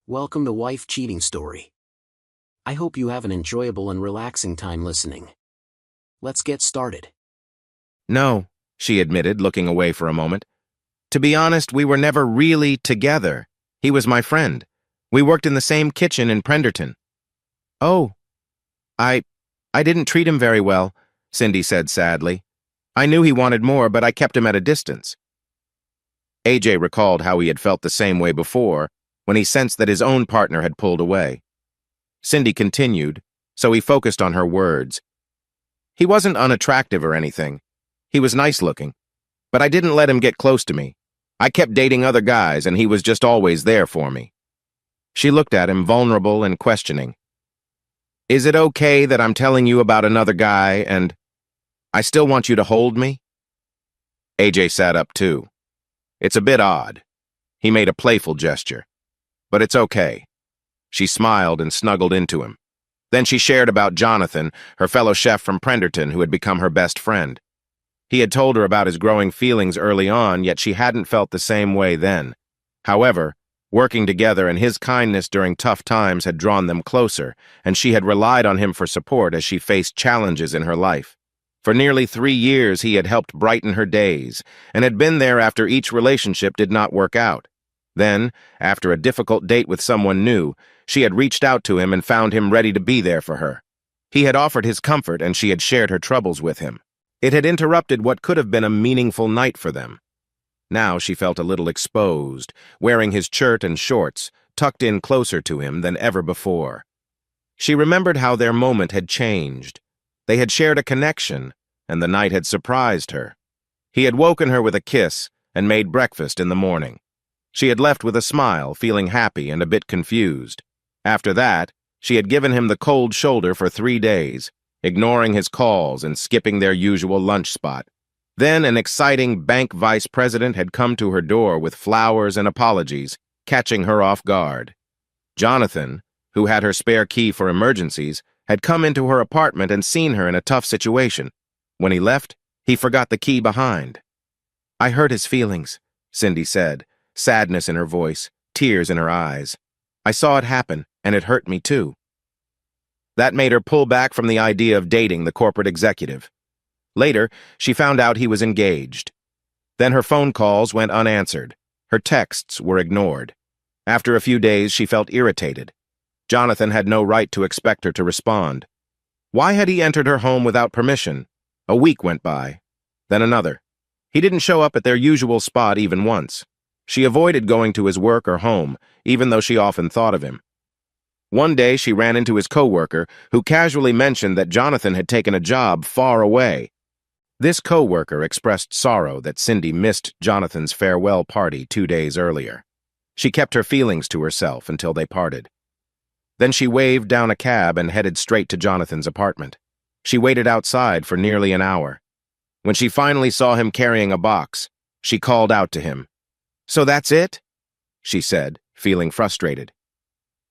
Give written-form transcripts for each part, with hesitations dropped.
Welcome to Wife Cheating Story. I hope you have an enjoyable and relaxing time listening. Let's get started. No, she admitted, looking away for a moment. To be honest, we were never really together. He was my friend. We worked in the same kitchen in Prenderton. Oh, I didn't treat him very well, Cindy said sadly. I knew he wanted more, but I kept him at a distance. AJ recalled how he had felt the same way before, when he sensed that his own partner had pulled away. Cindy continued, so he focused on her words. He wasn't unattractive or anything. He was nice-looking. But I didn't let him get close to me. I kept dating other guys, and he was just always there for me. She looked at him, vulnerable and questioning. Is it okay that I'm telling you about another guy, and I still want you to hold me? AJ sat up too. It's a bit odd. He made a playful gesture. But it's okay. She smiled and snuggled into him. Then she shared about Jonathan, her fellow chef from Prenderton, who had become her best friend. He had told her about his growing feelings early on, yet she hadn't felt the same way then. However, working together and his kindness during tough times had drawn them closer, and she had relied on him for support as she faced challenges in her life. For nearly 3 years he had helped brighten her days, and had been there after each relationship did not work out. Then, after a difficult date with someone new, she had reached out to him and found him ready to be there for her. He had offered his comfort and she had shared her troubles with him. It had interrupted what could have been a meaningful night for them. Now she felt a little exposed, wearing his shirt and shorts, tucked in closer to him than ever before. She remembered how their moment had changed. They had shared a connection, and the night had surprised her. He had woken her with a kiss and made breakfast in the morning. She had left with a smile, feeling happy and a bit confused. After that, she had given him the cold shoulder for 3 days, ignoring his calls and skipping their usual lunch spot. Then an exciting bank vice president had come to her door with flowers and apologies, catching her off guard. Jonathan, who had her spare key for emergencies, had come into her apartment and seen her in a tough situation. When he left, he forgot the key behind. I hurt his feelings, Cindy said, sadness in her voice, tears in her eyes. I saw it happen, and it hurt me too. That made her pull back from the idea of dating the corporate executive. Later, she found out he was engaged. Then her phone calls went unanswered. Her texts were ignored. After a few days, she felt irritated. Jonathan had no right to expect her to respond. Why had he entered her home without permission? A week went by, then another. He didn't show up at their usual spot even once. She avoided going to his work or home, even though she often thought of him. One day she ran into his coworker, who casually mentioned that Jonathan had taken a job far away. This coworker expressed sorrow that Cindy missed Jonathan's farewell party 2 days earlier. She kept her feelings to herself until they parted. Then she waved down a cab and headed straight to Jonathan's apartment. She waited outside for nearly an hour. When she finally saw him carrying a box, she called out to him. So that's it? She said, feeling frustrated.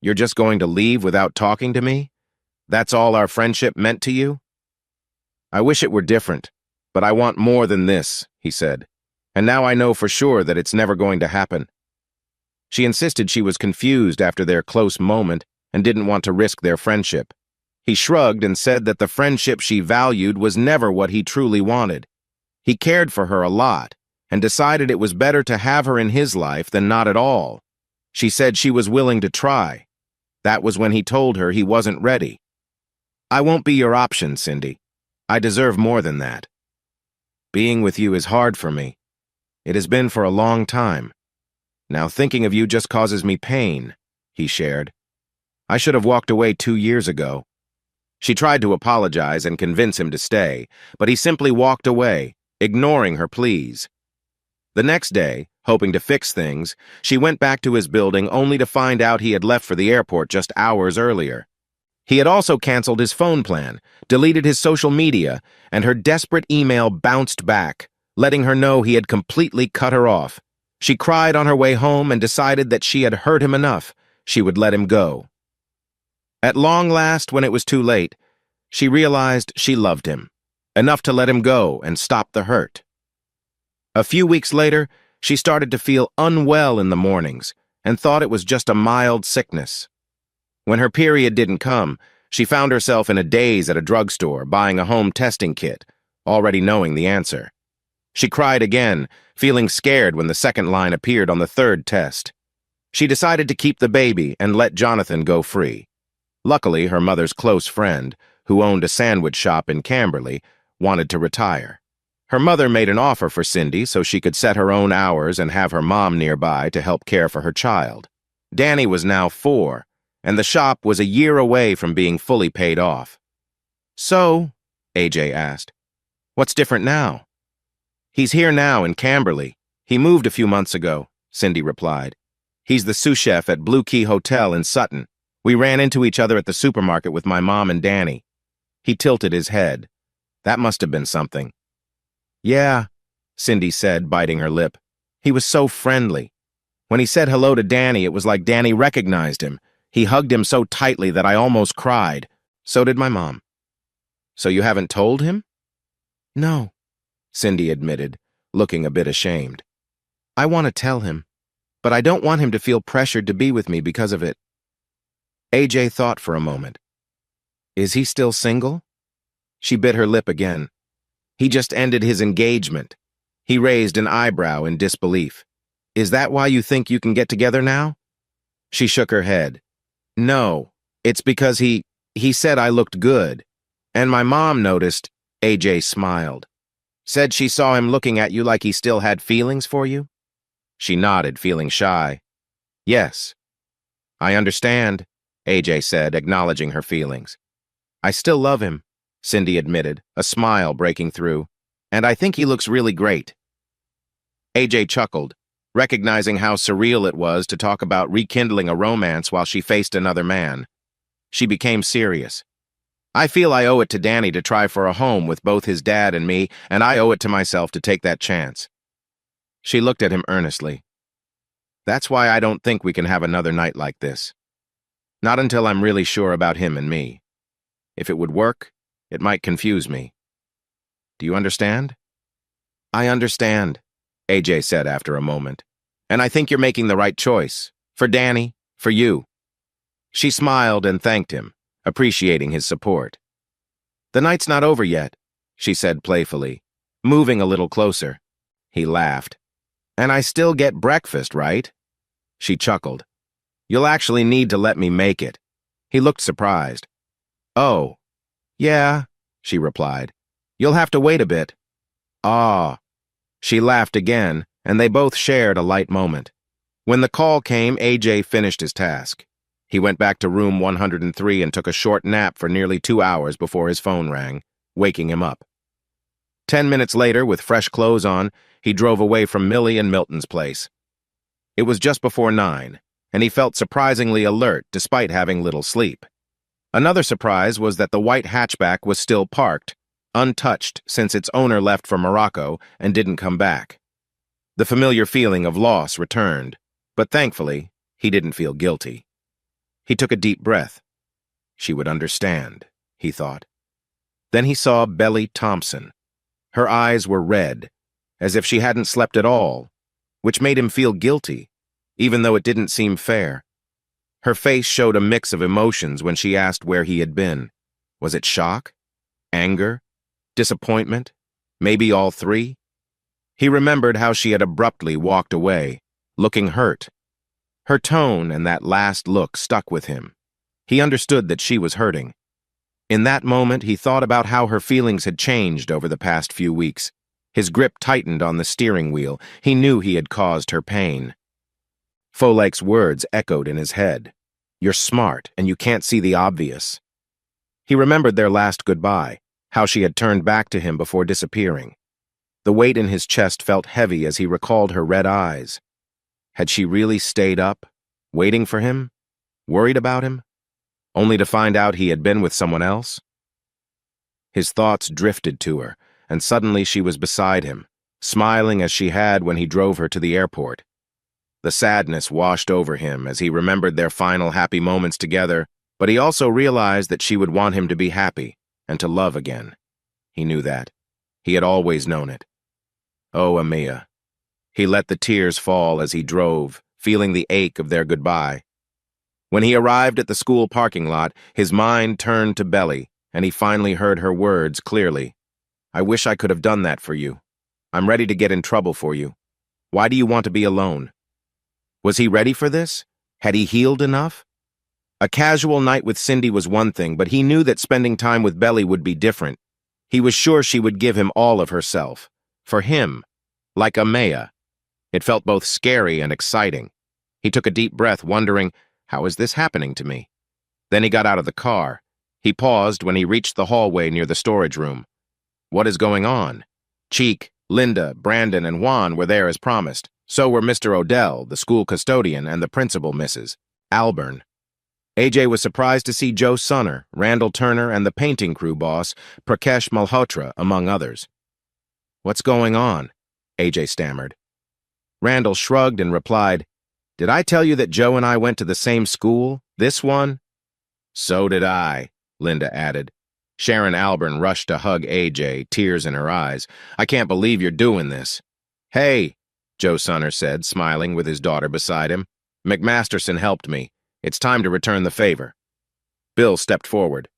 You're just going to leave without talking to me? That's all our friendship meant to you? I wish it were different, but I want more than this, he said. And now I know for sure that it's never going to happen. She insisted she was confused after their close moment and didn't want to risk their friendship. He shrugged and said that the friendship she valued was never what he truly wanted. He cared for her a lot, and decided it was better to have her in his life than not at all. She said she was willing to try. That was when he told her he wasn't ready. I won't be your option, Cindy. I deserve more than that. Being with you is hard for me. It has been for a long time. Now thinking of you just causes me pain, he shared. I should have walked away 2 years ago. She tried to apologize and convince him to stay, but he simply walked away, ignoring her pleas. The next day, hoping to fix things, she went back to his building only to find out he had left for the airport just hours earlier. He had also canceled his phone plan, deleted his social media, and her desperate email bounced back, letting her know he had completely cut her off. She cried on her way home and decided that she had hurt him enough. She would let him go. At long last, when it was too late, she realized she loved him, enough to let him go and stop the hurt. A few weeks later, she started to feel unwell in the mornings, and thought it was just a mild sickness. When her period didn't come, she found herself in a daze at a drugstore buying a home testing kit, already knowing the answer. She cried again, feeling scared when the second line appeared on the third test. She decided to keep the baby and let Jonathan go free. Luckily, her mother's close friend, who owned a sandwich shop in Camberley, wanted to retire. Her mother made an offer for Cindy so she could set her own hours and have her mom nearby to help care for her child. Danny was now 4, and the shop was a year away from being fully paid off. "So," AJ asked, "what's different now?" "He's here now in Camberley. He moved a few months ago," Cindy replied. "He's the sous chef at Blue Key Hotel in Sutton. We ran into each other at the supermarket with my mom and Danny." He tilted his head. That must have been something. "Yeah," Cindy said, biting her lip. "He was so friendly. When he said hello to Danny, it was like Danny recognized him. He hugged him so tightly that I almost cried. So did my mom." "So you haven't told him?" "No," Cindy admitted, looking a bit ashamed. "I want to tell him, but I don't want him to feel pressured to be with me because of it." AJ thought for a moment. "Is he still single?" She bit her lip again. "He just ended his engagement." He raised an eyebrow in disbelief. "Is that why you think you can get together now?" She shook her head. "No, it's because he said I looked good. And my mom noticed." AJ smiled. "Said she saw him looking at you like he still had feelings for you?" She nodded, feeling shy. "Yes." "I understand," AJ said, acknowledging her feelings. "I still love him," Cindy admitted, a smile breaking through. "And I think he looks really great." AJ chuckled, recognizing how surreal it was to talk about rekindling a romance while she faced another man. She became serious. "I feel I owe it to Danny to try for a home with both his dad and me, and I owe it to myself to take that chance." She looked at him earnestly. "That's why I don't think we can have another night like this. Not until I'm really sure about him and me. If it would work, it might confuse me. Do you understand?" "I understand," AJ said after a moment. "And I think you're making the right choice. For Danny, for you." She smiled and thanked him, appreciating his support. "The night's not over yet," she said playfully, moving a little closer. He laughed. "And I still get breakfast, right?" She chuckled. "You'll actually need to let me make it." He looked surprised. "Oh, yeah," she replied. "You'll have to wait a bit." "Ah." She laughed again, and they both shared a light moment. When the call came, AJ finished his task. He went back to room 103 and took a short nap for nearly 2 hours before his phone rang, waking him up. 10 minutes later, with fresh clothes on, he drove away from Millie and Milton's place. It was just before 9, and he felt surprisingly alert despite having little sleep. Another surprise was that the white hatchback was still parked, untouched since its owner left for Morocco and didn't come back. The familiar feeling of loss returned, but thankfully, he didn't feel guilty. He took a deep breath. She would understand, he thought. Then he saw Belly Thompson. Her eyes were red, as if she hadn't slept at all, which made him feel guilty, even though it didn't seem fair. Her face showed a mix of emotions when she asked where he had been. Was it shock? Anger? Disappointment? Maybe all three? He remembered how she had abruptly walked away, looking hurt. Her tone and that last look stuck with him. He understood that she was hurting. In that moment, he thought about how her feelings had changed over the past few weeks. His grip tightened on the steering wheel. He knew he had caused her pain. Folek's words echoed in his head. "You're smart, and you can't see the obvious." He remembered their last goodbye, how she had turned back to him before disappearing. The weight in his chest felt heavy as he recalled her red eyes. Had she really stayed up, waiting for him, worried about him, only to find out he had been with someone else? His thoughts drifted to her, and suddenly she was beside him, smiling as she had when he drove her to the airport. The sadness washed over him as he remembered their final happy moments together, but he also realized that she would want him to be happy and to love again. He knew that. He had always known it. Oh, Amia. He let the tears fall as he drove, feeling the ache of their goodbye. When he arrived at the school parking lot, his mind turned to Belly, and he finally heard her words clearly. "I wish I could have done that for you. I'm ready to get in trouble for you. Why do you want to be alone?" Was he ready for this? Had he healed enough? A casual night with Cindy was one thing, but he knew that spending time with Belly would be different. He was sure she would give him all of herself. For him. Like a Maya. It felt both scary and exciting. He took a deep breath, wondering, how is this happening to me? Then he got out of the car. He paused when he reached the hallway near the storage room. What is going on? Cheek, Linda, Brandon, and Juan were there as promised. So were Mr. Odell, the school custodian, and the principal, Mrs. Alburn. AJ was surprised to see Joe Sunner, Randall Turner, and the painting crew boss, Prakash Malhotra, among others. "What's going on?" AJ stammered. Randall shrugged and replied, "Did I tell you that Joe and I went to the same school? This one?" "So did I," Linda added. Sharon Alburn rushed to hug AJ, tears in her eyes. "I can't believe you're doing this." "Hey," Joe Sunner said, smiling with his daughter beside him. "McMasterson helped me. It's time to return the favor." Bill stepped forward.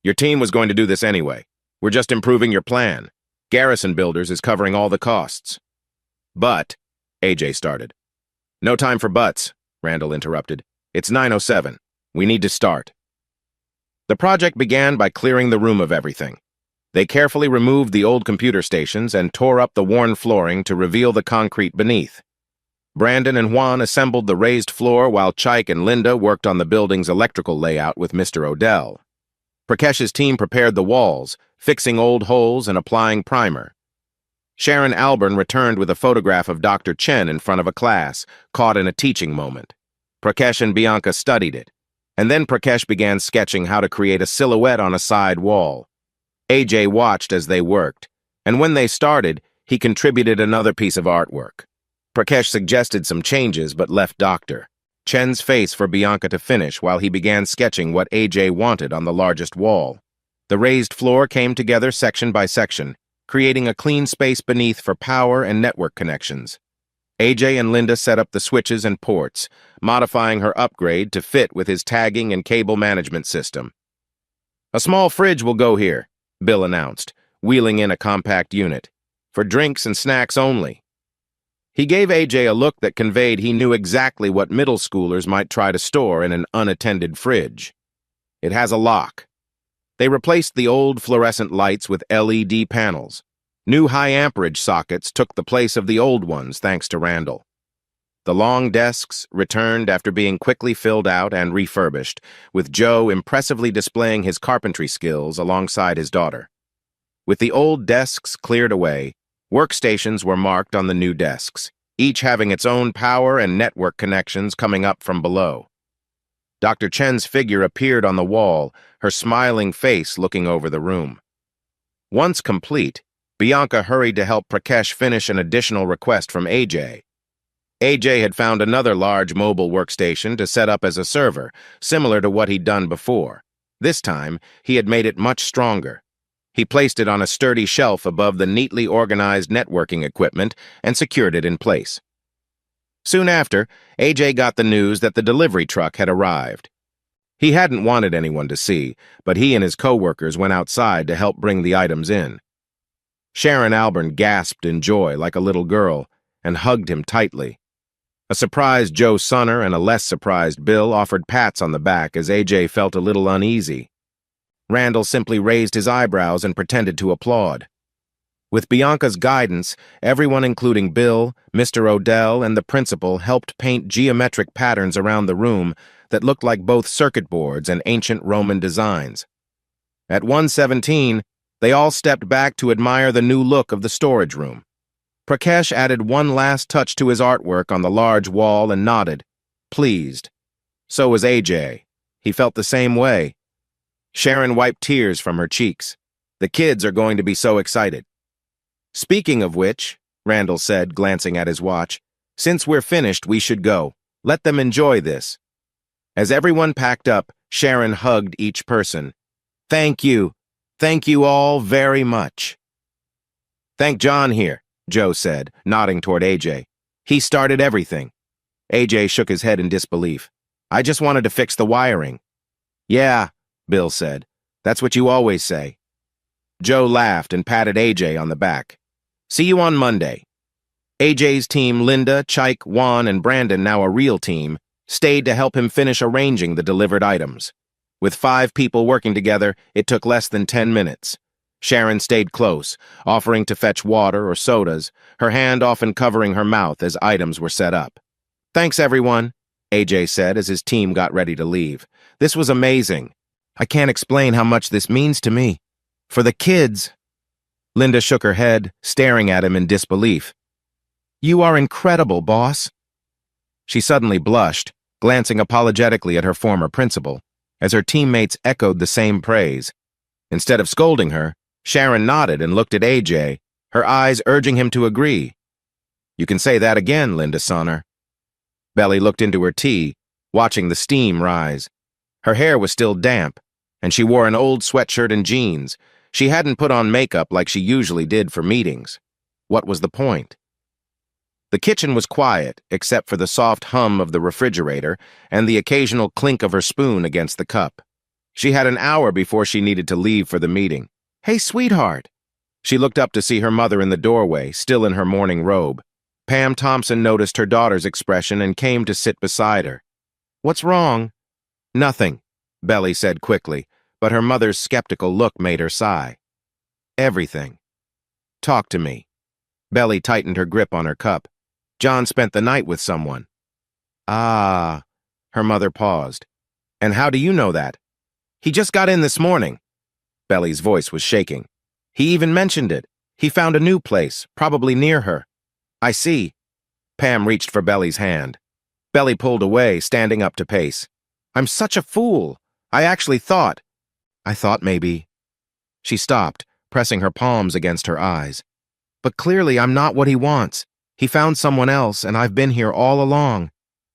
"Your team was going to do this anyway. We're just improving your plan. Garrison Builders is covering all the costs." "But," AJ started. "No time for buts," Randall interrupted. "It's 9:07. We need to start." The project began by clearing the room of everything. They carefully removed the old computer stations and tore up the worn flooring to reveal the concrete beneath. Brandon and Juan assembled the raised floor while Chike and Linda worked on the building's electrical layout with Mr. Odell. Prakesh's team prepared the walls, fixing old holes and applying primer. Sharon Alburn returned with a photograph of Dr. Chen in front of a class, caught in a teaching moment. Prakesh and Bianca studied it, and then Prakesh began sketching how to create a silhouette on a side wall. AJ watched as they worked, and when they started, he contributed another piece of artwork. Prakesh suggested some changes but left Dr. Chen's face for Bianca to finish while he began sketching what AJ wanted on the largest wall. The raised floor came together section by section, creating a clean space beneath for power and network connections. AJ and Linda set up the switches and ports, modifying her upgrade to fit with his tagging and cable management system. "A small fridge will go here," Bill announced, wheeling in a compact unit. "For drinks and snacks only." He gave AJ a look that conveyed he knew exactly what middle schoolers might try to store in an unattended fridge. "It has a lock." They replaced the old fluorescent lights with LED panels. New high-amperage sockets took the place of the old ones thanks to Randall. The long desks returned after being quickly filled out and refurbished, with Joe impressively displaying his carpentry skills alongside his daughter. With the old desks cleared away, workstations were marked on the new desks, each having its own power and network connections coming up from below. Dr. Chen's figure appeared on the wall, her smiling face looking over the room. Once complete, Bianca hurried to help Prakesh finish an additional request from AJ. AJ had found another large mobile workstation to set up as a server, similar to what he'd done before. This time, he had made it much stronger. He placed it on a sturdy shelf above the neatly organized networking equipment and secured it in place. Soon after, AJ got the news that the delivery truck had arrived. He hadn't wanted anyone to see, but he and his co-workers went outside to help bring the items in. Sharon Alburn gasped in joy like a little girl and hugged him tightly. A surprised Joe Sunner and a less surprised Bill offered pats on the back as AJ felt a little uneasy. Randall simply raised his eyebrows and pretended to applaud. With Bianca's guidance, everyone including Bill, Mr. Odell, and the principal helped paint geometric patterns around the room that looked like both circuit boards and ancient Roman designs. At 1:17, they all stepped back to admire the new look of the storage room. Prakesh added one last touch to his artwork on the large wall and nodded, pleased. So was AJ. He felt the same way. Sharon wiped tears from her cheeks. The kids are going to be so excited. "Speaking of which," Randall said, glancing at his watch, "since we're finished, we should go. Let them enjoy this." As everyone packed up, Sharon hugged each person. "Thank you. Thank you all very much." "Thank John here," Joe said, nodding toward AJ. "He started everything." AJ shook his head in disbelief. I just wanted to fix the wiring. Yeah, Bill said. That's what you always say. Joe laughed and patted AJ on the back. See you on Monday. AJ's team, Linda, Chike, Juan, and Brandon, now a real team, stayed to help him finish arranging the delivered items. With 5 people working together, it took less than 10 minutes. Sharon stayed close, offering to fetch water or sodas, her hand often covering her mouth as items were set up. Thanks, everyone, AJ said as his team got ready to leave. This was amazing. I can't explain how much this means to me. For the kids. Linda shook her head, staring at him in disbelief. You are incredible, boss. She suddenly blushed, glancing apologetically at her former principal, as her teammates echoed the same praise. Instead of scolding her, Sharon nodded and looked at AJ, her eyes urging him to agree. You can say that again, Linda Sonner. Belly looked into her tea, watching the steam rise. Her hair was still damp, and she wore an old sweatshirt and jeans. She hadn't put on makeup like she usually did for meetings. What was the point? The kitchen was quiet, except for the soft hum of the refrigerator and the occasional clink of her spoon against the cup. She had an hour before she needed to leave for the meeting. Hey, sweetheart. She looked up to see her mother in the doorway, still in her morning robe. Pam Thompson noticed her daughter's expression and came to sit beside her. What's wrong? Nothing, Belly said quickly, but her mother's skeptical look made her sigh. Everything. Talk to me. Belly tightened her grip on her cup. John spent the night with someone. Ah, her mother paused. And how do you know that? He just got in this morning. Belly's voice was shaking. He even mentioned it. He found a new place, probably near her. I see. Pam reached for Belly's hand. Belly pulled away, standing up to pace. I'm such a fool. I actually thought. I thought maybe. She stopped, pressing her palms against her eyes. But clearly I'm not what he wants. He found someone else, and I've been here all along.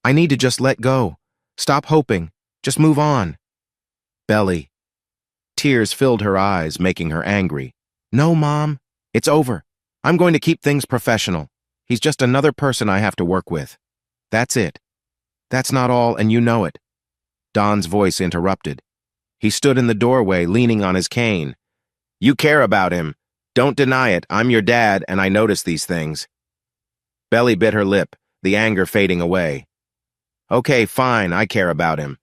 I need to just let go. Stop hoping. Just move on. Belly. Tears filled her eyes, making her angry. No, Mom. It's over. I'm going to keep things professional. He's just another person I have to work with. That's it. That's not all, and you know it. Don's voice interrupted. He stood in the doorway, leaning on his cane. You care about him. Don't deny it. I'm your dad, and I notice these things. Belly bit her lip, the anger fading away. Okay, fine, I care about him.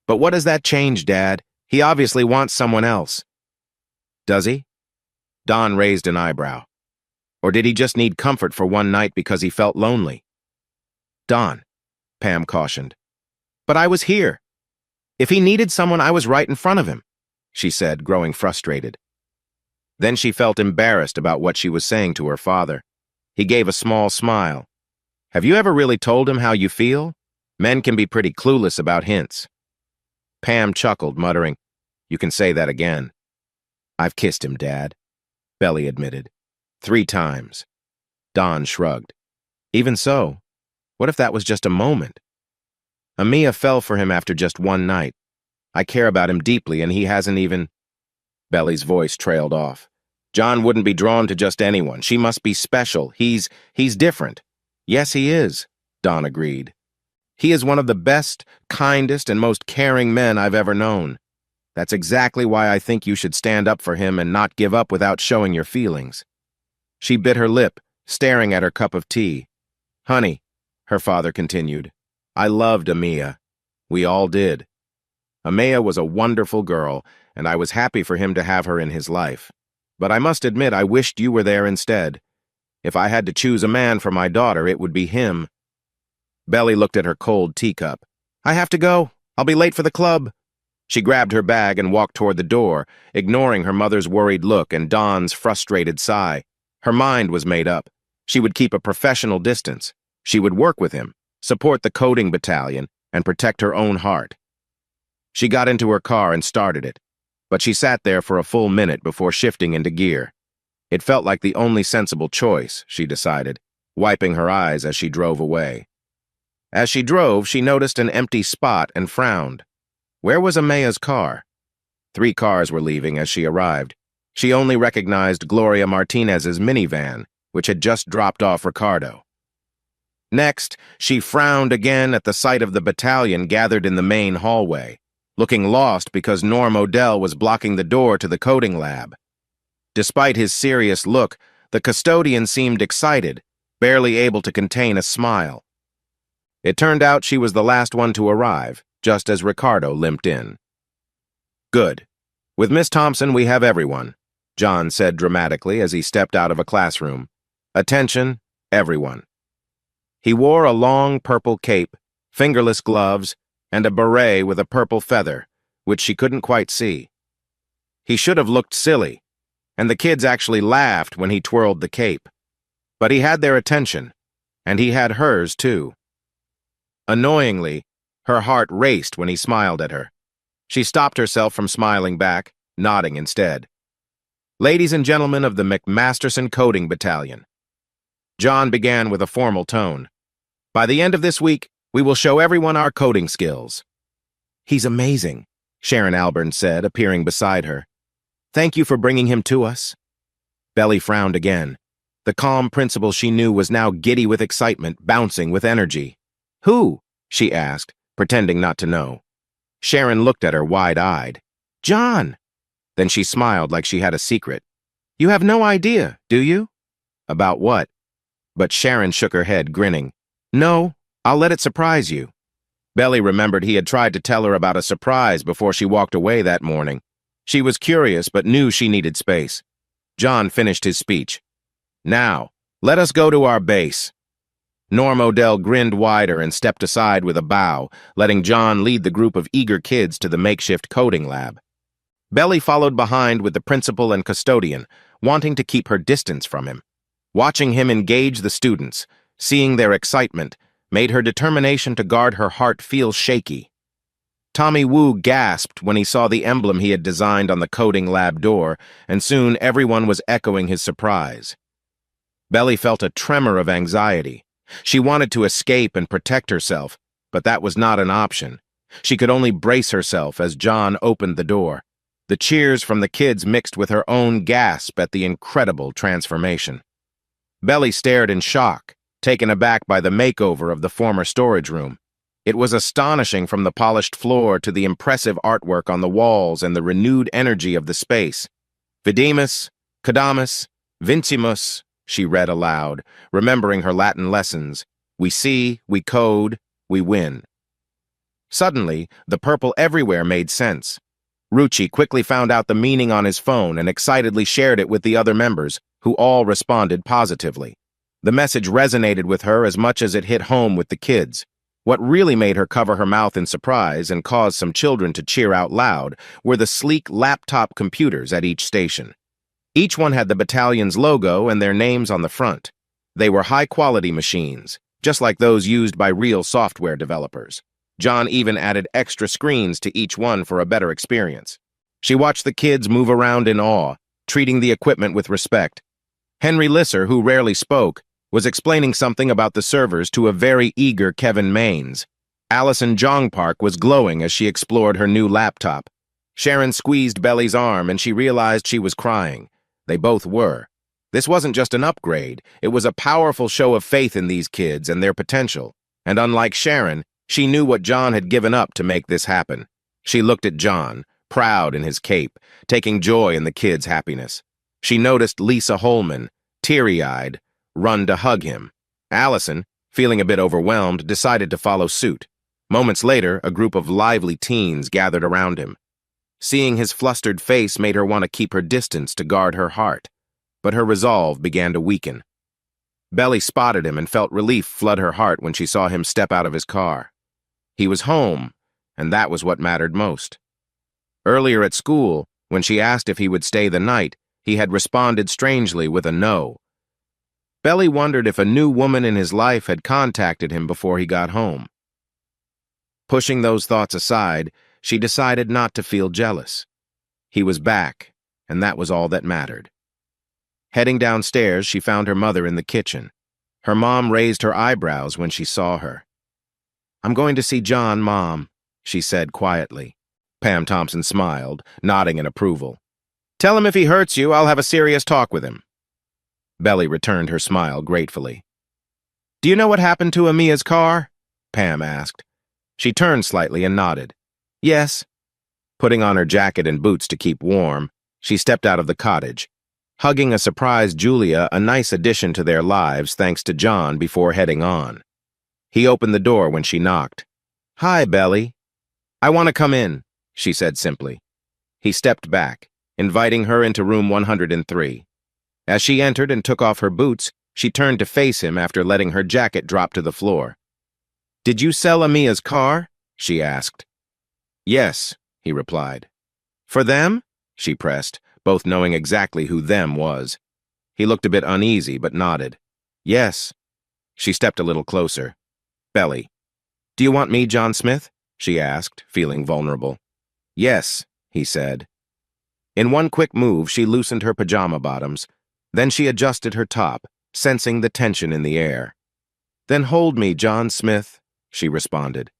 But what does that change, Dad? He obviously wants someone else. Does he? Don raised an eyebrow. Or did he just need comfort for one night because he felt lonely? Don, Pam cautioned. But I was here. If he needed someone, I was right in front of him, she said, growing frustrated. Then she felt embarrassed about what she was saying to her father. He gave a small smile. Have you ever really told him how you feel? Men can be pretty clueless about hints. Pam chuckled, muttering, You can say that again. I've kissed him, Dad, Belly admitted. 3 times. Don shrugged. Even so, what if that was just a moment? Amia fell for him after just one night. I care about him deeply, and he hasn't even... Belly's voice trailed off. John wouldn't be drawn to just anyone. She must be special. He's different. Yes, he is, Don agreed. He is one of the best, kindest, and most caring men I've ever known. That's exactly why I think you should stand up for him and not give up without showing your feelings. She bit her lip, staring at her cup of tea. Honey, her father continued, I loved Amia. We all did. Amia was a wonderful girl, and I was happy for him to have her in his life. But I must admit I wished you were there instead. If I had to choose a man for my daughter, it would be him. Belly looked at her cold teacup. I have to go. I'll be late for the club. She grabbed her bag and walked toward the door, ignoring her mother's worried look and Don's frustrated sigh. Her mind was made up. She would keep a professional distance. She would work with him, support the coding battalion, and protect her own heart. She got into her car and started it, but she sat there for a full minute before shifting into gear. It felt like the only sensible choice, she decided, wiping her eyes as she drove away. As she drove, she noticed an empty spot and frowned. Where was Amaya's car? 3 cars were leaving as she arrived. She only recognized Gloria Martinez's minivan, which had just dropped off Ricardo. Next, she frowned again at the sight of the battalion gathered in the main hallway, looking lost because Norm Odell was blocking the door to the coding lab. Despite his serious look, the custodian seemed excited, barely able to contain a smile. It turned out she was the last one to arrive, just as Ricardo limped in. "Good. With Miss Thompson, we have everyone," John said dramatically as he stepped out of a classroom. "Attention, everyone." He wore a long purple cape, fingerless gloves, and a beret with a purple feather, which she couldn't quite see. He should have looked silly, and the kids actually laughed when he twirled the cape. But he had their attention, and he had hers too. Annoyingly, her heart raced when he smiled at her. She stopped herself from smiling back, nodding instead. "Ladies and gentlemen of the McMasterson Coding Battalion." John began with a formal tone. "By the end of this week, we will show everyone our coding skills." "He's amazing," Sharon Alburn said, appearing beside her. "Thank you for bringing him to us." Belly frowned again. The calm principal she knew was now giddy with excitement, bouncing with energy. "Who?" she asked, pretending not to know. Sharon looked at her wide-eyed. "John!" Then she smiled like she had a secret. "You have no idea, do you?" "About what?" But Sharon shook her head, grinning. "No, I'll let it surprise you." Belly remembered he had tried to tell her about a surprise before she walked away that morning. She was curious, but knew she needed space. John finished his speech. "Now, let us go to our base." Norm Odell grinned wider and stepped aside with a bow, letting John lead the group of eager kids to the makeshift coding lab. Belly followed behind with the principal and custodian, wanting to keep her distance from him. Watching him engage the students, seeing their excitement, made her determination to guard her heart feel shaky. Tommy Wu gasped when he saw the emblem he had designed on the coding lab door, and soon everyone was echoing his surprise. Belly felt a tremor of anxiety. She wanted to escape and protect herself, but that was not an option. She could only brace herself as John opened the door. The cheers from the kids mixed with her own gasp at the incredible transformation. Belly stared in shock, taken aback by the makeover of the former storage room. It was astonishing from the polished floor to the impressive artwork on the walls and the renewed energy of the space. "Videmus, Cadamus, Vincimus," she read aloud, remembering her Latin lessons. "We see, we code, we win." Suddenly, the purple everywhere made sense. Rucci quickly found out the meaning on his phone and excitedly shared it with the other members, who all responded positively. The message resonated with her as much as it hit home with the kids. What really made her cover her mouth in surprise and caused some children to cheer out loud were the sleek laptop computers at each station. Each one had the battalion's logo and their names on the front. They were high-quality machines, just like those used by real software developers. John even added extra screens to each one for a better experience. She watched the kids move around in awe, treating the equipment with respect. Henry Lisser, who rarely spoke, was explaining something about the servers to a very eager Kevin Maines. Allison Jongpark was glowing as she explored her new laptop. Sharon squeezed Belly's arm and she realized she was crying. They both were. This wasn't just an upgrade, it was a powerful show of faith in these kids and their potential. And unlike Sharon, she knew what John had given up to make this happen. She looked at John, proud in his cape, taking joy in the kids' happiness. She noticed Lisa Holman, teary-eyed, run to hug him. Allison, feeling a bit overwhelmed, decided to follow suit. Moments later, a group of lively teens gathered around him. Seeing his flustered face made her want to keep her distance to guard her heart, but her resolve began to weaken. Belly spotted him and felt relief flood her heart when she saw him step out of his car. He was home, and that was what mattered most. Earlier at school, when she asked if he would stay the night, he had responded strangely with a no. Belly wondered if a new woman in his life had contacted him before he got home. Pushing those thoughts aside, she decided not to feel jealous. He was back, and that was all that mattered. Heading downstairs, she found her mother in the kitchen. Her mom raised her eyebrows when she saw her. "I'm going to see John, Mom," she said quietly. Pam Thompson smiled, nodding in approval. "Tell him if he hurts you, I'll have a serious talk with him." Belly returned her smile gratefully. Do you know what happened to Amia's car? Pam asked. She turned slightly and nodded. Yes. Putting on her jacket and boots to keep warm, she stepped out of the cottage, hugging a surprised Julia, a nice addition to their lives thanks to John, before heading on. He opened the door when she knocked. Hi, Belly. I want to come in, she said simply. He stepped back, inviting her into room 103. As she entered and took off her boots, she turned to face him after letting her jacket drop to the floor. Did you sell Amia's car? She asked. Yes, he replied. For them? She pressed, both knowing exactly who them was. He looked a bit uneasy, but nodded. Yes. She stepped a little closer. Belly. Do you want me, John Smith? She asked, feeling vulnerable. Yes, he said. In one quick move, she loosened her pajama bottoms. Then she adjusted her top, sensing the tension in the air. Then hold me, John Smith, she responded.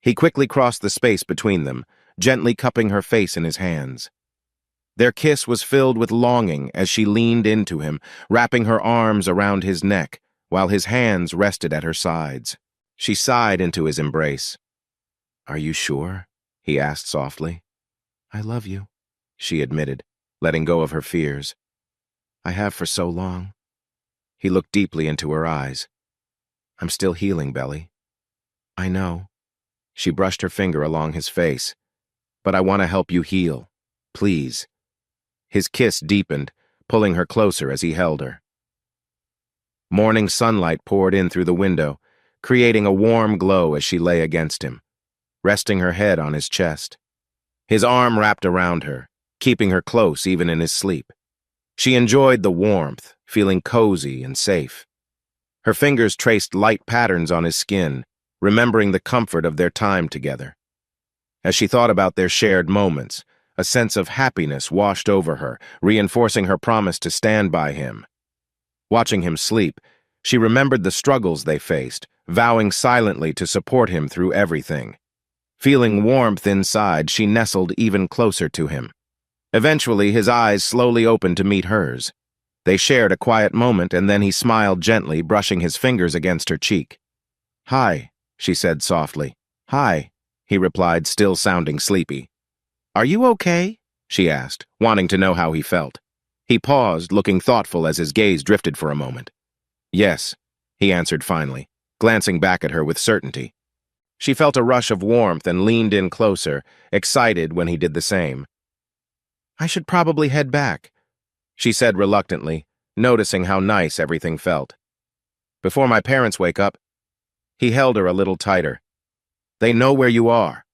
He quickly crossed the space between them, gently cupping her face in his hands. Their kiss was filled with longing as she leaned into him, wrapping her arms around his neck, while his hands rested at her sides. She sighed into his embrace. Are you sure? He asked softly. I love you, she admitted, letting go of her fears. I have for so long. He looked deeply into her eyes. I'm still healing, Belly. I know. She brushed her finger along his face. But I want to help you heal. Please. His kiss deepened, pulling her closer as he held her. Morning sunlight poured in through the window, creating a warm glow as she lay against him, resting her head on his chest. His arm wrapped around her, keeping her close even in his sleep. She enjoyed the warmth, feeling cozy and safe. Her fingers traced light patterns on his skin, remembering the comfort of their time together. As she thought about their shared moments, a sense of happiness washed over her, reinforcing her promise to stand by him. Watching him sleep, she remembered the struggles they faced, vowing silently to support him through everything. Feeling warmth inside, she nestled even closer to him. Eventually, his eyes slowly opened to meet hers. They shared a quiet moment, and then he smiled gently, brushing his fingers against her cheek. Hi, she said softly. Hi, he replied, still sounding sleepy. Are you okay? She asked, wanting to know how he felt. He paused, looking thoughtful as his gaze drifted for a moment. Yes, he answered finally, glancing back at her with certainty. She felt a rush of warmth and leaned in closer, excited when he did the same. I should probably head back, she said reluctantly, noticing how nice everything felt. Before my parents wake up. He held her a little tighter. They know where you are.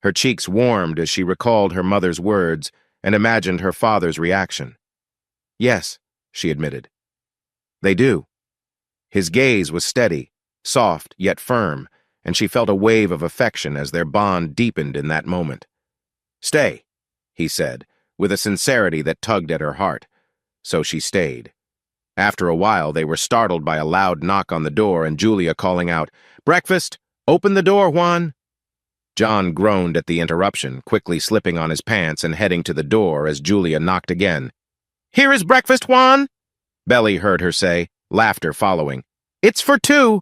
Her cheeks warmed as she recalled her mother's words and imagined her father's reaction. Yes, she admitted. They do. His gaze was steady, soft yet firm, and she felt a wave of affection as their bond deepened in that moment. Stay, he said, with a sincerity that tugged at her heart. So she stayed. After a while, they were startled by a loud knock on the door and Julia calling out, Breakfast! Open the door, Juan! John groaned at the interruption, quickly slipping on his pants and heading to the door as Julia knocked again. Here is breakfast, Juan! Belly heard her say, laughter following. It's for two!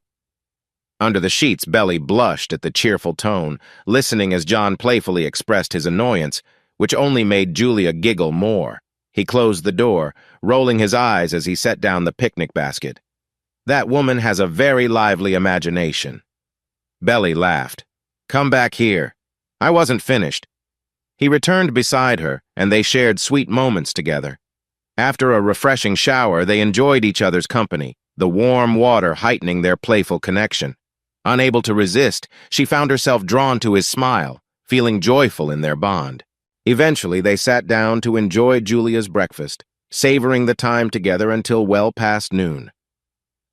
Under the sheets, Belly blushed at the cheerful tone, listening as John playfully expressed his annoyance, which only made Julia giggle more. He closed the door, rolling his eyes as he set down the picnic basket. That woman has a very lively imagination. Belly laughed. Come back here. I wasn't finished. He returned beside her, and they shared sweet moments together. After a refreshing shower, they enjoyed each other's company, the warm water heightening their playful connection. Unable to resist, she found herself drawn to his smile, feeling joyful in their bond. Eventually, they sat down to enjoy Julia's breakfast, savoring the time together until well past noon.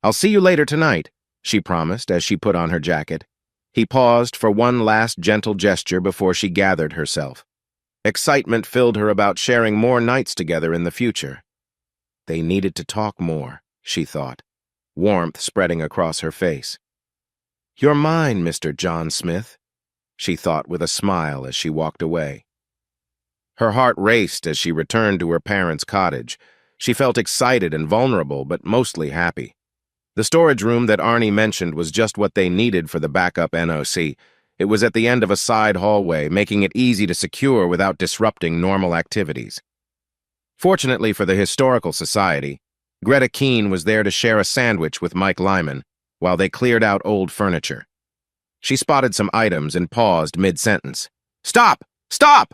I'll see you later tonight, she promised as she put on her jacket. He paused for one last gentle gesture before she gathered herself. Excitement filled her about sharing more nights together in the future. They needed to talk more, she thought, warmth spreading across her face. You're mine, Mr. John Smith, she thought with a smile as she walked away. Her heart raced as she returned to her parents' cottage. She felt excited and vulnerable, but mostly happy. The storage room that Arnie mentioned was just what they needed for the backup NOC. It was at the end of a side hallway, making it easy to secure without disrupting normal activities. Fortunately for the Historical Society, Greta Keene was there to share a sandwich with Mike Lyman while they cleared out old furniture. She spotted some items and paused mid-sentence. "Stop! Stop!"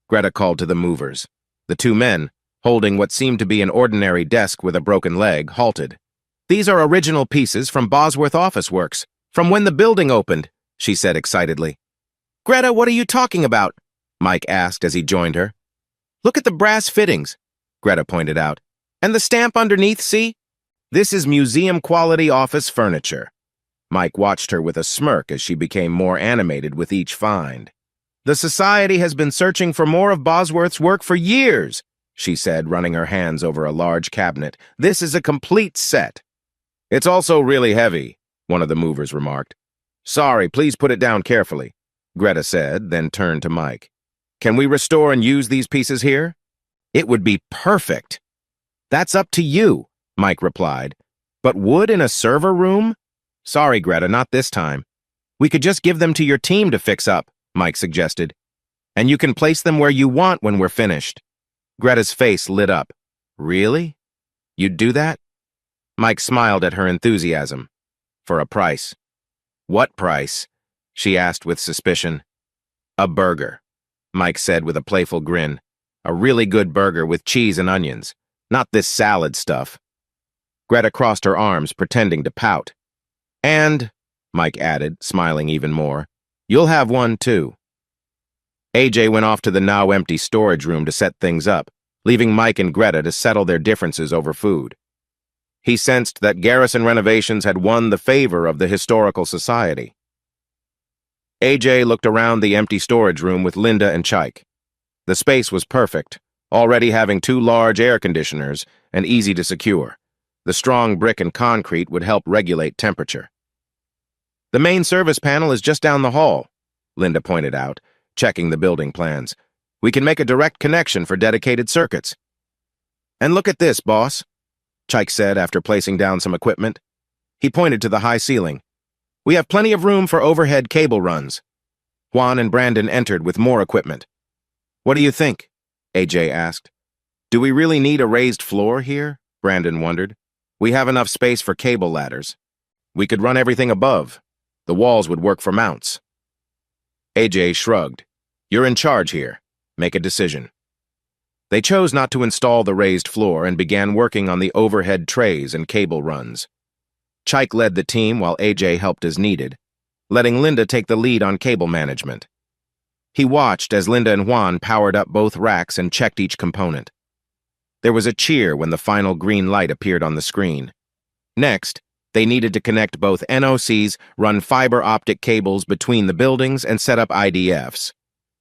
Greta called to the movers. The two men, holding what seemed to be an ordinary desk with a broken leg, halted. "These are original pieces from Bosworth Office Works, from when the building opened," she said excitedly. "Greta, what are you talking about?" Mike asked as he joined her. "Look at the brass fittings," Greta pointed out. "And the stamp underneath, see? This is museum-quality office furniture." Mike watched her with a smirk as she became more animated with each find. "The Society has been searching for more of Bosworth's work for years," she said, running her hands over a large cabinet. "This is a complete set." "It's also really heavy," one of the movers remarked. "Sorry, please put it down carefully," Greta said, then turned to Mike. "Can we restore and use these pieces here?" "It would be perfect." "That's up to you," Mike replied. "But wood in a server room?" "Sorry, Greta, not this time." "We could just give them to your team to fix up," Mike suggested. "And you can place them where you want when we're finished." Greta's face lit up. "Really? You'd do that?" Mike smiled at her enthusiasm. "For a price." "What price?" she asked with suspicion. "A burger," Mike said with a playful grin. "A really good burger with cheese and onions. Not this salad stuff." Greta crossed her arms, pretending to pout. "And," Mike added, smiling even more, "you'll have one, too." AJ went off to the now-empty storage room to set things up, leaving Mike and Greta to settle their differences over food. He sensed that garrison renovations had won the favor of the Historical Society. AJ looked around the empty storage room with Linda and Chike. The space was perfect, already having 2 large air conditioners and easy to secure. The strong brick and concrete would help regulate temperature. "The main service panel is just down the hall," Linda pointed out, checking the building plans. "We can make a direct connection for dedicated circuits." "And look at this, boss," Chike said after placing down some equipment. He pointed to the high ceiling. "We have plenty of room for overhead cable runs." Juan and Brandon entered with more equipment. "What do you think?" AJ asked. "Do we really need a raised floor here?" Brandon wondered. "We have enough space for cable ladders. We could run everything above. The walls would work for mounts." AJ shrugged. "You're in charge here. Make a decision." They chose not to install the raised floor and began working on the overhead trays and cable runs. Chike led the team while AJ helped as needed, letting Linda take the lead on cable management. He watched as Linda and Juan powered up both racks and checked each component. There was a cheer when the final green light appeared on the screen. Next, they needed to connect both NOCs, run fiber optic cables between the buildings, and set up IDFs.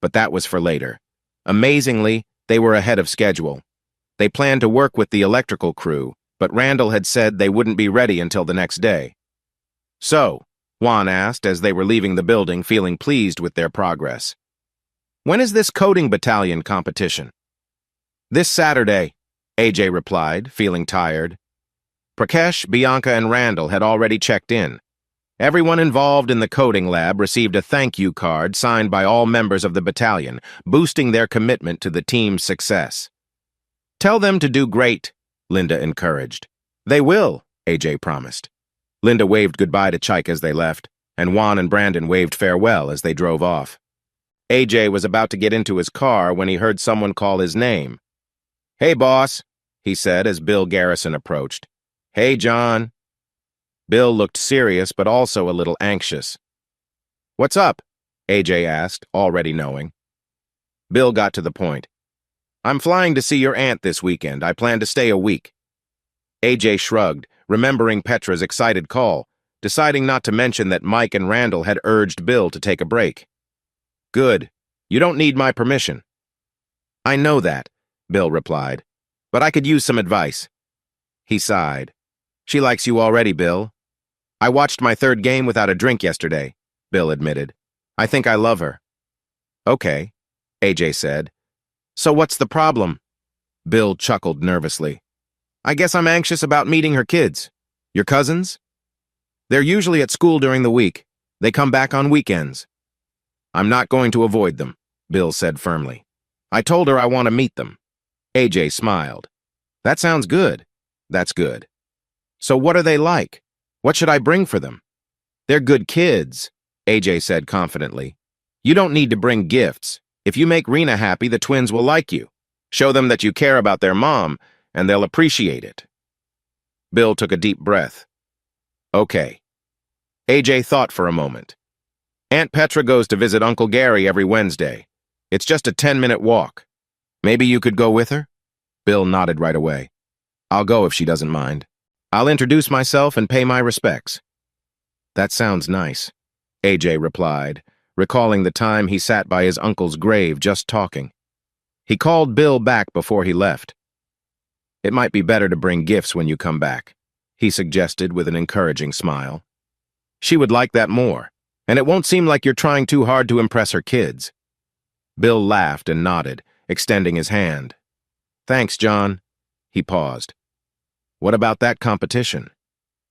But that was for later. Amazingly, they were ahead of schedule. They planned to work with the electrical crew, but Randall had said they wouldn't be ready until the next day. "So," Juan asked as they were leaving the building, feeling pleased with their progress, "when is this coding battalion competition?" "This Saturday," AJ replied, feeling tired. Prakash, Bianca, and Randall had already checked in. Everyone involved in the coding lab received a thank you card signed by all members of the battalion, boosting their commitment to the team's success. "Tell them to do great," Linda encouraged. "They will," AJ promised. Linda waved goodbye to Chike as they left, and Juan and Brandon waved farewell as they drove off. AJ was about to get into his car when he heard someone call his name. "Hey, boss," he said as Bill Garrison approached. "Hey, John." Bill looked serious but also a little anxious. "What's up?" AJ asked, already knowing. Bill got to the point. "I'm flying to see your aunt this weekend. I plan to stay a week." AJ shrugged, remembering Petra's excited call, deciding not to mention that Mike and Randall had urged Bill to take a break. "Good. You don't need my permission." "I know that," Bill replied, "but I could use some advice." He sighed. "She likes you already, Bill." "I watched my 3rd game without a drink yesterday," Bill admitted. "I think I love her." "Okay," AJ said. "So what's the problem?" Bill chuckled nervously. "I guess I'm anxious about meeting her kids." Your cousins? They're usually at school during the week. They come back on weekends. I'm not going to avoid them, Bill said firmly. I told her I want to meet them. AJ smiled. That sounds good. That's good. So what are they like? What should I bring for them? They're good kids, AJ said confidently. You don't need to bring gifts. If you make Rena happy, the twins will like you. Show them that you care about their mom, and they'll appreciate it. Bill took a deep breath. Okay. AJ thought for a moment. Aunt Petra goes to visit Uncle Gary every Wednesday. It's just a 10-minute walk. Maybe you could go with her? Bill nodded right away. I'll go if she doesn't mind. I'll introduce myself and pay my respects. That sounds nice, AJ replied, recalling the time he sat by his uncle's grave just talking. He called Bill back before he left. It might be better to bring gifts when you come back, he suggested with an encouraging smile. She would like that more, and it won't seem like you're trying too hard to impress her kids. Bill laughed and nodded, extending his hand. Thanks, John. He paused. What about that competition?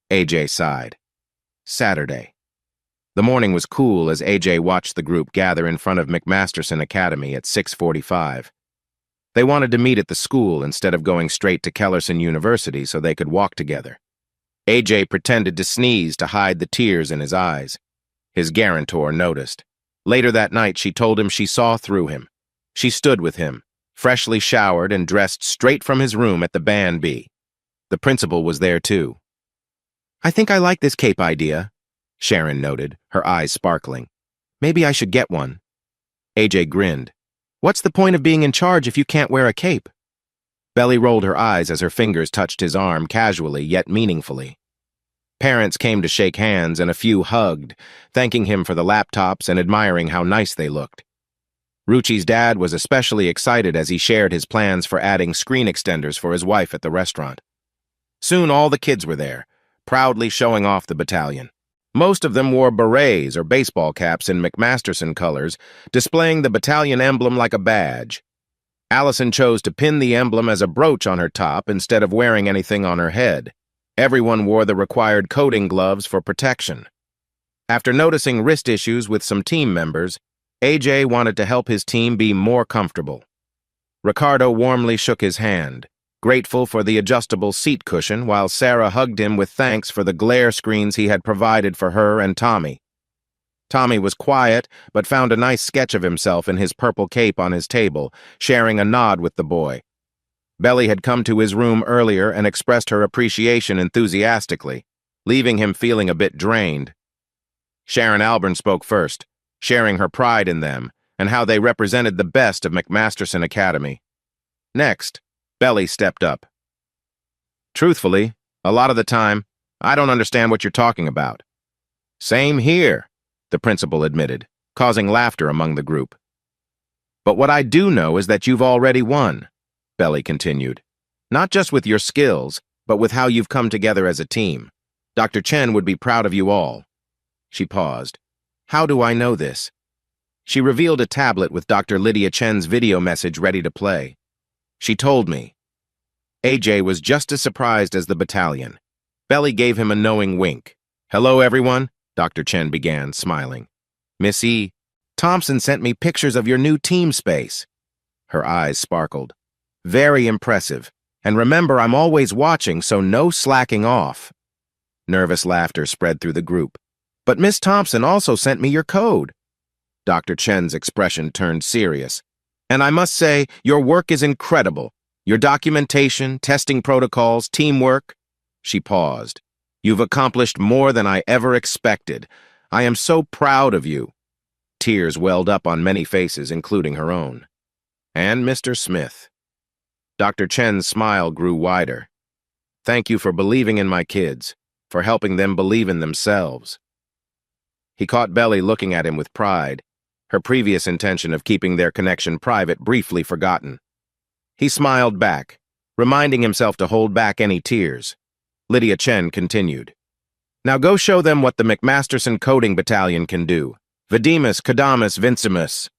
AJ sighed. Saturday. The morning was cool as AJ watched the group gather in front of McMasterson Academy at 6:45. They wanted to meet at the school instead of going straight to Kellerson University so they could walk together. AJ pretended to sneeze to hide the tears in his eyes. His guarantor noticed. Later that night, she told him she saw through him. She stood with him, freshly showered and dressed straight from his room at the Band B. The principal was there too. I think I like this cape idea, Sharon noted, her eyes sparkling. Maybe I should get one. AJ grinned. What's the point of being in charge if you can't wear a cape? Belly rolled her eyes as her fingers touched his arm casually yet meaningfully. Parents came to shake hands and a few hugged, thanking him for the laptops and admiring how nice they looked. Ruchi's dad was especially excited as he shared his plans for adding screen extenders for his wife at the restaurant. Soon all the kids were there, proudly showing off the battalion. Most of them wore berets or baseball caps in McMasterson colors, displaying the battalion emblem like a badge. Allison chose to pin the emblem as a brooch on her top instead of wearing anything on her head. Everyone wore the required coating gloves for protection. After noticing wrist issues with some team members, AJ wanted to help his team be more comfortable. Ricardo warmly shook his hand, grateful for the adjustable seat cushion, while Sarah hugged him with thanks for the glare screens he had provided for her and Tommy. Tommy was quiet, but found a nice sketch of himself in his purple cape on his table, sharing a nod with the boy. Belly had come to his room earlier and expressed her appreciation enthusiastically, leaving him feeling a bit drained. Sharon Alburn spoke first, sharing her pride in them and how they represented the best of McMasterson Academy. Next, Belly stepped up. Truthfully, a lot of the time, I don't understand what you're talking about. Same here, the principal admitted, causing laughter among the group. But what I do know is that you've already won, Belly continued. Not just with your skills, but with how you've come together as a team. Dr. Chen would be proud of you all. She paused. How do I know this? She revealed a tablet with Dr. Lydia Chen's video message ready to play. She told me. AJ was just as surprised as the battalion. Belly gave him a knowing wink. Hello, everyone, Dr. Chen began, smiling. Miss E. Thompson sent me pictures of your new team space. Her eyes sparkled. Very impressive. And remember, I'm always watching, so no slacking off. Nervous laughter spread through the group. But Miss Thompson also sent me your code. Dr. Chen's expression turned serious. And I must say, your work is incredible. Your documentation, testing protocols, teamwork. She paused. You've accomplished more than I ever expected. I am so proud of you. Tears welled up on many faces, including her own. And Mr. Smith. Dr. Chen's smile grew wider. Thank you for believing in my kids, for helping them believe in themselves. He caught Belly looking at him with pride, her previous intention of keeping their connection private briefly forgotten. He smiled back, reminding himself to hold back any tears. Lydia Chen continued. Now go show them what the McMasterson Coding Battalion can do. Vidimus, Cadamus, Vincimus.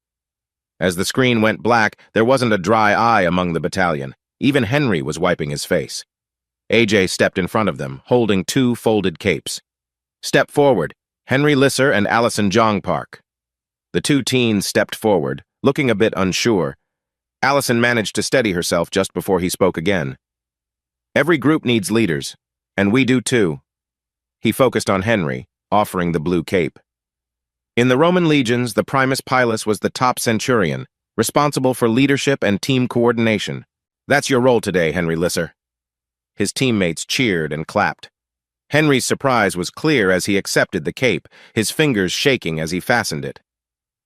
As the screen went black, there wasn't a dry eye among the battalion. Even Henry was wiping his face. AJ stepped in front of them, holding 2 folded capes. "Step forward, Henry Lisser and Allison Jongpark." The 2 teens stepped forward, looking a bit unsure. Allison managed to steady herself just before he spoke again. "Every group needs leaders, and we do too." He focused on Henry, offering the blue cape. In the Roman legions, the primus pilus was the top centurion, responsible for leadership and team coordination. "That's your role today, Henry Lisser." His teammates cheered and clapped. Henry's surprise was clear as he accepted the cape, his fingers shaking as he fastened it.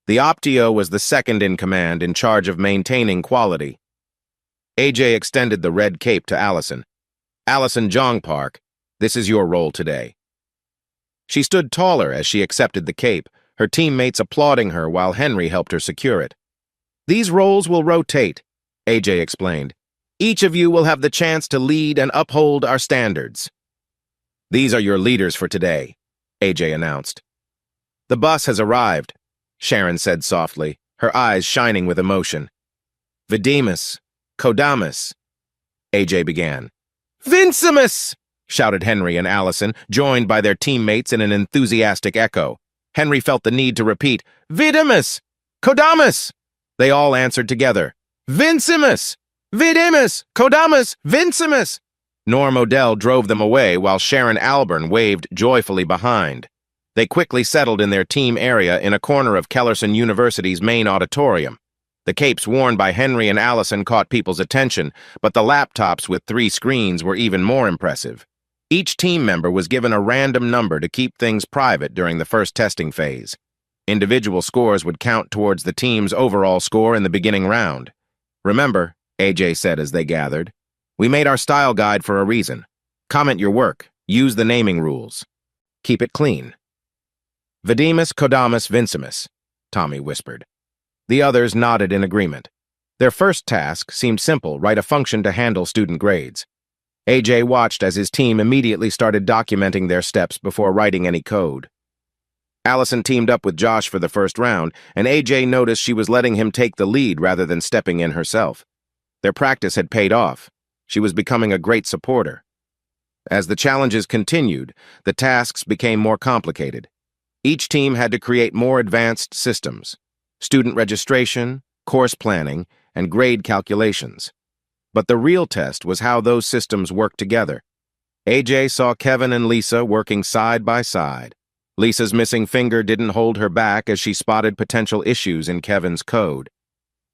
The Optio was the second in command, in charge of maintaining quality. AJ extended the red cape to Allison. "Allison Jongpark, this is your role today." She stood taller as she accepted the cape, her teammates applauding her while Henry helped her secure it. "These roles will rotate," AJ explained. "Each of you will have the chance to lead and uphold our standards." "These are your leaders for today," AJ announced. "The bus has arrived," Sharon said softly, her eyes shining with emotion. "Vidimus, Kodamus," AJ began. "Vincimus!" shouted Henry and Allison, joined by their teammates in an enthusiastic echo. Henry felt the need to repeat, "Vidimus! Kodamus!" They all answered together, "Vincimus! Vidimus! Kodamus! Vincimus!" Norm Odell drove them away while Sharon Alburn waved joyfully behind. They quickly settled in their team area in a corner of Kellerson University's main auditorium. The capes worn by Henry and Allison caught people's attention, but the laptops with 3 screens were even more impressive. Each team member was given a random number to keep things private during the first testing phase. Individual scores would count towards the team's overall score in the beginning round. "Remember," AJ said as they gathered, "we made our style guide for a reason. Comment your work. Use the naming rules. Keep it clean." "Vidimus Kodamus Vincimus," Tommy whispered. The others nodded in agreement. Their first task seemed simple, write a function to handle student grades. AJ watched as his team immediately started documenting their steps before writing any code. Allison teamed up with Josh for the first round, and AJ noticed she was letting him take the lead rather than stepping in herself. Their practice had paid off. She was becoming a great supporter. As the challenges continued, the tasks became more complicated. Each team had to create more advanced systems: student registration, course planning, and grade calculations. But the real test was how those systems worked together. AJ saw Kevin and Lisa working side by side. Lisa's missing finger didn't hold her back as she spotted potential issues in Kevin's code.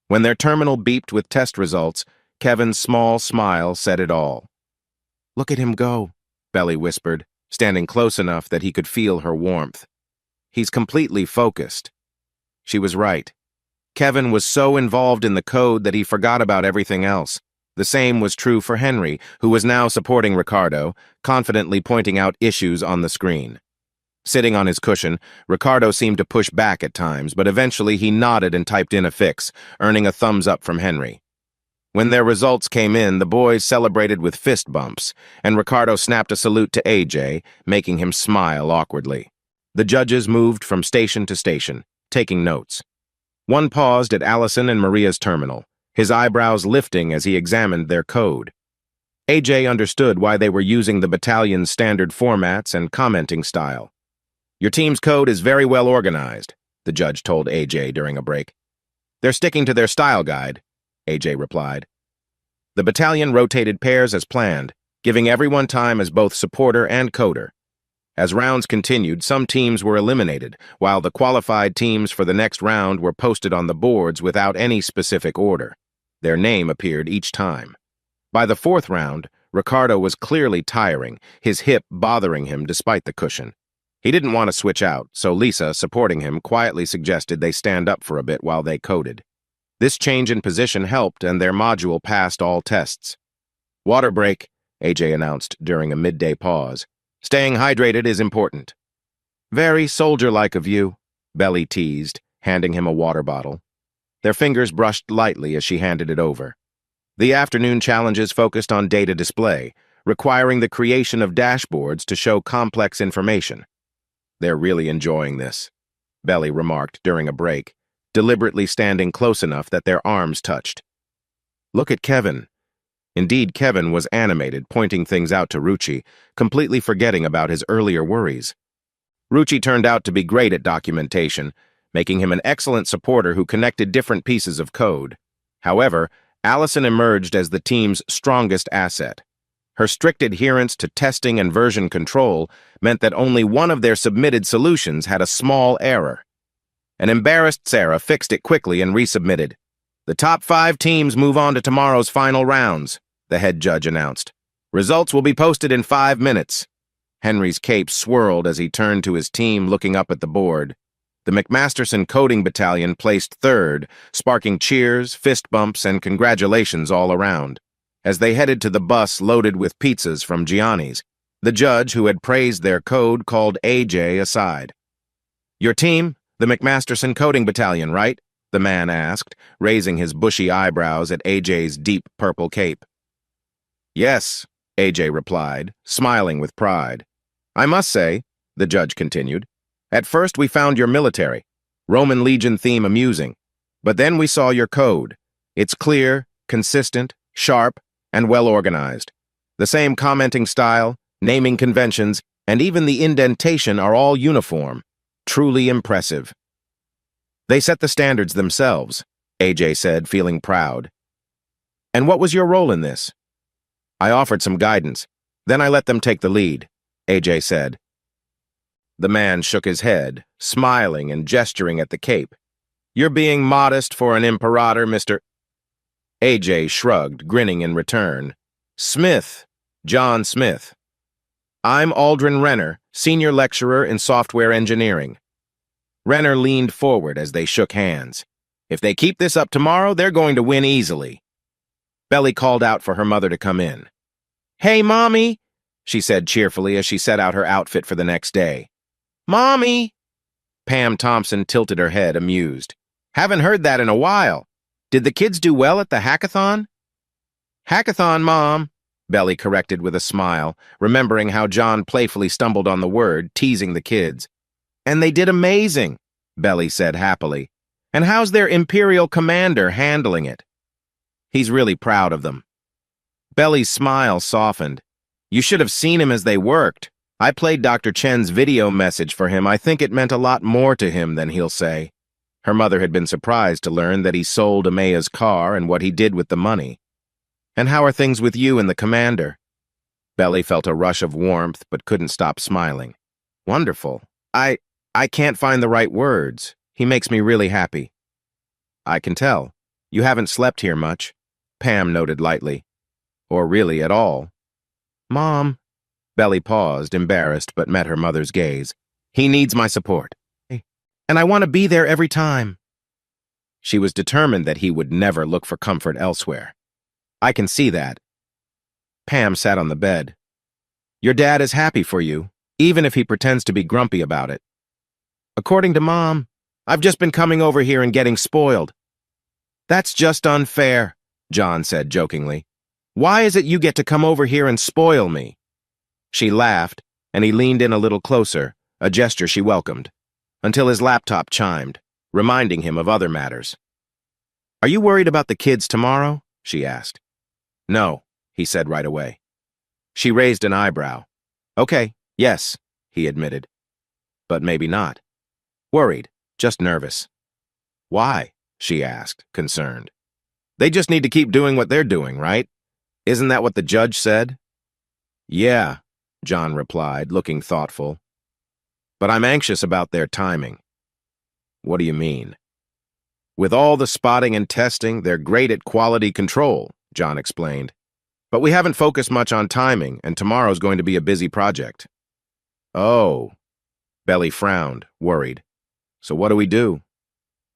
When their terminal beeped with test results, Kevin's small smile said it all. "Look at him go," Belly whispered, standing close enough that he could feel her warmth. "He's completely focused." She was right. Kevin was so involved in the code that he forgot about everything else. The same was true for Henry, who was now supporting Ricardo, confidently pointing out issues on the screen. Sitting on his cushion, Ricardo seemed to push back at times, but eventually he nodded and typed in a fix, earning a thumbs up from Henry. When their results came in, the boys celebrated with fist bumps, and Ricardo snapped a salute to AJ, making him smile awkwardly. The judges moved from station to station, taking notes. One paused at Allison and Maria's terminal, his eyebrows lifting as he examined their code. AJ understood why they were using the battalion's standard formats and commenting style. "Your team's code is very well organized," the judge told AJ during a break. "They're sticking to their style guide," AJ replied. The battalion rotated pairs as planned, giving everyone time as both supporter and coder. As rounds continued, some teams were eliminated, while the qualified teams for the next round were posted on the boards without any specific order. Their name appeared each time. By the 4th round, Ricardo was clearly tiring, his hip bothering him despite the cushion. He didn't want to switch out, so Lisa, supporting him, quietly suggested they stand up for a bit while they coded. This change in position helped, and their module passed all tests. "Water break," AJ announced during a midday pause. "Staying hydrated is important." "Very soldier-like of you," Belly teased, handing him a water bottle. Their fingers brushed lightly as she handed it over. The afternoon challenges focused on data display, requiring the creation of dashboards to show complex information. "They're really enjoying this," Belly remarked during a break, deliberately standing close enough that their arms touched. "Look at Kevin. Indeed, Kevin was animated, pointing things out to Ruchi, completely forgetting about his earlier worries. Ruchi turned out to be great at documentation, making him an excellent supporter who connected different pieces of code. However, Allison emerged as the team's strongest asset. Her strict adherence to testing and version control meant that only one of their submitted solutions had a small error. An embarrassed Sarah fixed it quickly and resubmitted. "The top 5 teams move on to tomorrow's final rounds," the head judge announced. "Results will be posted in 5 minutes." Henry's cape swirled as he turned to his team, looking up at the board. The McMasterson Coding Battalion placed 3rd, sparking cheers, fist bumps, and congratulations all around. As they headed to the bus loaded with pizzas from Gianni's, the judge, who had praised their code, called AJ aside. "Your team, the McMasterson Coding Battalion, right?" the man asked, raising his bushy eyebrows at AJ's deep purple cape. "Yes," AJ replied, smiling with pride. "I must say," the judge continued, "at first we found your military, Roman Legion theme amusing, but then we saw your code. It's clear, consistent, sharp, and well-organized. The same commenting style, naming conventions, and even the indentation are all uniform. Truly impressive." "They set the standards themselves," AJ said, feeling proud. "And what was your role in this?" "I offered some guidance. Then I let them take the lead," AJ said. The man shook his head, smiling and gesturing at the cape. "You're being modest for an imperator, Mr. AJ shrugged, grinning in return. "Smith, John Smith. I'm Aldrin Renner, senior lecturer in software engineering." Renner leaned forward as they shook hands. "If they keep this up tomorrow, they're going to win easily." Belly called out for her mother to come in. "Hey, Mommy," she said cheerfully as she set out her outfit for the next day. "Mommy!" Pam Thompson tilted her head, amused. "Haven't heard that in a while. Did the kids do well at the hackathon?" "Hackathon, Mom," Belly corrected with a smile, remembering how John playfully stumbled on the word, teasing the kids. "And they did amazing," Belly said happily. "And how's their Imperial commander handling it?" "He's really proud of them." Belly's smile softened. "You should have seen him as they worked. I played Dr. Chen's video message for him. I think it meant a lot more to him than he'll say." Her mother had been surprised to learn that he sold Amaya's car and what he did with the money. "And how are things with you and the commander?" Belly felt a rush of warmth but couldn't stop smiling. "Wonderful. I can't find the right words. He makes me really happy." "I can tell. You haven't slept here much," Pam noted lightly. "Or really at all." "Mom." Belly paused, embarrassed, but met her mother's gaze. "He needs my support. And I want to be there every time." She was determined that he would never look for comfort elsewhere. "I can see that." Pam sat on the bed. "Your dad is happy for you, even if he pretends to be grumpy about it." "According to Mom, I've just been coming over here and getting spoiled." "That's just unfair," John said jokingly. "Why is it you get to come over here and spoil me?" She laughed, and he leaned in a little closer, a gesture she welcomed, until his laptop chimed, reminding him of other matters. "Are you worried about the kids tomorrow?" she asked. "No," he said right away. She raised an eyebrow. "Okay, yes," he admitted. "But maybe not. Worried, just nervous." "Why?" she asked, concerned. "They just need to keep doing what they're doing, right? Isn't that what the judge said?" "Yeah," John replied, looking thoughtful. "But I'm anxious about their timing." "What do you mean?" "With all the spotting and testing, they're great at quality control," John explained. "But we haven't focused much on timing, and tomorrow's going to be a busy project." "Oh." Belly frowned, worried. "So what do we do?"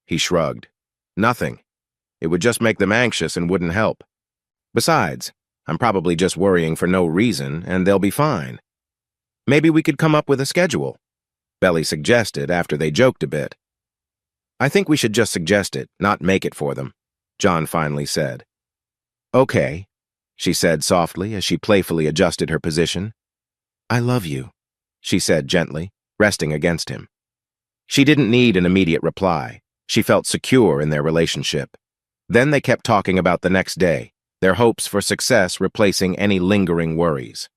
He shrugged. "Nothing. It would just make them anxious and wouldn't help. Besides, I'm probably just worrying for no reason, and they'll be fine. Maybe we could come up with a schedule," Belly suggested after they joked a bit. "I think we should just suggest it, not make it for them," John finally said. "Okay," she said softly as she playfully adjusted her position. "I love you," she said gently, resting against him. She didn't need an immediate reply. She felt secure in their relationship. Then they kept talking about the next day, their hopes for success replacing any lingering worries.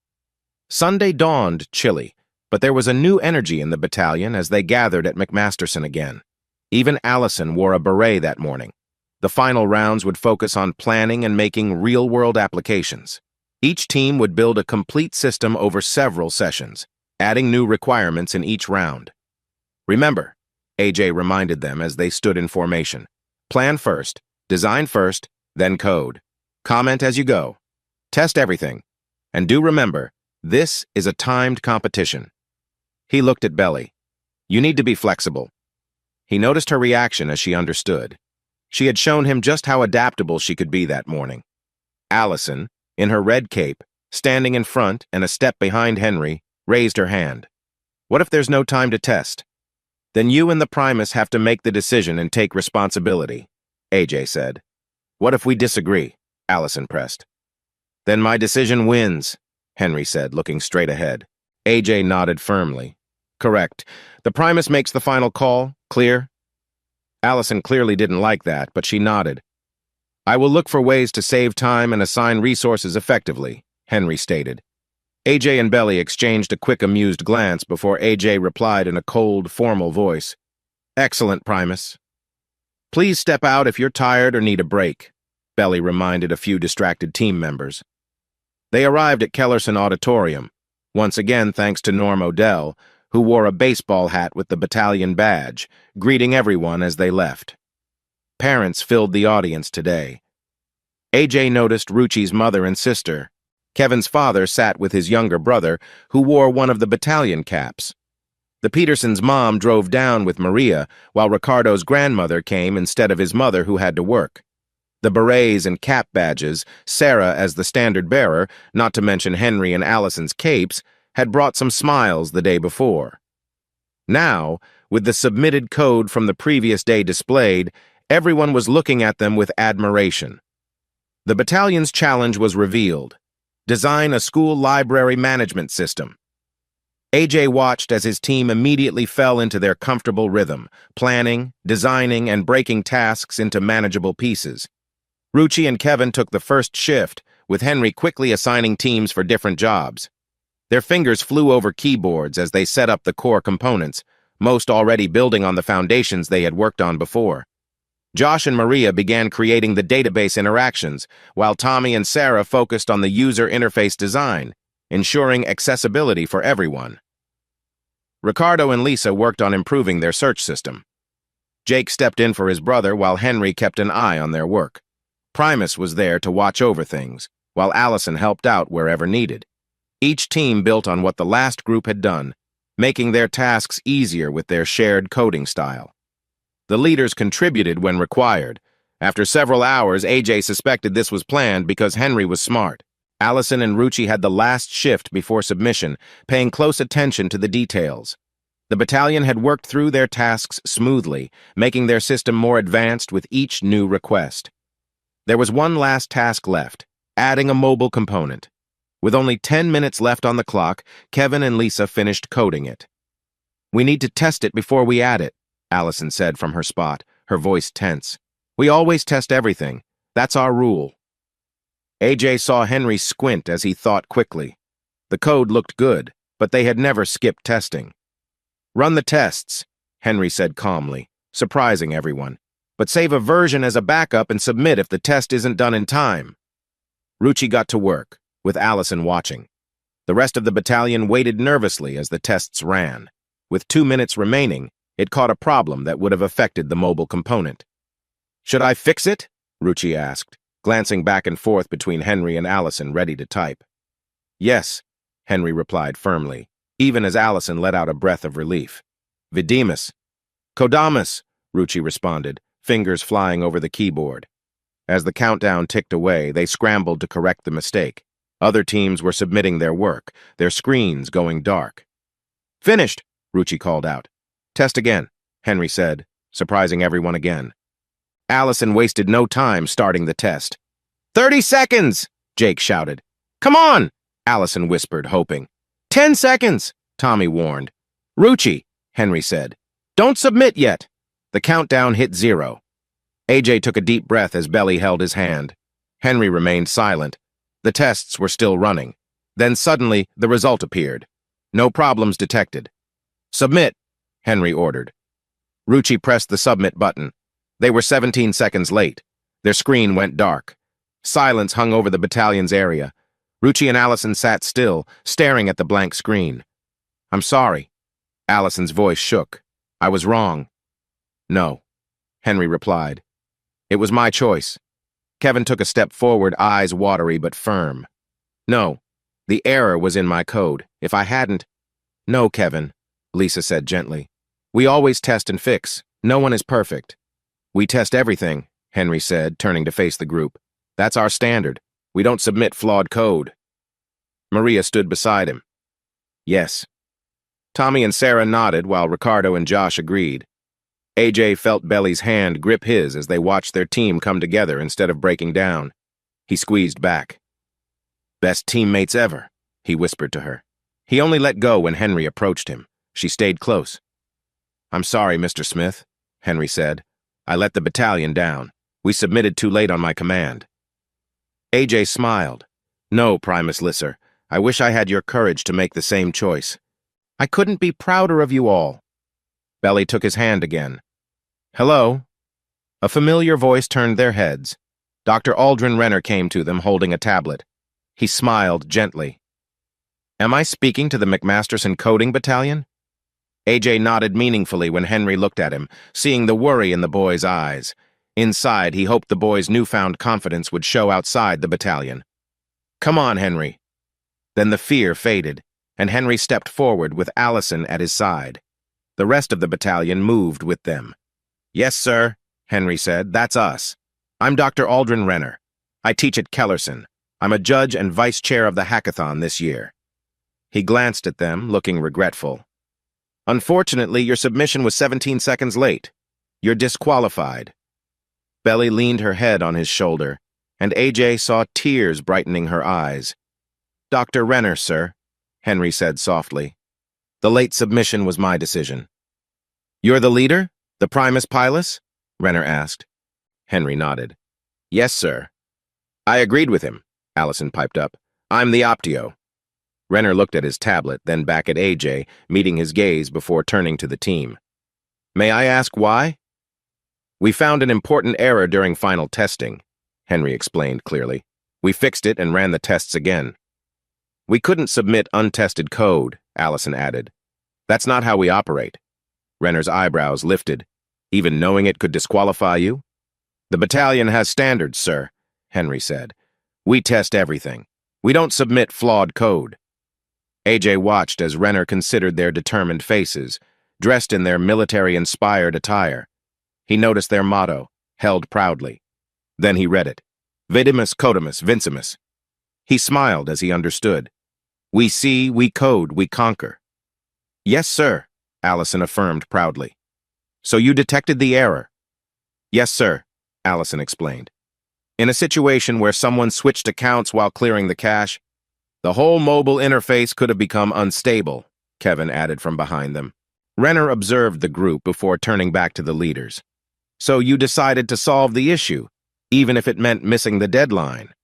Sunday dawned chilly, but there was a new energy in the battalion as they gathered at McMasterson again. Even Allison wore a beret that morning. The final rounds would focus on planning and making real-world applications. Each team would build a complete system over several sessions, adding new requirements in each round. Remember, AJ reminded them as they stood in formation. Plan first, design first, then code. Comment as you go. Test everything. And do remember, this is a timed competition. He looked at Belly. You need to be flexible. He noticed her reaction as she understood. She had shown him just how adaptable she could be that morning. Allison, in her red cape, standing in front and a step behind Henry, raised her hand. What if there's no time to test? Then you and the Primus have to make the decision and take responsibility, AJ said. What if we disagree? Allison pressed. Then my decision wins, Henry said, looking straight ahead. AJ nodded firmly. Correct. The Primus makes the final call. Clear? Allison clearly didn't like that, but she nodded. I will look for ways to save time and assign resources effectively, Henry stated. AJ and Belly exchanged a quick, amused glance before AJ replied in a cold, formal voice. Excellent, Primus. Please step out if you're tired or need a break, Belly reminded a few distracted team members. They arrived at Kellerson Auditorium, once again thanks to Norm Odell, who wore a baseball hat with the battalion badge, greeting everyone as they left. Parents filled the audience today. AJ noticed Ruchi's mother and sister. Kevin's father sat with his younger brother, who wore one of the battalion caps. The Petersons' mom drove down with Maria, while Ricardo's grandmother came instead of his mother, who had to work. The berets and cap badges, Sarah as the standard bearer, not to mention Henry and Allison's capes, had brought some smiles the day before. Now, with the submitted code from the previous day displayed, everyone was looking at them with admiration. The battalion's challenge was revealed. Design a school library management system. AJ watched as his team immediately fell into their comfortable rhythm, planning, designing, and breaking tasks into manageable pieces. Ruchi and Kevin took the first shift, with Henry quickly assigning teams for different jobs. Their fingers flew over keyboards as they set up the core components, most already building on the foundations they had worked on before. Josh and Maria began creating the database interactions, while Tommy and Sarah focused on the user interface design, ensuring accessibility for everyone. Ricardo and Lisa worked on improving their search system. Jake stepped in for his brother while Henry kept an eye on their work. Primus was there to watch over things, while Allison helped out wherever needed. Each team built on what the last group had done, making their tasks easier with their shared coding style. The leaders contributed when required. After several hours, AJ suspected this was planned because Henry was smart. Allison and Ruchi had the last shift before submission, paying close attention to the details. The battalion had worked through their tasks smoothly, making their system more advanced with each new request. There was one last task left, adding a mobile component. With only 10 minutes left on the clock, Kevin and Lisa finished coding it. We need to test it before we add it, Allison said from her spot, her voice tense. We always test everything. That's our rule. AJ saw Henry squint as he thought quickly. The code looked good, but they had never skipped testing. Run the tests, Henry said calmly, surprising everyone. But save a version as a backup and submit if the test isn't done in time. Ruchi got to work, with Allison watching. The rest of the battalion waited nervously as the tests ran. With 2 minutes remaining, it caught a problem that would have affected the mobile component. Should I fix it? Ruchi asked, glancing back and forth between Henry and Allison ready to type. Yes, Henry replied firmly, even as Allison let out a breath of relief. Vidimus. Kodamas, Ruchi responded, fingers flying over the keyboard. As the countdown ticked away, they scrambled to correct the mistake. Other teams were submitting their work, their screens going dark. Finished, Ruchi called out. Test again, Henry said, surprising everyone again. Allison wasted no time starting the test. 30 seconds, Jake shouted. Come on, Allison whispered, hoping. 10 seconds, Tommy warned. Ruchi, Henry said. Don't submit yet. The countdown hit 0. AJ took a deep breath as Belly held his hand. Henry remained silent. The tests were still running. Then suddenly, the result appeared. No problems detected. "Submit," Henry ordered. Rucci pressed the submit button. They were 17 seconds late. Their screen went dark. Silence hung over the battalion's area. Rucci and Allison sat still, staring at the blank screen. "I'm sorry." Allison's voice shook. "I was wrong." "No," Henry replied. "It was my choice." Kevin took a step forward, eyes watery but firm. "No, the error was in my code. If I hadn't—" "No, Kevin," Lisa said gently. "We always test and fix. No one is perfect." "We test everything," Henry said, turning to face the group. "That's our standard. We don't submit flawed code." Maria stood beside him. "Yes." Tommy and Sarah nodded while Ricardo and Josh agreed. AJ felt Belly's hand grip his as they watched their team come together instead of breaking down. He squeezed back. "Best teammates ever," he whispered to her. He only let go when Henry approached him. She stayed close. "I'm sorry, Mr. Smith," Henry said. "I let the battalion down. We submitted too late on my command." AJ smiled. "No, Primus Lisser. I wish I had your courage to make the same choice. I couldn't be prouder of you all." Belly took his hand again. "Hello." A familiar voice turned their heads. Dr. Aldrin Renner came to them holding a tablet. He smiled gently. "Am I speaking to the McMasterson Coding Battalion?" AJ nodded meaningfully when Henry looked at him, seeing the worry in the boy's eyes. Inside, he hoped the boy's newfound confidence would show outside the battalion. "Come on, Henry." Then the fear faded, and Henry stepped forward with Allison at his side. The rest of the battalion moved with them. "Yes, sir," Henry said. "That's us. I'm Dr. Aldrin Renner. I teach at Kellerson. I'm a judge and vice chair of the hackathon this year." He glanced at them, looking regretful. "Unfortunately, your submission was 17 seconds late. You're disqualified." Belly leaned her head on his shoulder, and AJ saw tears brightening her eyes. "Dr. Renner, sir," Henry said softly. "The late submission was my decision." "You're the leader? The Primus Pilus?" Renner asked. Henry nodded. "Yes, sir." "I agreed with him," Allison piped up. "I'm the Optio." Renner looked at his tablet, then back at AJ, meeting his gaze before turning to the team. "May I ask why?" "We found an important error during final testing," Henry explained clearly. "We fixed it and ran the tests again." "We couldn't submit untested code," Allison added. "That's not how we operate." Renner's eyebrows lifted. "Even knowing it could disqualify you?" "The battalion has standards, sir," Henry said. "We test everything. We don't submit flawed code." AJ watched as Renner considered their determined faces, dressed in their military-inspired attire. He noticed their motto, held proudly. Then he read it. Vidimus codamus vincimus. He smiled as he understood. "We see, we code, we conquer." "Yes, sir," Allison affirmed proudly. "So you detected the error?" "Yes, sir," Allison explained. "In a situation where someone switched accounts while clearing the cache, the whole mobile interface could have become unstable," Kevin added from behind them. Renner observed the group before turning back to the leaders. "So you decided to solve the issue, even if it meant missing the deadline?"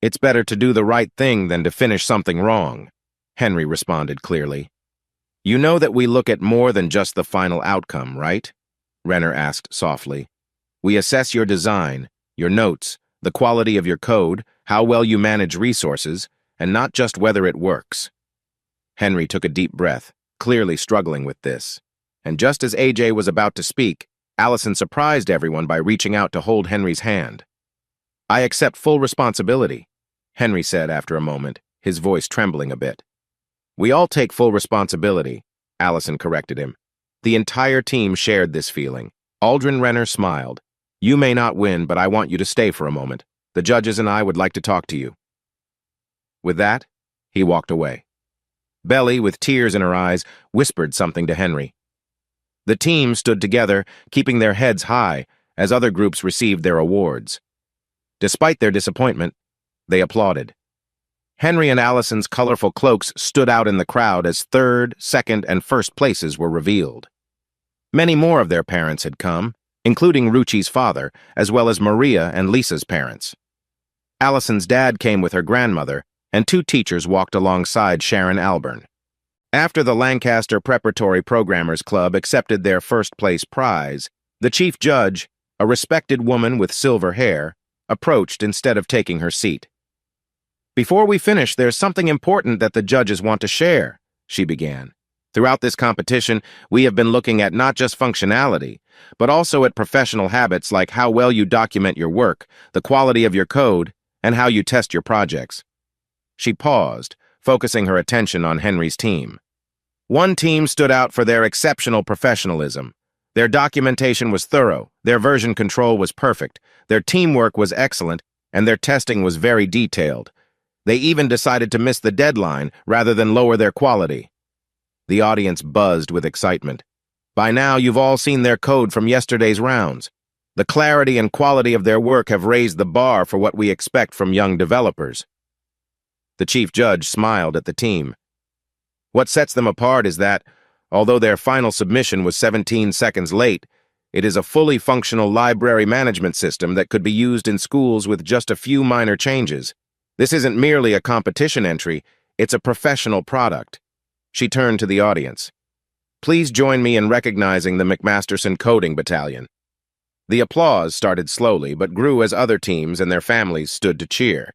"It's better to do the right thing than to finish something wrong," Henry responded clearly. "You know that we look at more than just the final outcome, right?" Renner asked softly. "We assess your design, your notes, the quality of your code, how well you manage resources, and not just whether it works." Henry took a deep breath, clearly struggling with this. And just as AJ was about to speak, Allison surprised everyone by reaching out to hold Henry's hand. "I accept full responsibility," Henry said after a moment, his voice trembling a bit. "We all take full responsibility," Allison corrected him. The entire team shared this feeling. Aldrin Renner smiled. "You may not win, but I want you to stay for a moment. The judges and I would like to talk to you." With that, he walked away. Belly, with tears in her eyes, whispered something to Henry. The team stood together, keeping their heads high, as other groups received their awards. Despite their disappointment, they applauded. Henry and Allison's colorful cloaks stood out in the crowd as third, second, and first places were revealed. Many more of their parents had come, including Ruchi's father, as well as Maria and Lisa's parents. Allison's dad came with her grandmother, and 2 teachers walked alongside Sharon Alburn. After the Lancaster Preparatory Programmers Club accepted their first-place prize, the chief judge, a respected woman with silver hair, approached instead of taking her seat. "Before we finish, there's something important that the judges want to share," she began. "Throughout this competition, we have been looking at not just functionality, but also at professional habits like how well you document your work, the quality of your code, and how you test your projects." She paused, focusing her attention on Henry's team. One team stood out for their exceptional professionalism. Their documentation was thorough, their version control was perfect, their teamwork was excellent, and their testing was very detailed. They even decided to miss the deadline rather than lower their quality. The audience buzzed with excitement. By now, you've all seen their code from yesterday's rounds. The clarity and quality of their work have raised the bar for what we expect from young developers. The chief judge smiled at the team. What sets them apart is that, although their final submission was 17 seconds late, it is a fully functional library management system that could be used in schools with just a few minor changes. This isn't merely a competition entry, it's a professional product. She turned to the audience. "Please join me in recognizing the McMasterson Coding Battalion." The applause started slowly, but grew as other teams and their families stood to cheer.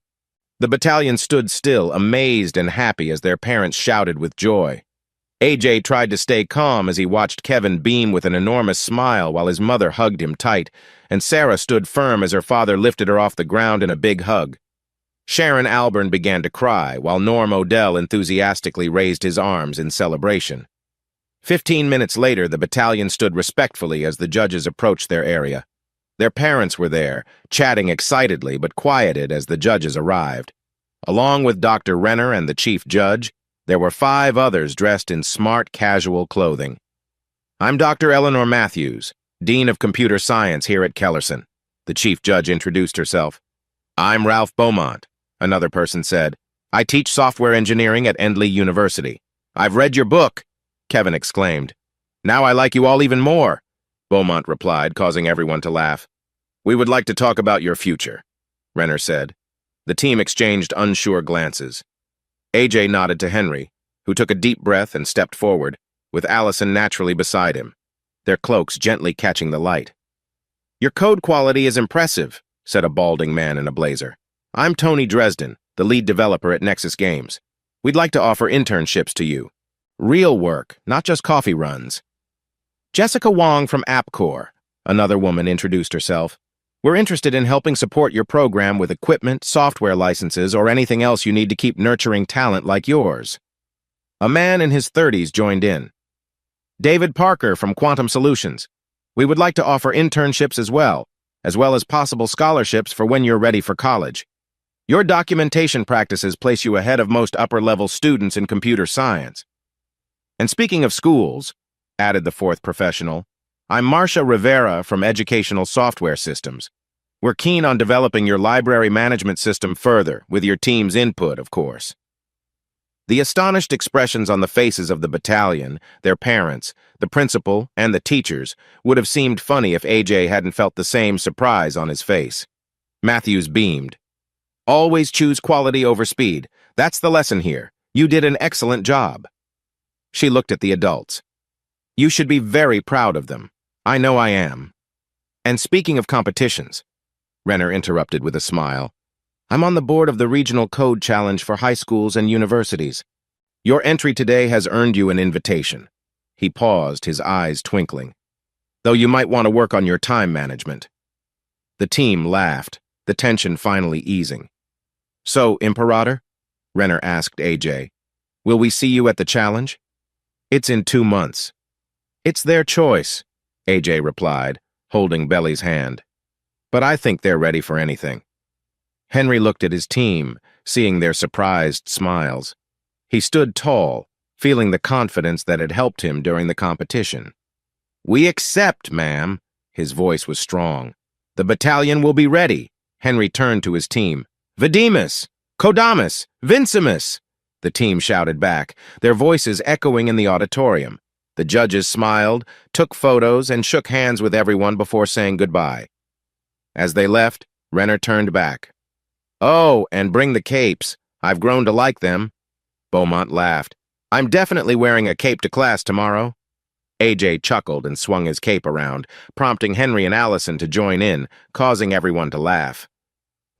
The battalion stood still, amazed and happy as their parents shouted with joy. AJ tried to stay calm as he watched Kevin beam with an enormous smile while his mother hugged him tight, and Sarah stood firm as her father lifted her off the ground in a big hug. Sharon Alburn began to cry, while Norm Odell enthusiastically raised his arms in celebration. 15 minutes later, the battalion stood respectfully as the judges approached their area. Their parents were there, chatting excitedly but quieted as the judges arrived. Along with Dr. Renner and the chief judge, there were 5 others dressed in smart, casual clothing. "I'm Dr. Eleanor Matthews, Dean of Computer Science here at Kellerson," the chief judge introduced herself. "I'm Ralph Beaumont," another person said. "I teach software engineering at Endley University." "I've read your book," Kevin exclaimed. "Now I like you all even more," Beaumont replied, causing everyone to laugh. "We would like to talk about your future," Renner said. The team exchanged unsure glances. AJ nodded to Henry, who took a deep breath and stepped forward, with Allison naturally beside him, their cloaks gently catching the light. "Your code quality is impressive," said a balding man in a blazer. "I'm Tony Dresden, the lead developer at Nexus Games. We'd like to offer internships to you. Real work, not just coffee runs." "Jessica Wong from AppCore," another woman introduced herself. "We're interested in helping support your program with equipment, software licenses, or anything else you need to keep nurturing talent like yours." A man in his 30s joined in. "David Parker from Quantum Solutions. We would like to offer internships as well as possible scholarships for when you're ready for college. Your documentation practices place you ahead of most upper-level students in computer science." "And speaking of schools," added the 4th professional, "I'm Marcia Rivera from Educational Software Systems. We're keen on developing your library management system further, with your team's input, of course." The astonished expressions on the faces of the battalion, their parents, the principal, and the teachers would have seemed funny if AJ hadn't felt the same surprise on his face. Matthews beamed. "Always choose quality over speed. That's the lesson here. You did an excellent job." She looked at the adults. "You should be very proud of them. I know I am." "And speaking of competitions," Renner interrupted with a smile, "I'm on the board of the Regional Code Challenge for high schools and universities. Your entry today has earned you an invitation." He paused, his eyes twinkling. "Though you might want to work on your time management." The team laughed, the tension finally easing. "So, Imperator?" Renner asked AJ. "Will we see you at the challenge?" "It's in 2 months." "It's their choice," AJ replied, holding Belly's hand. "But I think they're ready for anything." Henry looked at his team, seeing their surprised smiles. He stood tall, feeling the confidence that had helped him during the competition. "We accept, ma'am." His voice was strong. "The battalion will be ready." Henry turned to his team. "Vidimus! Kodamus! Vincimus!" The team shouted back, their voices echoing in the auditorium. The judges smiled, took photos, and shook hands with everyone before saying goodbye. As they left, Renner turned back. "Oh, and bring the capes. I've grown to like them." Beaumont laughed. "I'm definitely wearing a cape to class tomorrow." AJ chuckled and swung his cape around, prompting Henry and Allison to join in, causing everyone to laugh.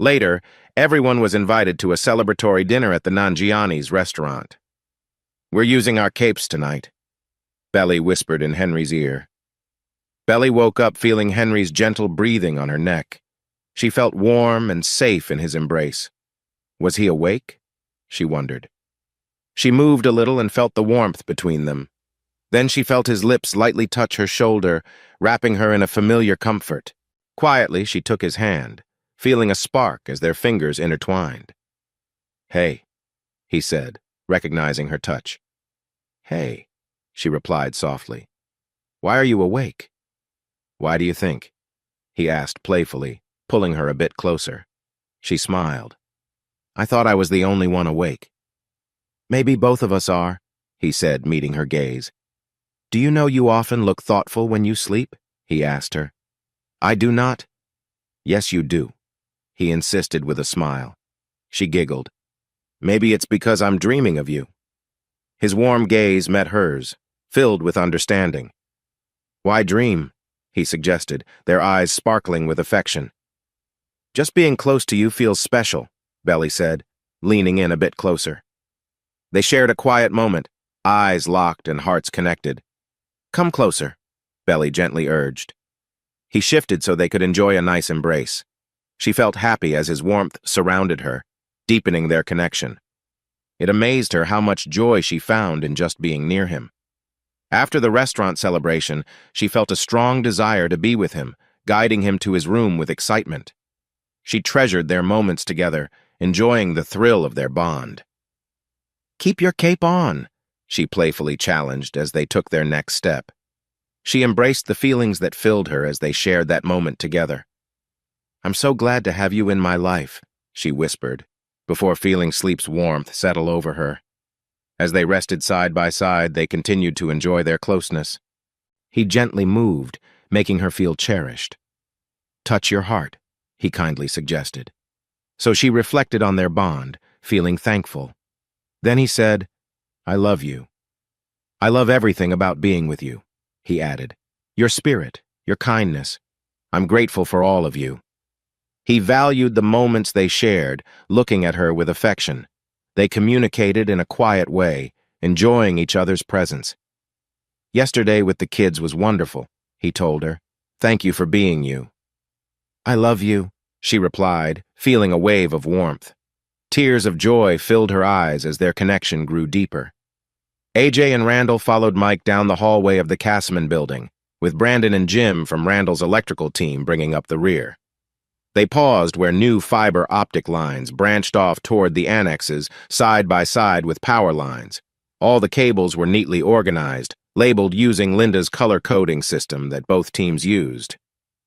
Later, everyone was invited to a celebratory dinner at the Nanjiani's restaurant. "We're using our capes tonight," Belly whispered in Henry's ear. Belly woke up feeling Henry's gentle breathing on her neck. She felt warm and safe in his embrace. Was he awake? She wondered. She moved a little and felt the warmth between them. Then she felt his lips lightly touch her shoulder, wrapping her in a familiar comfort. Quietly, she took his hand, feeling a spark as their fingers intertwined. "Hey," he said, recognizing her touch. "Hey," she replied softly. "Why are you awake?" "Why do you think?" he asked playfully, pulling her a bit closer. She smiled. "I thought I was the only one awake." "Maybe both of us are," he said, meeting her gaze. "Do you know you often look thoughtful when you sleep?" he asked her. "I do not." "Yes, you do," he insisted with a smile. She giggled. "Maybe it's because I'm dreaming of you." His warm gaze met hers, filled with understanding. "Why dream?" he suggested, their eyes sparkling with affection. "Just being close to you feels special," Belly said, leaning in a bit closer. They shared a quiet moment, eyes locked and hearts connected. "Come closer," Belly gently urged. He shifted so they could enjoy a nice embrace. She felt happy as his warmth surrounded her, deepening their connection. It amazed her how much joy she found in just being near him. After the restaurant celebration, she felt a strong desire to be with him, guiding him to his room with excitement. She treasured their moments together, enjoying the thrill of their bond. "Keep your cape on," she playfully challenged as they took their next step. She embraced the feelings that filled her as they shared that moment together. "I'm so glad to have you in my life," she whispered, before feeling sleep's warmth settle over her. As they rested side by side, they continued to enjoy their closeness. He gently moved, making her feel cherished. "Touch your heart," he kindly suggested. So she reflected on their bond, feeling thankful. Then he said, "I love you. I love everything about being with you," he added. "Your spirit, your kindness. I'm grateful for all of you." He valued the moments they shared, looking at her with affection. They communicated in a quiet way, enjoying each other's presence. "Yesterday with the kids was wonderful," he told her. "Thank you for being you." "I love you," she replied, feeling a wave of warmth. Tears of joy filled her eyes as their connection grew deeper. AJ and Randall followed Mike down the hallway of the Castman building, with Brandon and Jim from Randall's electrical team bringing up the rear. They paused where new fiber optic lines branched off toward the annexes, side by side with power lines. All the cables were neatly organized, labeled using Linda's color coding system that both teams used.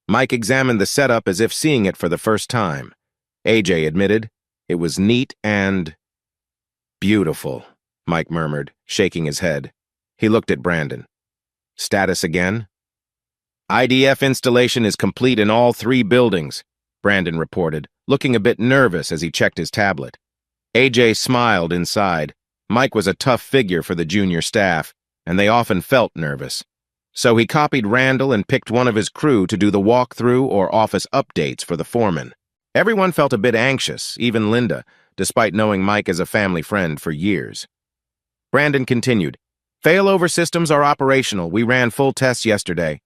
Mike examined the setup as if seeing it for the first time. AJ admitted, it was neat and beautiful, Mike murmured, shaking his head. He looked at Brandon. "Status again?" "IDF installation is complete in all 3 buildings," Brandon reported, looking a bit nervous as he checked his tablet. AJ smiled inside. Mike was a tough figure for the junior staff, and they often felt nervous. So he copied Randall and picked one of his crew to do the walkthrough or office updates for the foreman. Everyone felt a bit anxious, even Linda, despite knowing Mike as a family friend for years. Brandon continued, "Failover systems are operational. We ran full tests yesterday.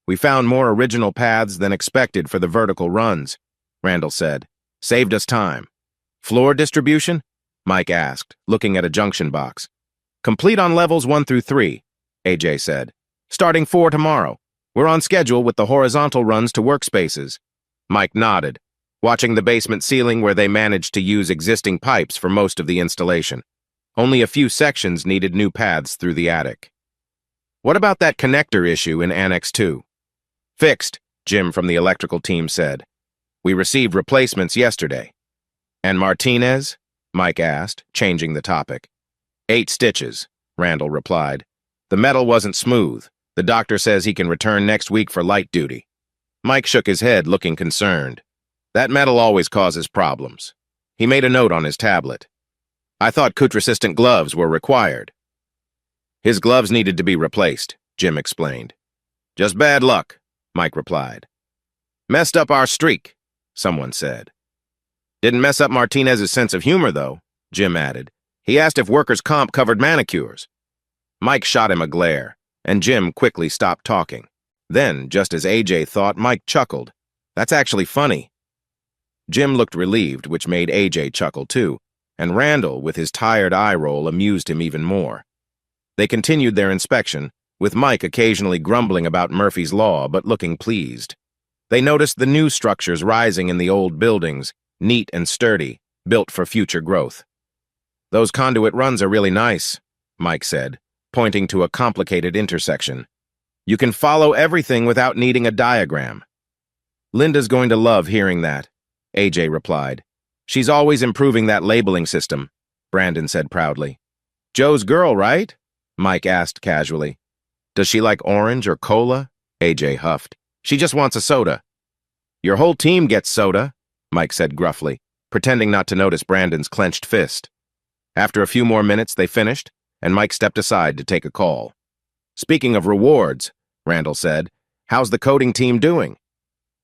We found more original paths than expected for the vertical runs," Randall said. "Saved us time." "Floor distribution?" Mike asked, looking at a junction box. "Complete on levels 1 through 3, AJ said. "Starting 4 tomorrow. We're on schedule with the horizontal runs to workspaces." Mike nodded, watching the basement ceiling where they managed to use existing pipes for most of the installation. Only a few sections needed new paths through the attic. "What about that connector issue in Annex 2? "Fixed," Jim from the electrical team said. "We received replacements yesterday." "And Martinez?" Mike asked, changing the topic. 8 stitches, Randall replied. The metal wasn't smooth. The doctor says he can return next week for light duty. Mike shook his head, looking concerned. That metal always causes problems. He made a note on his tablet. I thought cutre-resistant gloves were required. His gloves needed to be replaced, Jim explained. Just bad luck, Mike replied. Messed up our streak, someone said. Didn't mess up Martinez's sense of humor, though, Jim added. He asked if workers' comp covered manicures. Mike shot him a glare, and Jim quickly stopped talking. Then, just as AJ thought, Mike chuckled. That's actually funny. Jim looked relieved, which made AJ chuckle too, and Randall, with his tired eye roll, amused him even more. They continued their inspection, with Mike occasionally grumbling about Murphy's Law but looking pleased. They noticed the new structures rising in the old buildings, neat and sturdy, built for future growth. Those conduit runs are really nice, Mike said, pointing to a complicated intersection. You can follow everything without needing a diagram. Linda's going to love hearing that, AJ replied. She's always improving that labeling system, Brandon said proudly. Joe's girl, right? Mike asked casually. Does she like orange or cola? AJ huffed. She just wants a soda. Your whole team gets soda, Mike said gruffly, pretending not to notice Brandon's clenched fist. After a few more minutes, they finished, and Mike stepped aside to take a call. Speaking of rewards, Randall said, how's the coding team doing?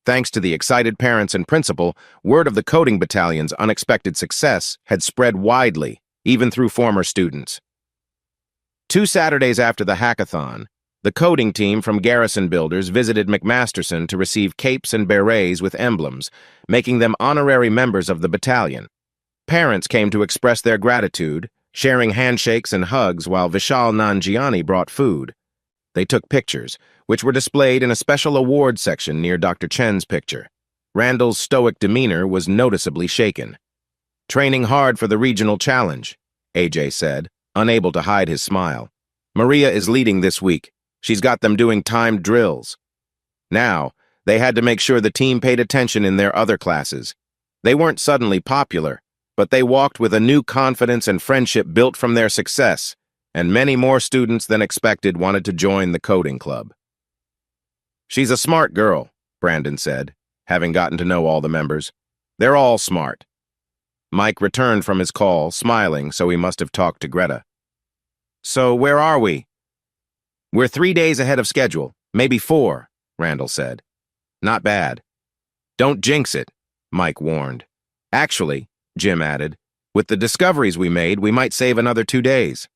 Thanks to the excited parents and principal, word of the coding battalion's unexpected success had spread widely, even through former students. 2 Saturdays after the hackathon, the coding team from Garrison Builders visited McMasterson to receive capes and berets with emblems, making them honorary members of the battalion. Parents came to express their gratitude, sharing handshakes and hugs while Vishal Nanjiani brought food. They took pictures, which were displayed in a special award section near Dr. Chen's picture. Randall's stoic demeanor was noticeably shaken. Training hard for the regional challenge, AJ said, unable to hide his smile. Maria is leading this week. She's got them doing timed drills. Now, they had to make sure the team paid attention in their other classes. They weren't suddenly popular, but they walked with a new confidence and friendship built from their success, and many more students than expected wanted to join the coding club. She's a smart girl, Brandon said, having gotten to know all the members. They're all smart. Mike returned from his call, smiling, so he must have talked to Greta. So where are we? We're 3 days ahead of schedule, maybe 4, Randall said. Not bad. Don't jinx it, Mike warned. Actually, Jim added, with the discoveries we made, we might save another 2 days.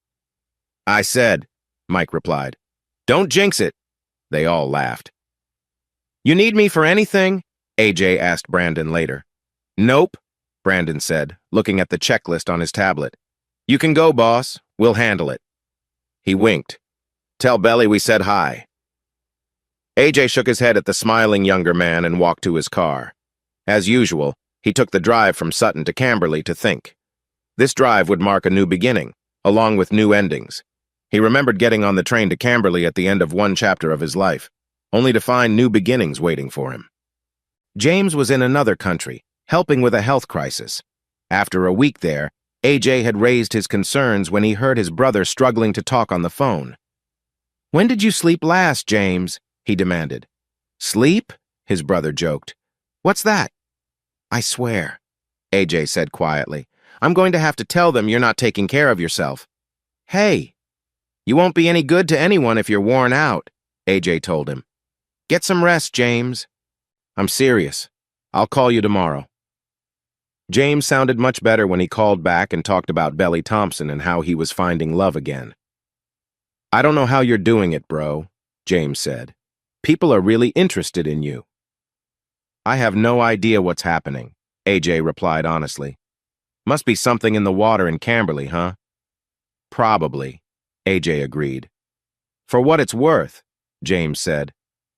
I said, Mike replied. Don't jinx it. They all laughed. You need me for anything? AJ asked Brandon later. Nope, Brandon said, looking at the checklist on his tablet. You can go, boss. We'll handle it. He winked. Tell Belly we said hi. AJ shook his head at the smiling younger man and walked to his car. As usual, he took the drive from Sutton to Camberley to think. This drive would mark a new beginning, along with new endings. He remembered getting on the train to Camberley at the end of one chapter of his life, only to find new beginnings waiting for him. James was in another country, helping with a health crisis. After a week there, AJ had raised his concerns when he heard his brother struggling to talk on the phone. When did you sleep last, James? He demanded. Sleep? His brother joked. What's that? I swear, AJ said quietly. I'm going to have to tell them you're not taking care of yourself. Hey, you won't be any good to anyone if you're worn out, AJ told him. Get some rest, James. I'm serious. I'll call you tomorrow. James sounded much better when he called back and talked about Belly Thompson and how he was finding love again. I don't know how you're doing it, bro, James said. People are really interested in you. I have no idea what's happening, AJ replied honestly. Must be something in the water in Camberley, huh? Probably, AJ agreed. For what it's worth, James said.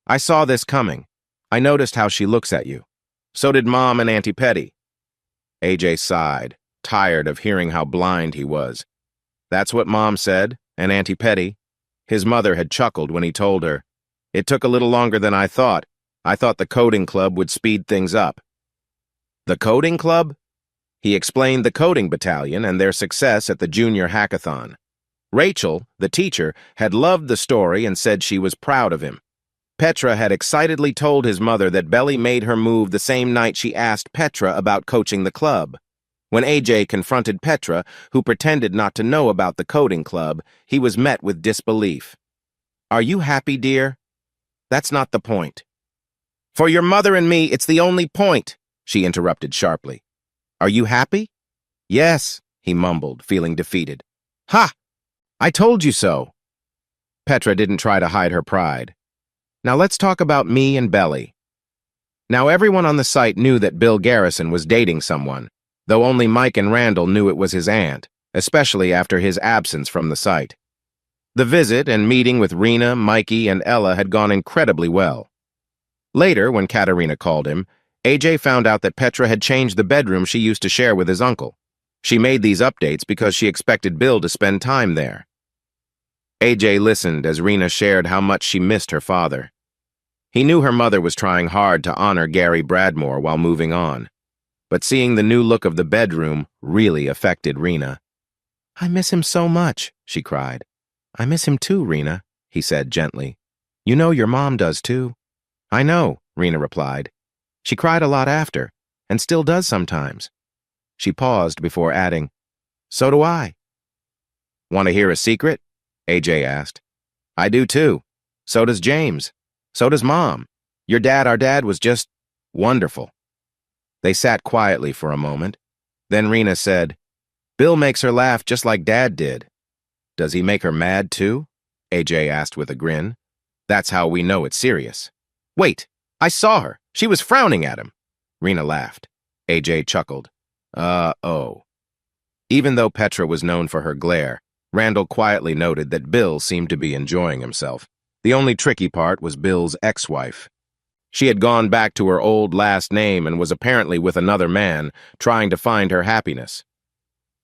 I saw this coming. I noticed how she looks at you. So did Mom and Auntie Petty. AJ sighed, tired of hearing how blind he was. That's what Mom said, and Auntie Petty. His mother had chuckled when he told her, It took a little longer than I thought. I thought the coding club would speed things up. The coding club? He explained the coding battalion and their success at the junior hackathon. Rachel, the teacher, had loved the story and said she was proud of him. Petra had excitedly told his mother that Belly made her move the same night she asked Petra about coaching the club. When AJ confronted Petra, who pretended not to know about the coding club, he was met with disbelief. "Are you happy, dear?" "That's not the point." "For your mother and me, it's the only point," she interrupted sharply. "Are you happy?" "Yes," he mumbled, feeling defeated. "Ha! I told you so." Petra didn't try to hide her pride. "Now let's talk about me and Belly." Now everyone on the site knew that Bill Garrison was dating someone, though only Mike and Randall knew it was his aunt, especially after his absence from the site. The visit and meeting with Rena, Mikey, and Ella had gone incredibly well. Later, when Katerina called him, AJ found out that Petra had changed the bedroom she used to share with his uncle. She made these updates because she expected Bill to spend time there. AJ listened as Rena shared how much she missed her father. He knew her mother was trying hard to honor Gary Bradmore while moving on, but seeing the new look of the bedroom really affected Rena. "I miss him so much," she cried. "I miss him too, Rena," he said gently. "You know your mom does too." "I know," Rena replied. "She cried a lot after, and still does sometimes." She paused before adding, "So do I." "Want to hear a secret?" AJ asked. "I do too. So does James. So does Mom. Our dad was just wonderful." They sat quietly for a moment. Then Rena said, "Bill makes her laugh just like Dad did." "Does he make her mad too?" AJ asked with a grin. "That's how we know it's serious." "Wait, I saw her. She was frowning at him." Rena laughed. AJ chuckled. Oh. Even though Petra was known for her glare, Randall quietly noted that Bill seemed to be enjoying himself. The only tricky part was Bill's ex-wife. She had gone back to her old last name and was apparently with another man, trying to find her happiness.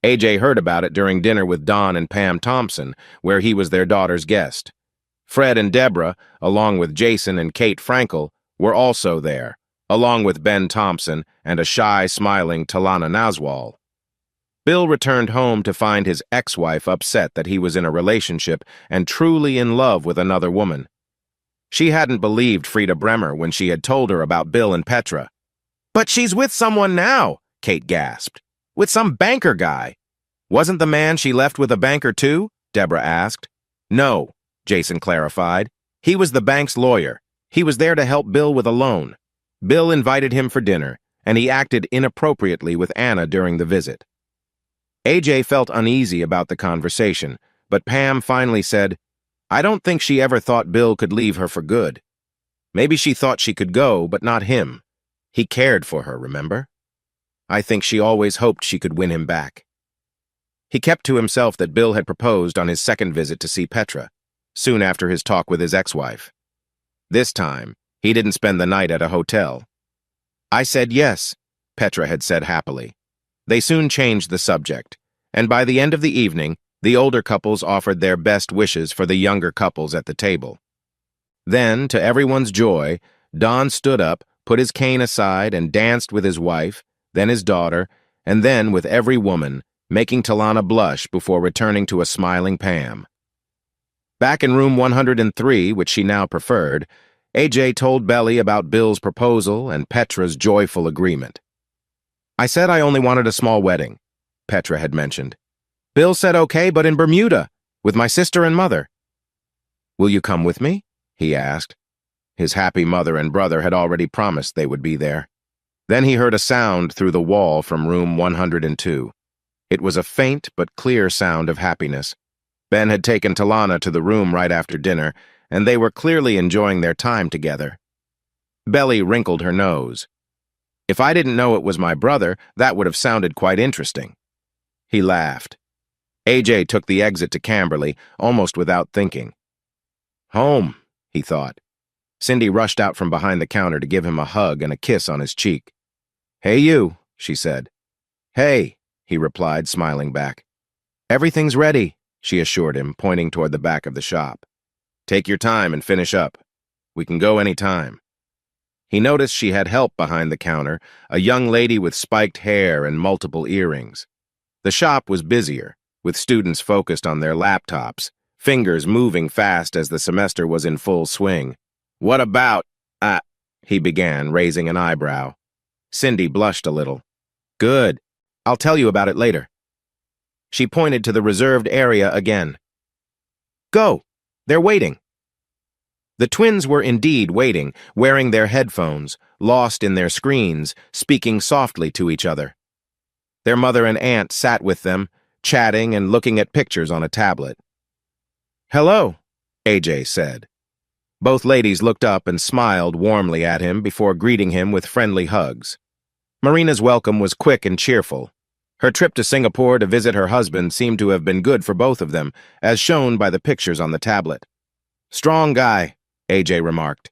AJ heard about it during dinner with Don and Pam Thompson, where he was their daughter's guest. Fred and Deborah, along with Jason and Kate Frankel, were also there, along with Ben Thompson and a shy, smiling Talana Naswal. Bill returned home to find his ex-wife upset that he was in a relationship and truly in love with another woman. She hadn't believed Frida Bremer when she had told her about Bill and Petra. "But she's with someone now," Kate gasped. "With some banker guy." "Wasn't the man she left with a banker too?" Deborah asked. "No," Jason clarified. "He was the bank's lawyer. He was there to help Bill with a loan. Bill invited him for dinner, and he acted inappropriately with Anna during the visit." AJ felt uneasy about the conversation, but Pam finally said, "I don't think she ever thought Bill could leave her for good. Maybe she thought she could go, but not him. He cared for her, remember? I think she always hoped she could win him back." He kept to himself that Bill had proposed on his second visit to see Petra, soon after his talk with his ex-wife. This time, he didn't spend the night at a hotel. "I said yes," Petra had said happily. They soon changed the subject, and by the end of the evening, the older couples offered their best wishes for the younger couples at the table. Then, to everyone's joy, Don stood up, put his cane aside, and danced with his wife, then his daughter, and then with every woman, making Talana blush before returning to a smiling Pam. Back in room 103, which she now preferred, AJ told Belly about Bill's proposal and Petra's joyful agreement. "I said I only wanted a small wedding," Petra had mentioned. "Bill said okay, but in Bermuda, with my sister and mother." "Will you come with me?" he asked. His happy mother and brother had already promised they would be there. Then he heard a sound through the wall from room 102. It was a faint but clear sound of happiness. Ben had taken Talana to the room right after dinner, and they were clearly enjoying their time together. Belly wrinkled her nose. "If I didn't know it was my brother, that would have sounded quite interesting." He laughed. AJ took the exit to Camberley, almost without thinking. "Home," he thought. Cindy rushed out from behind the counter to give him a hug and a kiss on his cheek. "Hey you," she said. "Hey," he replied, smiling back. "Everything's ready," she assured him, pointing toward the back of the shop. "Take your time and finish up. We can go any time." He noticed she had help behind the counter, a young lady with spiked hair and multiple earrings. The shop was busier, with students focused on their laptops, fingers moving fast as the semester was in full swing. "What about, he began, raising an eyebrow. Cindy blushed a little. "Good. I'll tell you about it later." She pointed to the reserved area again. "Go! They're waiting." The twins were indeed waiting, wearing their headphones, lost in their screens, speaking softly to each other. Their mother and aunt sat with them, chatting and looking at pictures on a tablet. "Hello," AJ said. Both ladies looked up and smiled warmly at him before greeting him with friendly hugs. Marina's welcome was quick and cheerful. Her trip to Singapore to visit her husband seemed to have been good for both of them, as shown by the pictures on the tablet. "Strong guy," AJ remarked.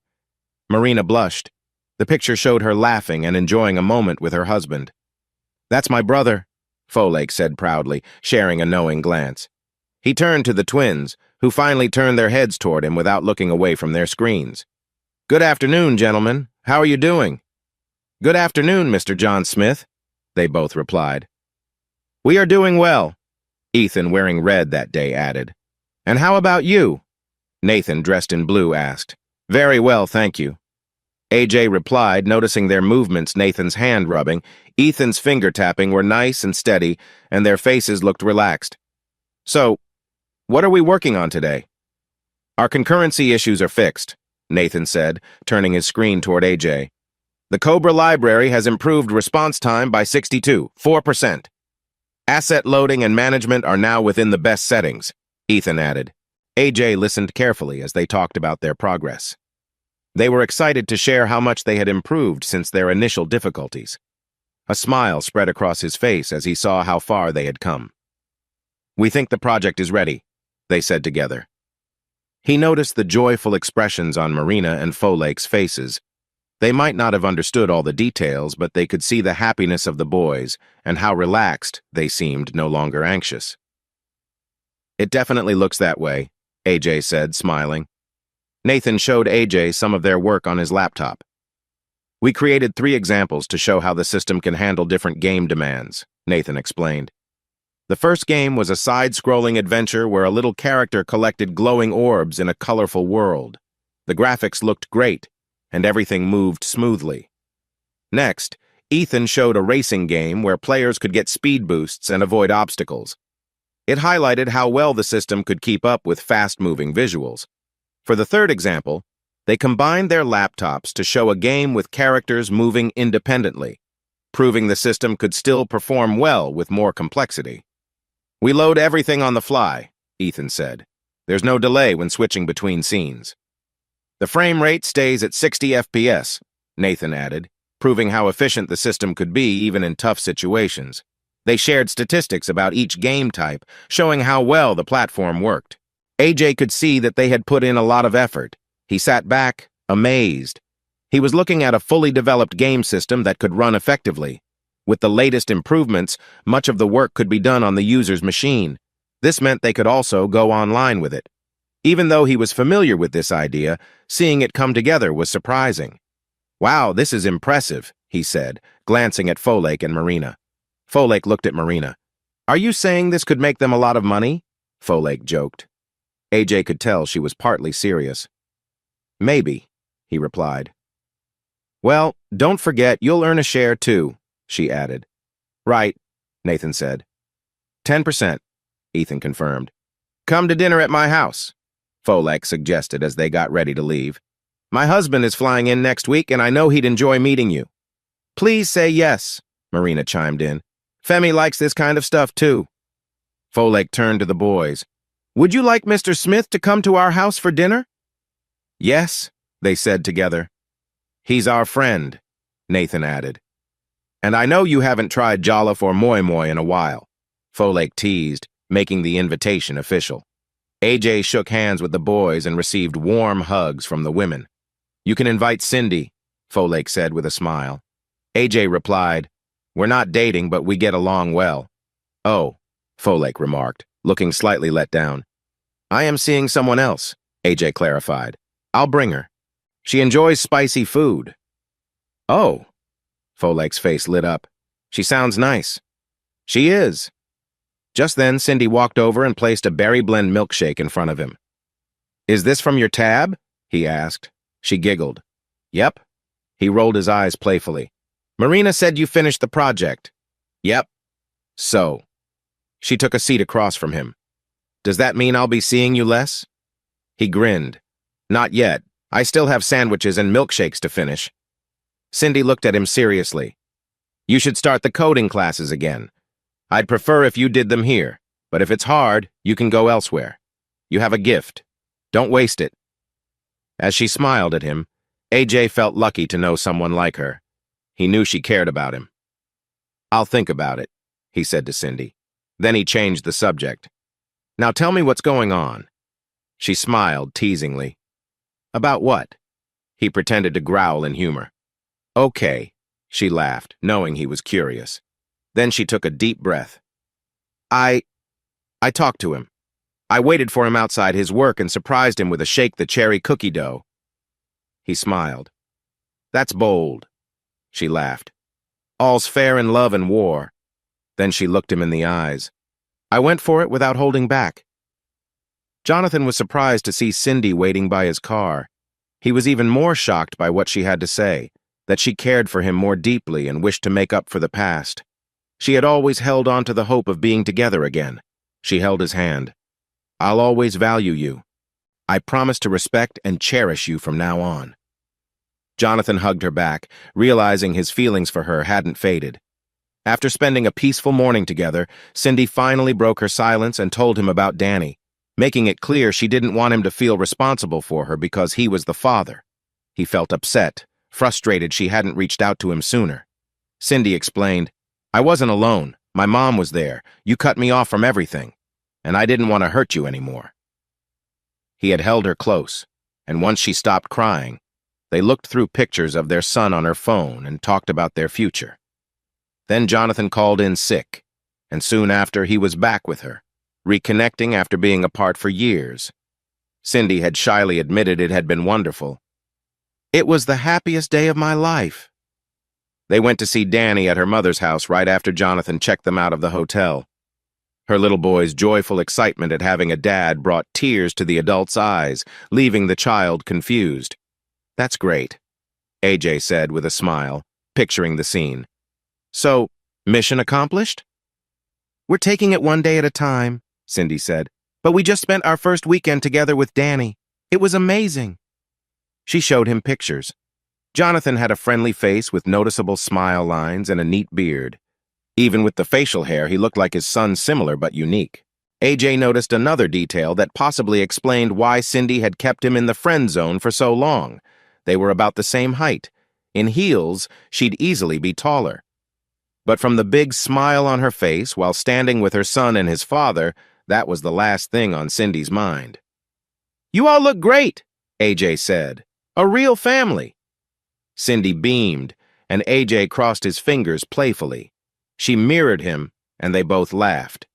Marina blushed. The picture showed her laughing and enjoying a moment with her husband. "That's my brother," Folake said proudly, sharing a knowing glance. He turned to the twins, who finally turned their heads toward him without looking away from their screens. "Good afternoon, gentlemen. How are you doing?" "Good afternoon, Mr. John Smith," they both replied. "We are doing well," Ethan, wearing red that day, added. "And how about you?" Nathan, dressed in blue, asked. "Very well, thank you." AJ replied, noticing their movements, Nathan's hand rubbing, Ethan's finger tapping were nice and steady, and their faces looked relaxed. "So, what are we working on today?" "Our concurrency issues are fixed," Nathan said, turning his screen toward AJ. "The Cobra library has improved response time by 62.4%. Asset loading and management are now within the best settings," Ethan added. AJ listened carefully as they talked about their progress. They were excited to share how much they had improved since their initial difficulties. A smile spread across his face as he saw how far they had come. "We think the project is ready," they said together. He noticed the joyful expressions on Marina and Folake's faces. They might not have understood all the details, but they could see the happiness of the boys and how relaxed they seemed, no longer anxious. "It definitely looks that way," AJ said, smiling. Nathan showed AJ some of their work on his laptop. "We created 3 examples to show how the system can handle different game demands," Nathan explained. The first game was a side-scrolling adventure where a little character collected glowing orbs in a colorful world. The graphics looked great, and everything moved smoothly. Next, Ethan showed a racing game where players could get speed boosts and avoid obstacles. It highlighted how well the system could keep up with fast-moving visuals. For the third example, they combined their laptops to show a game with characters moving independently, proving the system could still perform well with more complexity. "We load everything on the fly," Ethan said. "There's no delay when switching between scenes." "The frame rate stays at 60 FPS, Nathan added, proving how efficient the system could be even in tough situations. They shared statistics about each game type, showing how well the platform worked. AJ could see that they had put in a lot of effort. He sat back, amazed. He was looking at a fully developed game system that could run effectively. With the latest improvements, much of the work could be done on the user's machine. This meant they could also go online with it. Even though he was familiar with this idea, seeing it come together was surprising. "Wow, this is impressive," he said, glancing at Folake and Marina. Folake looked at Marina. "Are you saying this could make them a lot of money?" Folake joked. AJ could tell she was partly serious. "Maybe," he replied. "Well, don't forget you'll earn a share too," she added. "Right," Nathan said. 10%, Ethan confirmed. "Come to dinner at my house," Folake suggested as they got ready to leave. "My husband is flying in next week, and I know he'd enjoy meeting you." "Please say yes," Marina chimed in. "Femi likes this kind of stuff, too." Folake turned to the boys. "Would you like Mr. Smith to come to our house for dinner?" "Yes," they said together. "He's our friend," Nathan added. "And I know you haven't tried Jolliffe or Moi Moi in a while," Folake teased, making the invitation official. AJ shook hands with the boys and received warm hugs from the women. "You can invite Cindy," Folake said with a smile. AJ replied, "We're not dating, but we get along well." "Oh," Folake remarked, looking slightly let down. "I am seeing someone else," AJ clarified. "I'll bring her. She enjoys spicy food." "Oh," Folake's face lit up. "She sounds nice." "She is." Just then, Cindy walked over and placed a berry blend milkshake in front of him. "Is this from your tab?" he asked. She giggled. "Yep." He rolled his eyes playfully. "Marina said you finished the project." "Yep." "So." She took a seat across from him. "Does that mean I'll be seeing you less?" He grinned. "Not yet. I still have sandwiches and milkshakes to finish." Cindy looked at him seriously. "You should start the coding classes again. I'd prefer if you did them here, but if it's hard, you can go elsewhere. You have a gift. Don't waste it." As she smiled at him, AJ felt lucky to know someone like her. He knew she cared about him. "I'll think about it," he said to Cindy. Then he changed the subject. "Now tell me what's going on." She smiled teasingly. "About what?" He pretended to growl in humor. "Okay," she laughed, knowing he was curious. Then she took a deep breath. I talked to him. I waited for him outside his work and surprised him with a shake the cherry cookie dough." He smiled. "That's bold." She laughed. "All's fair in love and war." Then she looked him in the eyes. "I went for it without holding back." Jonathan was surprised to see Cindy waiting by his car. He was even more shocked by what she had to say, that she cared for him more deeply and wished to make up for the past. She had always held on to the hope of being together again. She held his hand. "I'll always value you. I promise to respect and cherish you from now on." Jonathan hugged her back, realizing his feelings for her hadn't faded. After spending a peaceful morning together, Cindy finally broke her silence and told him about Danny, making it clear she didn't want him to feel responsible for her because he was the father. He felt upset, frustrated she hadn't reached out to him sooner. Cindy explained, "I wasn't alone. My mom was there. You cut me off from everything. And I didn't want to hurt you anymore." He had held her close, and once she stopped crying, they looked through pictures of their son on her phone and talked about their future. Then Jonathan called in sick, and soon after he was back with her, reconnecting after being apart for years. Cindy had shyly admitted it had been wonderful. "It was the happiest day of my life." They went to see Danny at her mother's house right after Jonathan checked them out of the hotel. Her little boy's joyful excitement at having a dad brought tears to the adult's eyes, leaving the child confused. "That's great," AJ said with a smile, picturing the scene. "So, mission accomplished?" "We're taking it one day at a time," Cindy said. "But we just spent our first weekend together with Danny. It was amazing." She showed him pictures. Jonathan had a friendly face with noticeable smile lines and a neat beard. Even with the facial hair, he looked like his son, similar but unique. AJ noticed another detail that possibly explained why Cindy had kept him in the friend zone for so long. They were about the same height. In heels, she'd easily be taller. But from the big smile on her face while standing with her son and his father, that was the last thing on Cindy's mind. "You all look great," AJ said. "A real family." Cindy beamed, and AJ crossed his fingers playfully. She mirrored him, and they both laughed.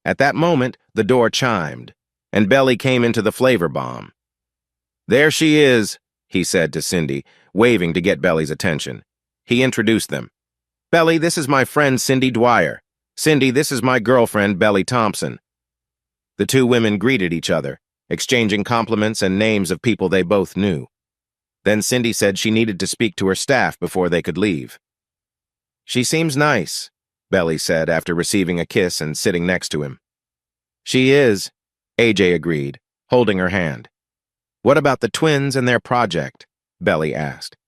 At that moment, the door chimed, and Belly came into the flavor bomb. "There she is," he said to Cindy, waving to get Belly's attention. He introduced them. "Belly, this is my friend Cindy Dwyer. Cindy, this is my girlfriend, Belly Thompson." The two women greeted each other, exchanging compliments and names of people they both knew. Then Cindy said she needed to speak to her staff before they could leave. "She seems nice," Belly said after receiving a kiss and sitting next to him. "She is," AJ agreed, holding her hand. "What about the twins and their project?" Belly asked.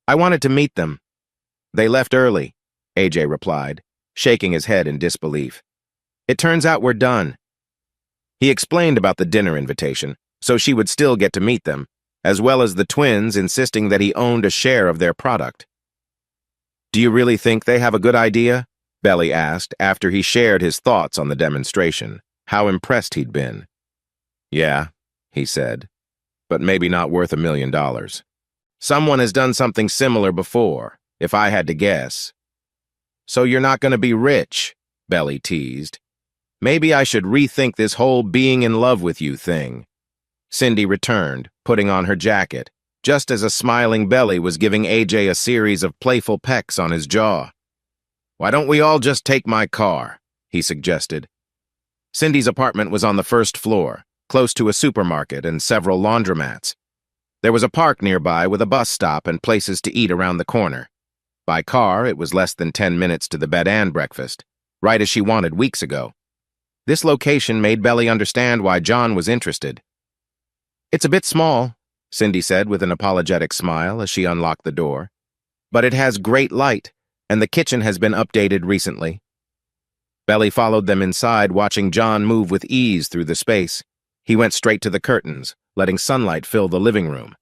"I wanted to meet them." "They left early," AJ replied, shaking his head in disbelief. "It turns out we're done." He explained about the dinner invitation, so she would still get to meet them, as well as the twins insisting that he owned a share of their product. "Do you really think they have a good idea?" Belly asked after he shared his thoughts on the demonstration, how impressed he'd been. "Yeah," he said, "but maybe not worth $1 million. Someone has done something similar before, if I had to guess." "So you're not going to be rich," Belly teased. "Maybe I should rethink this whole being in love with you thing." Cindy returned, putting on her jacket, just as a smiling Belly was giving AJ a series of playful pecks on his jaw. "Why don't we all just take my car?" he suggested. Cindy's apartment was on the first floor, close to a supermarket and several laundromats. There was a park nearby with a bus stop and places to eat around the corner. By car, it was less than 10 minutes to the bed and breakfast, right as she wanted weeks ago. This location made Belly understand why John was interested. "It's a bit small," Cindy said with an apologetic smile as she unlocked the door. "But it has great light, and the kitchen has been updated recently." Belly followed them inside, watching John move with ease through the space. He went straight to the curtains, letting sunlight fill the living room.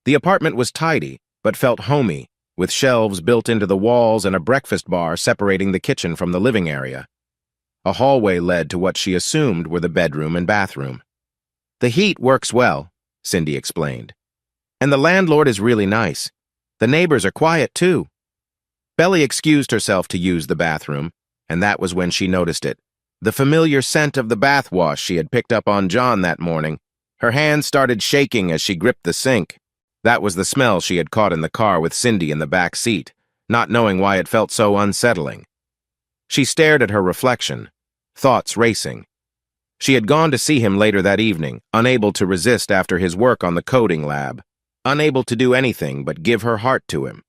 The apartment was tidy, but felt homey, with shelves built into the walls and a breakfast bar separating the kitchen from the living area. A hallway led to what she assumed were the bedroom and bathroom. "The heat works well," Cindy explained. "And the landlord is really nice. The neighbors are quiet, too." Belly excused herself to use the bathroom, and that was when she noticed it. The familiar scent of the bath wash she had picked up on John that morning. Her hands started shaking as she gripped the sink. That was the smell she had caught in the car with Cindy in the back seat, not knowing why it felt so unsettling. She stared at her reflection, thoughts racing. She had gone to see him later that evening, unable to resist after his work on the coding lab, unable to do anything but give her heart to him.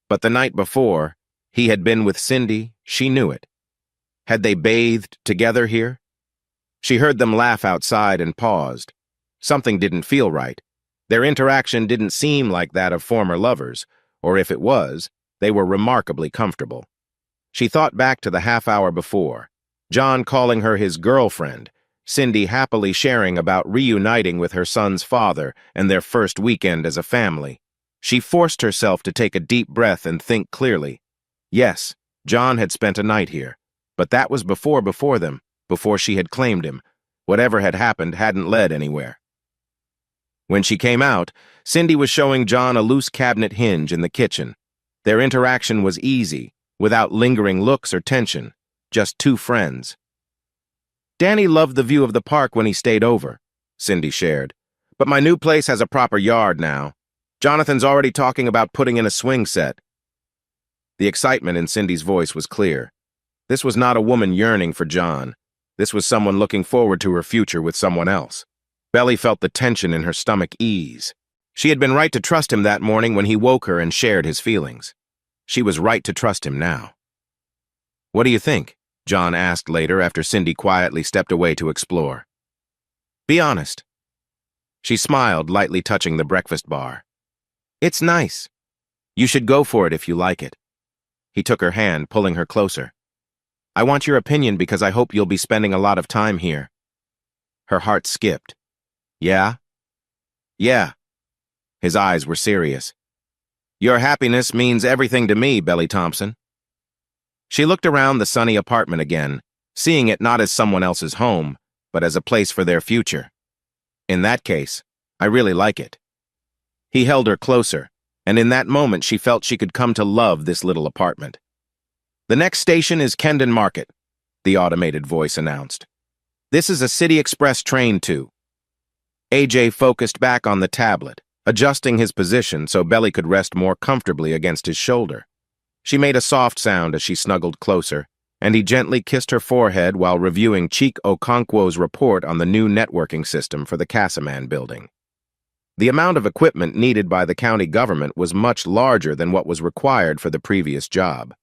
But the night before, he had been with Cindy, she knew it. Had they bathed together here? She heard them laugh outside and paused. Something didn't feel right. Their interaction didn't seem like that of former lovers, or if it was, they were remarkably comfortable. She thought back to the half-hour before, John calling her his girlfriend, Cindy happily sharing about reuniting with her son's father and their first weekend as a family. She forced herself to take a deep breath and think clearly. Yes, John had spent a night here, but that was before them, before she had claimed him. Whatever had happened hadn't led anywhere. When she came out, Cindy was showing John a loose cabinet hinge in the kitchen. Their interaction was easy, without lingering looks or tension, just two friends. "Danny loved the view of the park when he stayed over," Cindy shared. "But my new place has a proper yard now. Jonathan's already talking about putting in a swing set." The excitement in Cindy's voice was clear. This was not a woman yearning for John. This was someone looking forward to her future with someone else. Belly felt the tension in her stomach ease. She had been right to trust him that morning when he woke her and shared his feelings. She was right to trust him now. "What do you think?" John asked later after Cindy quietly stepped away to explore. "Be honest." She smiled, lightly touching the breakfast bar. "It's nice. You should go for it if you like it." He took her hand, pulling her closer. "I want your opinion because I hope you'll be spending a lot of time here." Her heart skipped. "Yeah?" "Yeah." His eyes were serious. "Your happiness means everything to me, Belly Thompson." She looked around the sunny apartment again, seeing it not as someone else's home, but as a place for their future. "In that case, I really like it." He held her closer, and in that moment she felt she could come to love this little apartment. "The next station is Kendon Market," the automated voice announced. "This is a City Express train too." AJ focused back on the tablet, adjusting his position so Belly could rest more comfortably against his shoulder. She made a soft sound as she snuggled closer, and he gently kissed her forehead while reviewing Chief Okonkwo's report on the new networking system for the Casaman building. The amount of equipment needed by the county government was much larger than what was required for the previous job.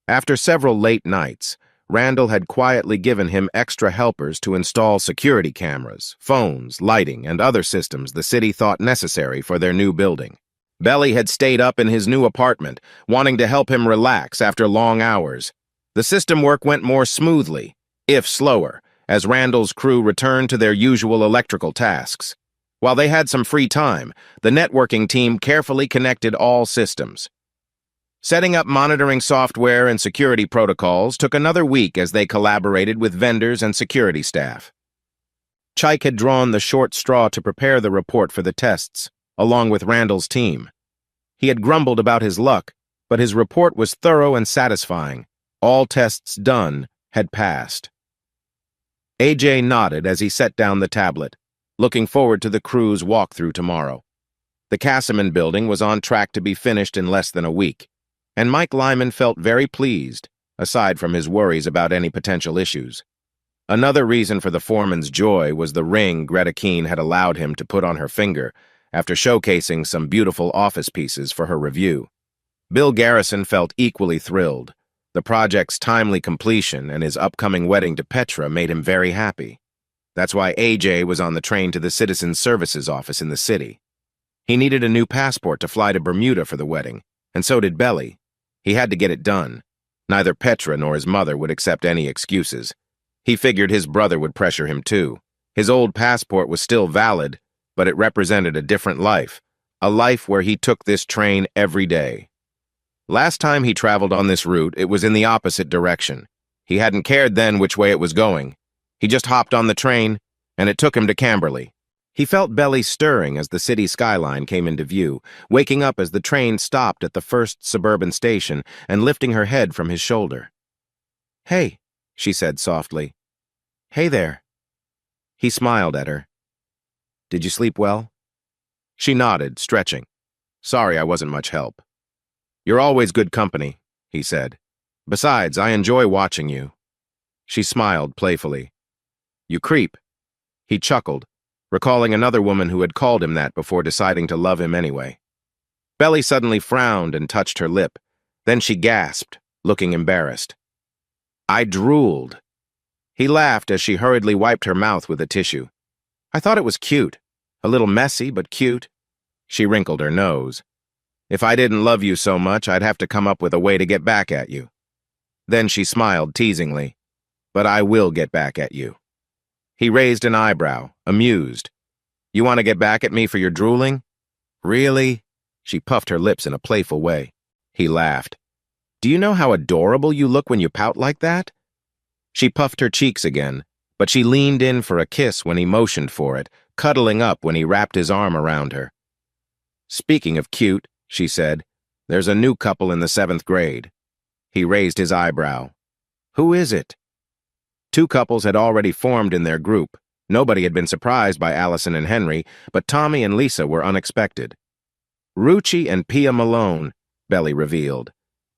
After several late nights, Randall had quietly given him extra helpers to install security cameras, phones, lighting, and other systems the city thought necessary for their new building. Belly had stayed up in his new apartment, wanting to help him relax after long hours. The system work went more smoothly, if slower, as Randall's crew returned to their usual electrical tasks. While they had some free time, the networking team carefully connected all systems. Setting up monitoring software and security protocols took another week as they collaborated with vendors and security staff. Chike had drawn the short straw to prepare the report for the tests, along with Randall's team. He had grumbled about his luck, but his report was thorough and satisfying. All tests done had passed. AJ nodded as he set down the tablet, looking forward to the crew's walkthrough tomorrow. The Casaman building was on track to be finished in less than a week, and Mike Lyman felt very pleased, aside from his worries about any potential issues. Another reason for the foreman's joy was the ring Greta Keene had allowed him to put on her finger after showcasing some beautiful office pieces for her review. Bill Garrison felt equally thrilled. The project's timely completion and his upcoming wedding to Petra made him very happy. That's why AJ was on the train to the Citizen Services office in the city. He needed a new passport to fly to Bermuda for the wedding, and so did Belly. He had to get it done. Neither Petra nor his mother would accept any excuses. He figured his brother would pressure him too. His old passport was still valid, but it represented a different life, a life where he took this train every day. Last time he traveled on this route, it was in the opposite direction. He hadn't cared then which way it was going. He just hopped on the train, and it took him to Camberley. He felt belly stirring as the city skyline came into view, waking up as the train stopped at the first suburban station and lifting her head from his shoulder. "Hey," she said softly. "Hey there." He smiled at her. "Did you sleep well?" She nodded, stretching. "Sorry I wasn't much help." "You're always good company," he said. "Besides, I enjoy watching you." She smiled playfully. "You creep." He chuckled, recalling another woman who had called him that before deciding to love him anyway. Belly suddenly frowned and touched her lip. Then she gasped, looking embarrassed. "I drooled." He laughed as she hurriedly wiped her mouth with a tissue. "I thought it was cute. A little messy, but cute." She wrinkled her nose. "If I didn't love you so much, I'd have to come up with a way to get back at you." Then she smiled teasingly. "But I will get back at you." He raised an eyebrow, amused. "You want to get back at me for your drooling?" "Really?" She puffed her lips in a playful way. He laughed. "Do you know how adorable you look when you pout like that?" She puffed her cheeks again, but she leaned in for a kiss when he motioned for it, cuddling up when he wrapped his arm around her. "Speaking of cute," she said, "there's a new couple in the 7th grade." He raised his eyebrow. "Who is it?" Two couples had already formed in their group. Nobody had been surprised by Allison and Henry, but Tommy and Lisa were unexpected. "Rucci and Pia Malone," Belly revealed.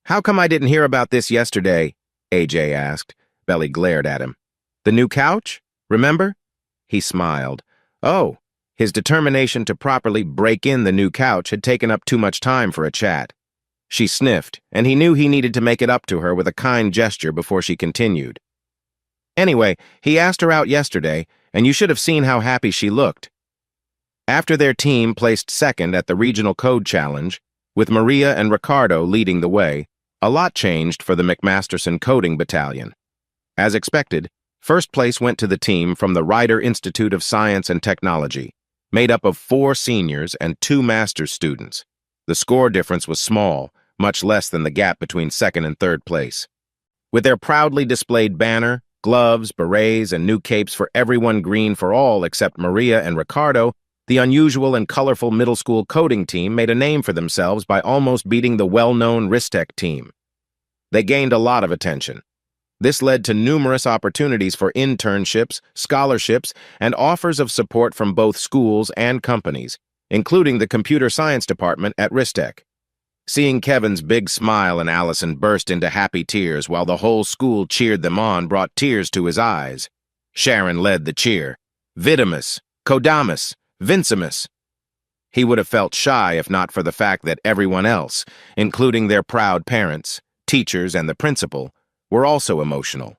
"How come I didn't hear about this yesterday?" AJ asked. Belly glared at him. "The new couch? Remember?" He smiled. Oh, his determination to properly break in the new couch had taken up too much time for a chat. She sniffed, and he knew he needed to make it up to her with a kind gesture before she continued. "Anyway, he asked her out yesterday, and you should have seen how happy she looked." After their team placed second at the Regional Code Challenge, with Maria and Ricardo leading the way, a lot changed for the McMasterson Coding Battalion. As expected, first place went to the team from the Ryder Institute of Science and Technology, made up of 4 seniors and 2 master's students. The score difference was small, much less than the gap between second and third place. With their proudly displayed banner, gloves, berets, and new capes for everyone green for all except Maria and Ricardo, the unusual and colorful middle school coding team made a name for themselves by almost beating the well-known Ristec team. They gained a lot of attention. This led to numerous opportunities for internships, scholarships, and offers of support from both schools and companies, including the computer science department at Ristec. Seeing Kevin's big smile and Allison burst into happy tears while the whole school cheered them on brought tears to his eyes. Sharon led the cheer. Vitamus, Codamus, Vincimus. He would have felt shy if not for the fact that everyone else, including their proud parents, teachers, and the principal, were also emotional.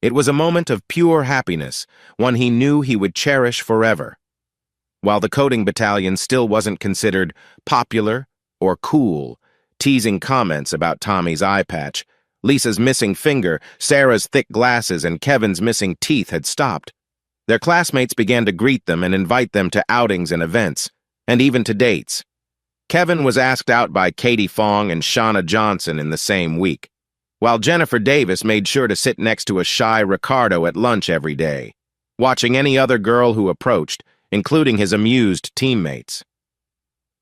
It was a moment of pure happiness, one he knew he would cherish forever. While the coding battalion still wasn't considered popular or cool, teasing comments about Tommy's eye patch, Lisa's missing finger, Sarah's thick glasses, and Kevin's missing teeth had stopped. Their classmates began to greet them and invite them to outings and events, and even to dates. Kevin was asked out by Katie Fong and Shauna Johnson in the same week, while Jennifer Davis made sure to sit next to a shy Ricardo at lunch every day, watching any other girl who approached, including his amused teammates.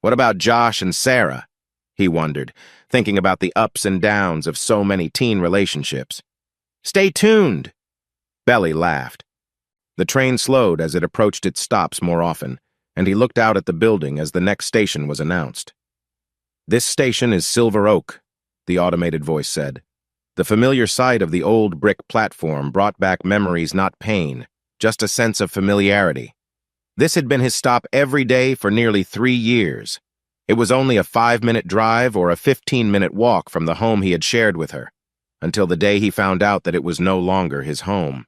What about Josh and Sarah? He wondered, thinking about the ups and downs of so many teen relationships. Stay tuned! Belly laughed. The train slowed as it approached its stops more often, and he looked out at the building as the next station was announced. This station is Silver Oak, the automated voice said. The familiar sight of the old brick platform brought back memories, not pain, just a sense of familiarity. This had been his stop every day for nearly 3 years. It was only a 5-minute drive or a 15-minute walk from the home he had shared with her, until the day he found out that it was no longer his home.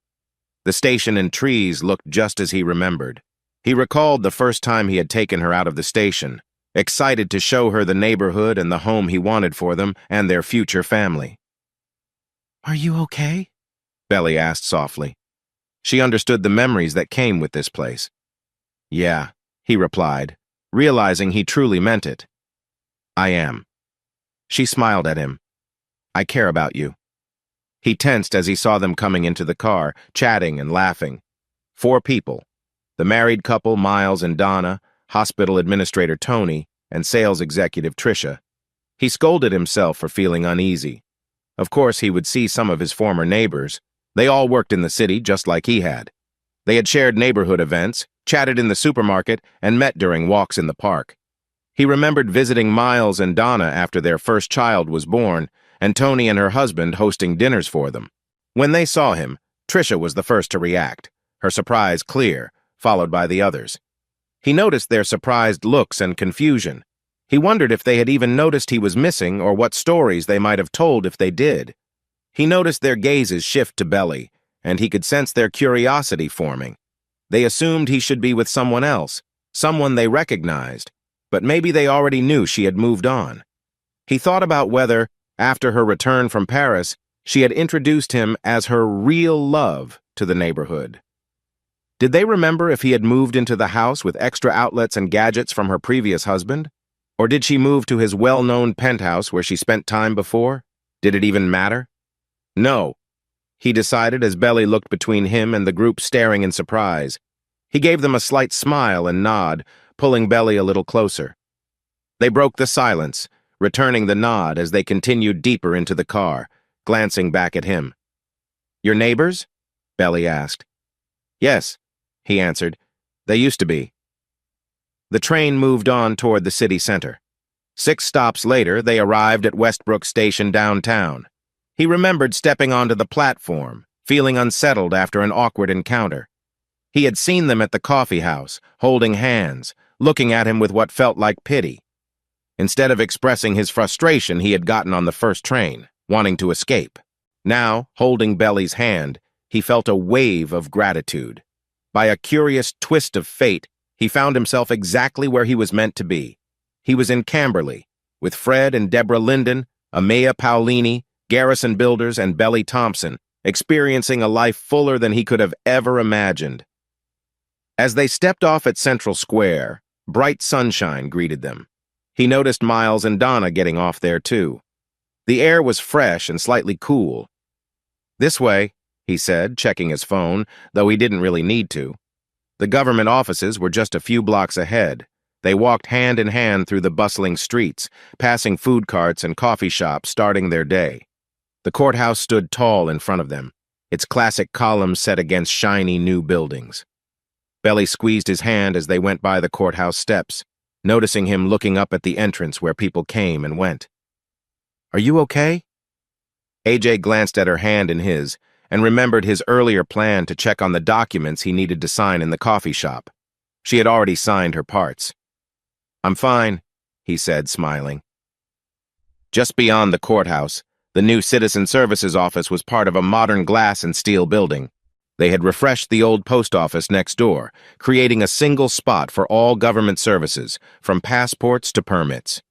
The station and trees looked just as he remembered. He recalled the first time he had taken her out of the station, excited to show her the neighborhood and the home he wanted for them and their future family. "Are you okay?" Belly asked softly. She understood the memories that came with this place. "Yeah," he replied, realizing he truly meant it. "I am." She smiled at him. "I care about you." He tensed as he saw them coming into the car, chatting and laughing. 4 people. The married couple, Miles and Donna, hospital administrator Tony, and sales executive Tricia. He scolded himself for feeling uneasy. Of course, he would see some of his former neighbors. They all worked in the city just like he had. They had shared neighborhood events, chatted in the supermarket, and met during walks in the park. He remembered visiting Miles and Donna after their first child was born, and Tony and her husband hosting dinners for them. When they saw him, Tricia was the first to react, her surprise clear, followed by the others. He noticed their surprised looks and confusion. He wondered if they had even noticed he was missing or what stories they might have told if they did. He noticed their gazes shift to Belly, and he could sense their curiosity forming. They assumed he should be with someone else, someone they recognized, but maybe they already knew she had moved on. He thought about whether, after her return from Paris, she had introduced him as her real love to the neighborhood. Did they remember if he had moved into the house with extra outlets and gadgets from her previous husband? Or did she move to his well-known penthouse where she spent time before? Did it even matter? No, he decided as Belly looked between him and the group staring in surprise. He gave them a slight smile and nod, pulling Belly a little closer. They broke the silence, returning the nod as they continued deeper into the car, glancing back at him. "Your neighbors?" Belly asked. "Yes," he answered. "They used to be." The train moved on toward the city center. 6 stops later, they arrived at Westbrook Station downtown. He remembered stepping onto the platform, feeling unsettled after an awkward encounter. He had seen them at the coffee house, holding hands, looking at him with what felt like pity. Instead of expressing his frustration, he had gotten on the first train, wanting to escape. Now, holding Belly's hand, he felt a wave of gratitude. By a curious twist of fate, he found himself exactly where he was meant to be. He was in Camberley, with Fred and Deborah Linden, Amaya Paolini, Garrison Builders, and Belly Thompson, experiencing a life fuller than he could have ever imagined. As they stepped off at Central Square, bright sunshine greeted them. He noticed Miles and Donna getting off there too. The air was fresh and slightly cool. "This way," he said, checking his phone, though he didn't really need to. The government offices were just a few blocks ahead. They walked hand in hand through the bustling streets, passing food carts and coffee shops, starting their day. The courthouse stood tall in front of them, its classic columns set against shiny new buildings. Belly squeezed his hand as they went by the courthouse steps, noticing him looking up at the entrance where people came and went. "Are you okay?" AJ glanced at her hand in his and remembered his earlier plan to check on the documents he needed to sign in the coffee shop. She had already signed her parts. "I'm fine," he said, smiling. Just beyond the courthouse, the new Citizen Services office was part of a modern glass and steel building. They had refreshed the old post office next door, creating a single spot for all government services, from passports to permits.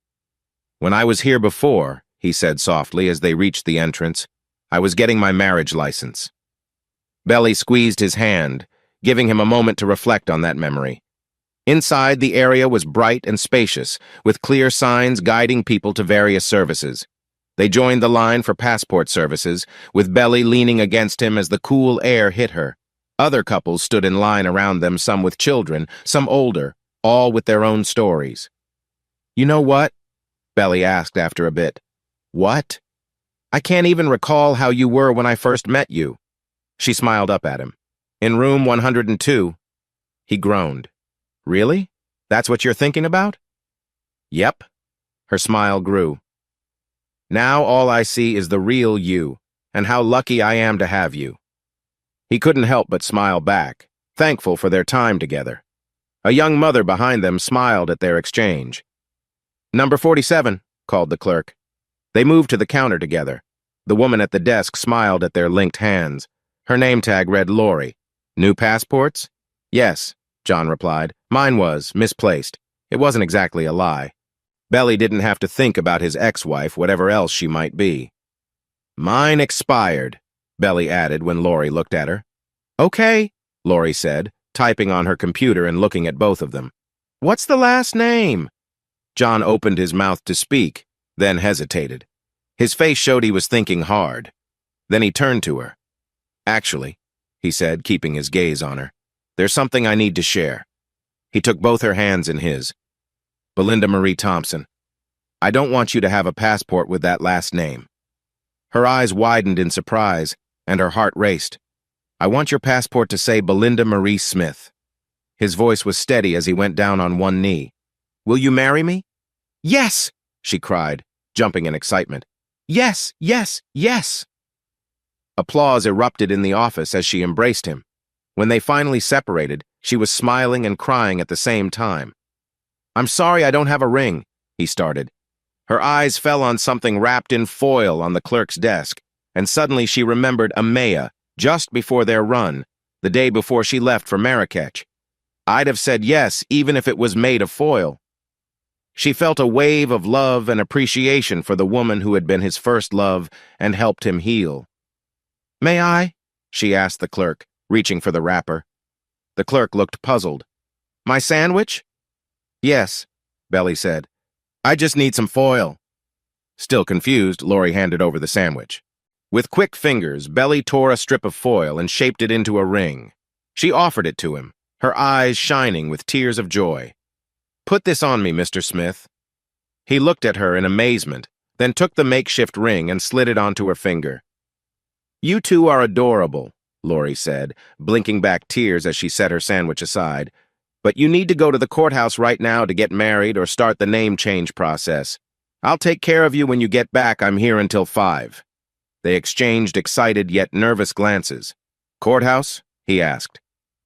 "When I was here before," he said softly as they reached the entrance, "I was getting my marriage license." Belly squeezed his hand, giving him a moment to reflect on that memory. Inside, the area was bright and spacious, with clear signs guiding people to various services. They joined the line for passport services, with Belly leaning against him as the cool air hit her. Other couples stood in line around them, some with children, some older, all with their own stories. "You know what?" Belly asked after a bit. "What?" "I can't even recall how you were when I first met you." She smiled up at him. "In room 102. He groaned. "Really? That's what you're thinking about?" "Yep." Her smile grew. "Now all I see is the real you, and how lucky I am to have you." He couldn't help but smile back, thankful for their time together. A young mother behind them smiled at their exchange. "Number 47, called the clerk. They moved to the counter together. The woman at the desk smiled at their linked hands. Her name tag read Lori. "New passports?" "Yes," John replied. "Mine was, misplaced. It wasn't exactly a lie." Belly didn't have to think about his ex-wife, whatever else she might be. "Mine expired," Belly added when Lori looked at her. "Okay," Lori said, typing on her computer and looking at both of them. "What's the last name?" John opened his mouth to speak, then hesitated. His face showed he was thinking hard. Then he turned to her. "Actually," he said, keeping his gaze on her, "there's something I need to share." He took both her hands in his. "Belinda Marie Thompson, I don't want you to have a passport with that last name." Her eyes widened in surprise, and her heart raced. "I want your passport to say Belinda Marie Smith." His voice was steady as he went down on one knee. "Will you marry me?" "Yes!" she cried, jumping in excitement. "Yes, yes, yes!" Applause erupted in the office as she embraced him. When they finally separated, she was smiling and crying at the same time. "I'm sorry I don't have a ring," he started. Her eyes fell on something wrapped in foil on the clerk's desk, and suddenly she remembered Amaya, just before their run, the day before she left for Marrakech. I'd have said yes, even if it was made of foil. She felt a wave of love and appreciation for the woman who had been his first love and helped him heal. "May I?" she asked the clerk, reaching for the wrapper. The clerk looked puzzled. "My sandwich?" "Yes," Belly said. "I just need some foil." Still confused, Lori handed over the sandwich. With quick fingers, Belly tore a strip of foil and shaped it into a ring. She offered it to him, her eyes shining with tears of joy. "Put this on me, Mr. Smith." He looked at her in amazement, then took the makeshift ring and slid it onto her finger. "You two are adorable," Lori said, blinking back tears as she set her sandwich aside. "But you need to go to the courthouse right now to get married or start the name change process. I'll take care of you when you get back. I'm here until 5. They exchanged excited yet nervous glances. "Courthouse?" he asked.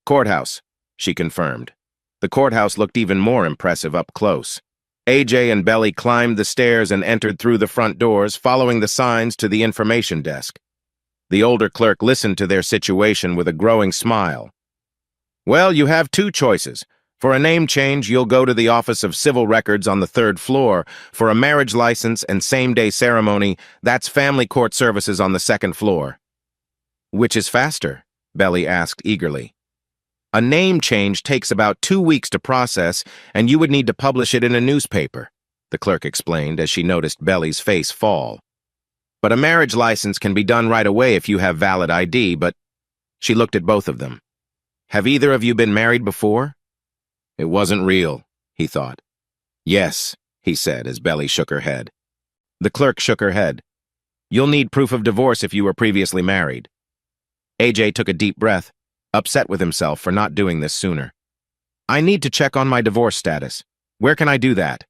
"Courthouse," she confirmed. The courthouse looked even more impressive up close. AJ and Belly climbed the stairs and entered through the front doors, following the signs to the information desk. The older clerk listened to their situation with a growing smile. "Well, you have 2 choices. For a name change, you'll go to the Office of Civil Records on the 3rd floor. For a marriage license and same-day ceremony, that's family court services on the 2nd floor. "Which is faster?" Belly asked eagerly. "A name change takes about 2 weeks to process, and you would need to publish it in a newspaper," the clerk explained as she noticed Belly's face fall. "But a marriage license can be done right away if you have valid ID, but—" She looked at both of them. "Have either of you been married before?" It wasn't real, he thought. "Yes," he said as Belly shook her head. The clerk shook her head. "You'll need proof of divorce if you were previously married." AJ took a deep breath, upset with himself for not doing this sooner. "I need to check on my divorce status. Where can I do that?"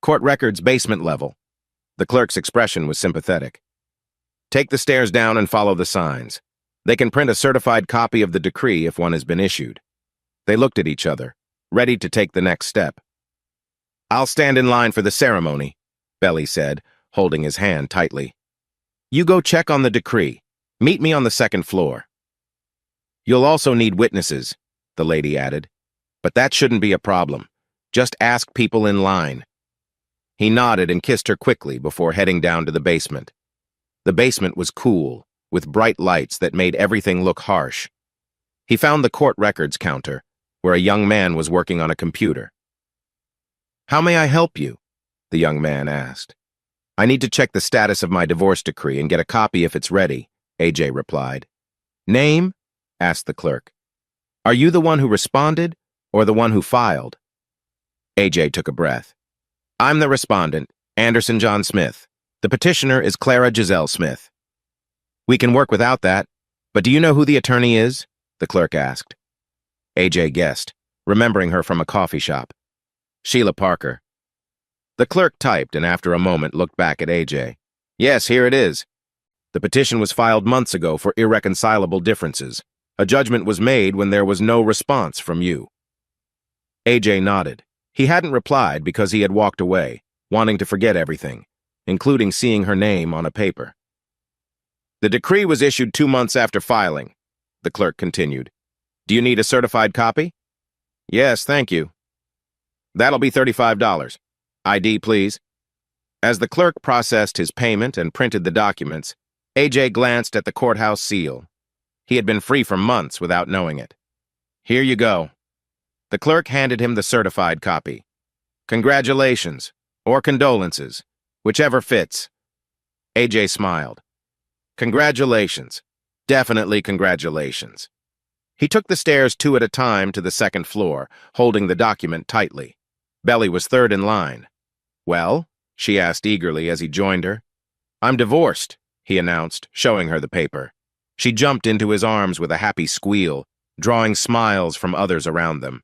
"Court records, basement level." The clerk's expression was sympathetic. "Take the stairs down and follow the signs. They can print a certified copy of the decree if one has been issued." They looked at each other, ready to take the next step. "I'll stand in line for the ceremony," Belly said, holding his hand tightly. "You go check on the decree. Meet me on the 2nd floor." "You'll also need witnesses," the lady added. "But that shouldn't be a problem. Just ask people in line." He nodded and kissed her quickly before heading down to the basement. The basement was cool, with bright lights that made everything look harsh. He found the court records counter, where a young man was working on a computer. "How may I help you?" the young man asked. "I need to check the status of my divorce decree and get a copy if it's ready," AJ replied. "Name?" asked the clerk. "Are you the one who responded or the one who filed?" AJ took a breath. "I'm the respondent, Anderson John Smith. The petitioner is Clara Giselle Smith." "We can work without that, but do you know who the attorney is?" the clerk asked. AJ guessed, remembering her from a coffee shop. "Sheila Parker." The clerk typed and after a moment looked back at AJ. "Yes, here it is." The petition was filed months ago for irreconcilable differences. A judgment was made when there was no response from you. AJ nodded. He hadn't replied because he had walked away, wanting to forget everything, including seeing her name on a paper. The decree was issued 2 months after filing, the clerk continued. Do you need a certified copy? Yes, thank you. That'll be $35. ID, please. As the clerk processed his payment and printed the documents, AJ glanced at the courthouse seal. He had been free for months without knowing it. Here you go. The clerk handed him the certified copy. Congratulations, or condolences, whichever fits. AJ smiled. Congratulations. Definitely congratulations. He took the stairs 2 at a time to the second floor, holding the document tightly. Belly was third in line. Well? She asked eagerly as he joined her. I'm divorced, he announced, showing her the paper. She jumped into his arms with a happy squeal, drawing smiles from others around them.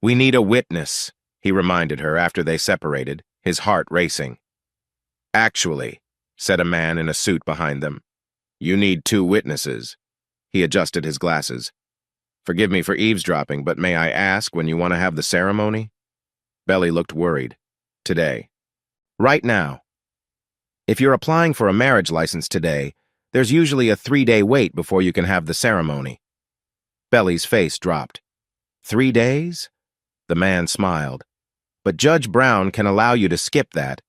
We need a witness, he reminded her after they separated, his heart racing. Actually, said a man in a suit behind them, you need 2 witnesses. He adjusted his glasses. Forgive me for eavesdropping, but may I ask when you want to have the ceremony? Belly looked worried. Today. Right now. If you're applying for a marriage license today, there's usually a 3-day wait before you can have the ceremony. Belly's face dropped. 3 days? The man smiled. But Judge Brown can allow you to skip that.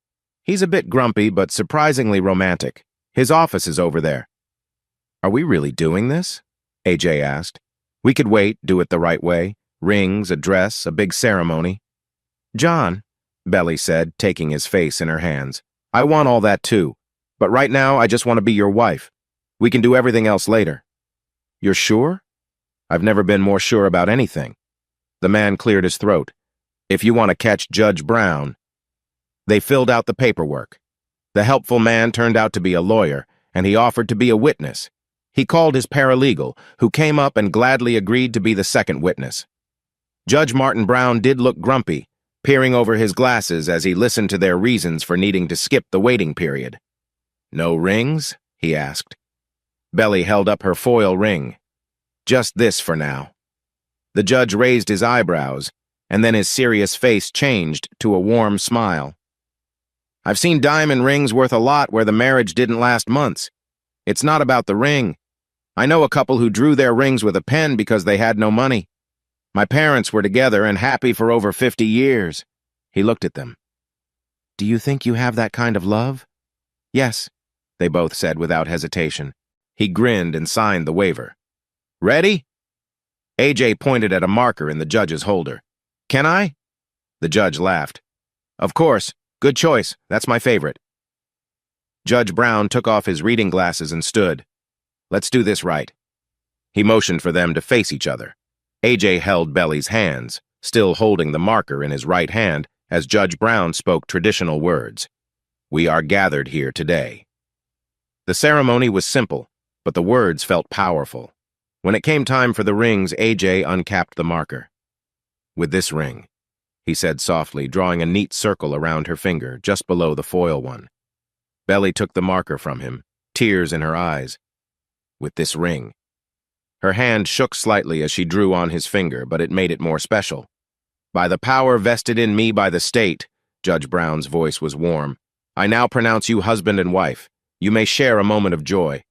He's a bit grumpy, but surprisingly romantic. His office is over there. Are we really doing this? AJ asked. We could wait, do it the right way. Rings, a dress, a big ceremony. John, Belly said, taking his face in her hands, I want all that too. But right now, I just want to be your wife. We can do everything else later. You're sure? I've never been more sure about anything. The man cleared his throat. If you want to catch Judge Brown. They filled out the paperwork. The helpful man turned out to be a lawyer, and he offered to be a witness. He called his paralegal, who came up and gladly agreed to be the second witness. Judge Martin Brown did look grumpy, peering over his glasses as he listened to their reasons for needing to skip the waiting period. No rings? He asked. Belly held up her foil ring. Just this for now. The judge raised his eyebrows, and then his serious face changed to a warm smile. I've seen diamond rings worth a lot where the marriage didn't last months. It's not about the ring. I know a couple who drew their rings with a pen because they had no money. My parents were together and happy for over 50 years. He looked at them. Do you think you have that kind of love? Yes, they both said without hesitation. He grinned and signed the waiver. Ready? AJ pointed at a marker in the judge's holder. Can I? The judge laughed. Of course. Good choice. That's my favorite. Judge Brown took off his reading glasses and stood. Let's do this right. He motioned for them to face each other. AJ held Belly's hands, still holding the marker in his right hand, as Judge Brown spoke traditional words. We are gathered here today. The ceremony was simple, but the words felt powerful. When it came time for the rings, AJ uncapped the marker. With this ring, he said softly, drawing a neat circle around her finger, just below the foil one. Belly took the marker from him, tears in her eyes. With this ring. Her hand shook slightly as she drew on his finger, but it made it more special. By the power vested in me by the state, Judge Brown's voice was warm, I now pronounce you husband and wife. You may share a moment of joy.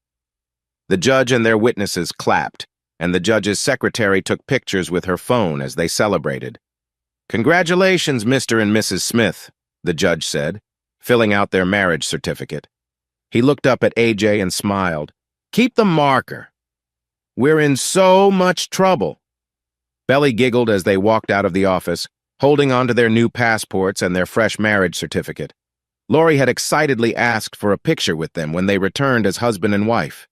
The judge and their witnesses clapped, and the judge's secretary took pictures with her phone as they celebrated. Congratulations, Mr. and Mrs. Smith, the judge said, filling out their marriage certificate. He looked up at AJ and smiled. Keep the marker. We're in so much trouble. Belly giggled as they walked out of the office, holding on to their new passports and their fresh marriage certificate. Lori had excitedly asked for a picture with them when they returned as husband and wife.